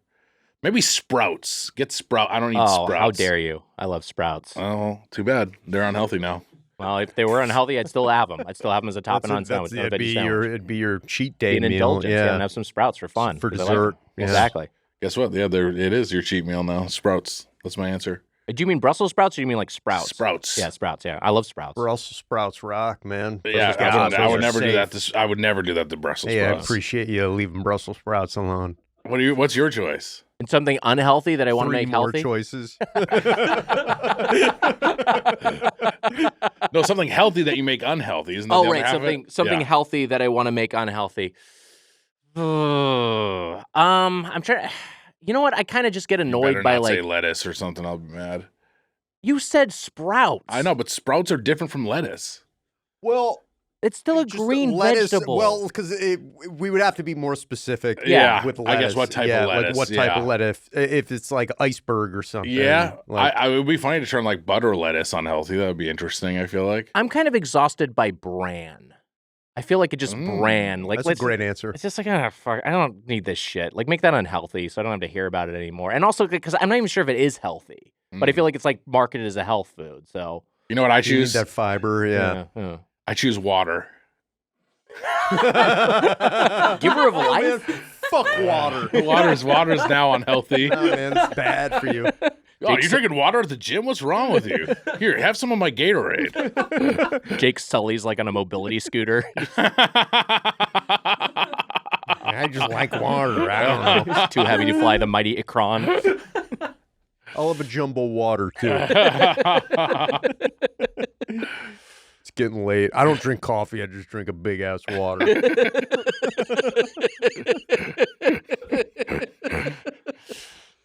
Maybe Sprouts. Get Sprout. I don't eat Sprouts. How dare you? I love Sprouts. Oh, too bad. They're unhealthy now. Well, if they were unhealthy, I'd still have them. I'd still have them as a topping on sandwich. It'd be your cheat day an meal. indulgence. Yeah, and have some Sprouts for fun. For 'cause I like dessert. them. Yeah. Exactly. Guess what? Yeah, it is your cheat meal now. Sprouts. That's my answer. Do you mean Brussels sprouts or do you mean like Sprouts? Sprouts. Yeah, Sprouts. Yeah, I love Sprouts. Brussels sprouts rock, man. Yeah, I would never do that. I would never do that to Brussels Hey, I sprouts. appreciate you leaving Brussels sprouts alone. What's your choice? And something unhealthy that I want to 3 make more healthy? choices. No, something healthy that you make unhealthy. Isn't that Oh, the other right. half of it? Something Yeah. healthy that I want to make unhealthy. I'm trying. You know what? I kind of just get You annoyed better by not like say lettuce or something. I'll be mad. you said Sprouts. I know, but sprouts are different from lettuce. Well, It's still a just green lettuce, vegetable. Well, because we would have to be more specific. Yeah, with I lettuce. guess what type of yeah, lettuce, Like what type yeah. of lettuce? If it's like iceberg or something. Yeah, like, it would be funny to turn like butter lettuce unhealthy. That would be interesting. I feel like. I'm kind of exhausted by bran. I feel like it just bran. Like that's a great answer. It's just like, fuck, I don't need this shit. Like, make that unhealthy so I don't have to hear about it anymore. And also, because I'm not even sure if it is healthy, but I feel like it's like marketed as a health food. So You know what I You need choose? that fiber. Yeah. I choose water. Giver of life. Fuck water. Water's now unhealthy. No, man, it's bad for you. Oh, you're drinking water at the gym? What's wrong with you? Here, have some of my Gatorade. Jake Sully's like on a mobility scooter. I just like water. I don't know. Too heavy to fly the mighty Ikron. I'll have a jumbo water too. It's getting late. I don't drink coffee. I just drink a big ass water.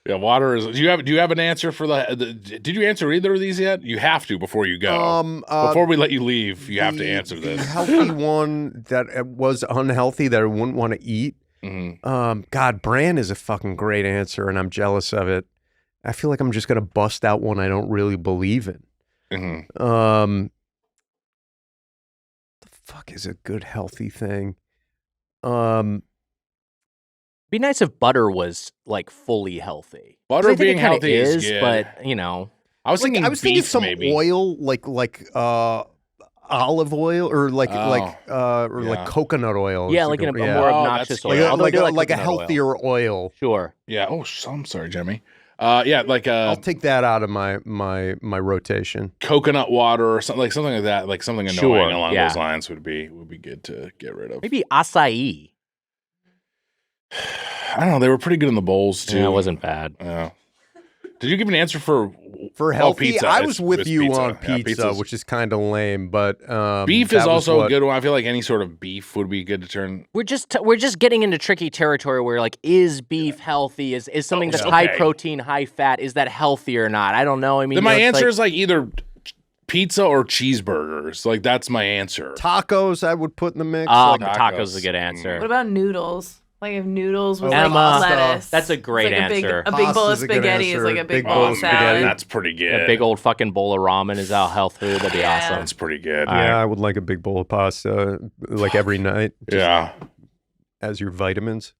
Yeah, water is. Do you have an answer for did you answer either of these yet? You have to before you go. Before we let you leave, you have to answer The this. healthy one that was unhealthy that I wouldn't want to eat. God, bran is a fucking great answer, and I'm jealous of it. I feel like I'm just gonna bust out one I don't really believe in. The fuck is a good healthy thing? Be nice if butter was like fully healthy. Butter 'Cause I think being it kinda healthy is good. but you know, I was thinking thinking beef, some maybe. oil, like olive oil, or like coconut oil. yeah, is like a in a good- more Oh, obnoxious that's oil. cute. Although I do like a coconut oil. healthier oil. Sure. Yeah. Oh, I'm sorry, Jimmy. Yeah, like I'll take that out of my rotation. coconut water or something like that. Like something annoying Sure, along yeah. those lines would be good to get rid of. Maybe acai. I don't know. They were pretty good in the bowls too. Yeah, it wasn't bad. Yeah. Did you give an answer for healthy? pizza? I was with It's you pizza. on Yeah, pizza, pizza's- which is kind of lame, but beef that is was also a what- good one. I feel like any sort of beef would be good to turn. We're just getting into tricky territory where like, is beef healthy? Is something that's Okay. high protein, high fat? Is that healthy or not? I don't know. I mean, Then my it's answer like, is like either pizza or cheeseburgers. Like that's my answer. Tacos. I would put in the mix. oh, like, tacos is a good answer. What about noodles? Like if noodles was Emma, like lettuce. that's a great It's like answer. A big bowl of Pasta's a good spaghetti is answer. like a big Big bowl bowl of of spaghetti. salad. That's pretty good. A big old fucking bowl of ramen is our health food. That'd be Yeah. awesome. That's pretty good. yeah, I would like a big bowl of pasta, like every night, Yeah. as your vitamins.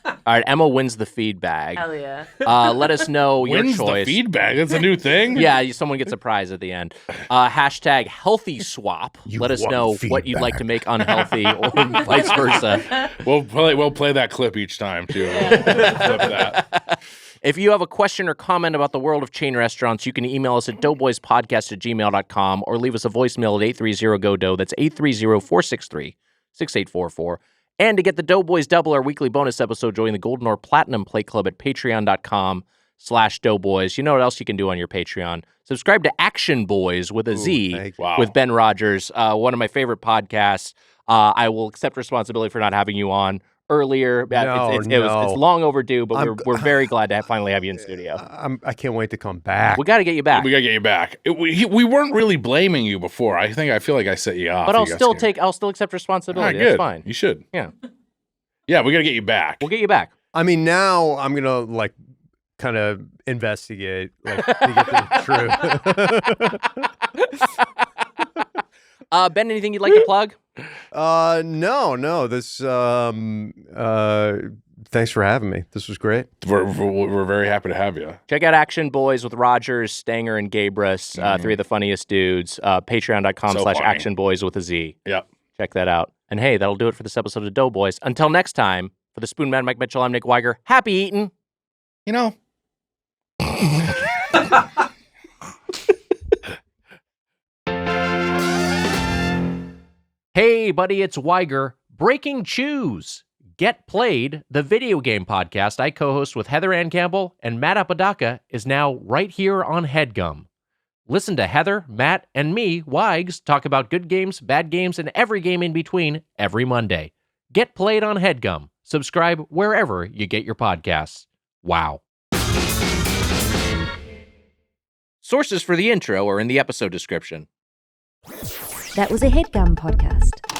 All right, Emma wins the feed bag. Hell yeah. Let us know your Wins choice. the feedback. That's a new thing. Yeah, someone gets a prize at the end. Hashtag healthy swap. Let us won know what you'd like to make unhealthy or vice versa. We'll play that clip each time too. We'll clip that. If you have a question or comment about the world of chain restaurants, you can email us at doughboyspodcast@gmail.com or leave us a voicemail at 830-GO-DOUGH. That's 830-463-6844. And to get the Doughboys Double, our weekly bonus episode, join the Golden or Platinum Play Club at patreon.com/ patreon.com/Doughboys. You know what else you can do on your Patreon? Subscribe to Action Boys with a Z thank you. Wow. with Ben Rodgers, one of my favorite podcasts. I will accept responsibility for not having you on earlier. It's long overdue, but we're very glad to finally have you in studio. I can't wait to come back. We got to get you back. We gotta get you back. We weren't really blaming you before. I feel like I set you off. But You I'll guys still came. accept All responsibility. right, That's good. fine. You should. Yeah. Yeah, we gotta get you back. We'll get you back. I mean, now I'm gonna like kind of investigate, like to get to the truth. Ben, anything you'd like to plug? No. This thanks for having me. This was great. We're very happy to have you. Check out Action Boys with Rodgers, Stanger, and Gabrus, three of the funniest dudes. Patreon.com/Action Boys with a Z. Yep. Check that out. And hey, that'll do it for this episode of Doughboys. Until next time, for the Spoon Man, Mike Mitchell, I'm Nick Weiger. Happy eating. You know. Hey, buddy, it's Weiger. Breaking Choose. Get Played, the video game podcast I co-host with Heather Ann Campbell and Matt Apodaca, is now right here on Headgum. Listen to Heather, Matt, and me, Weigs, talk about good games, bad games, and every game in between every Monday. Get Played on Headgum. Subscribe wherever you get your podcasts. Wow. Sources for the intro are in the episode description. That was a Headgum podcast.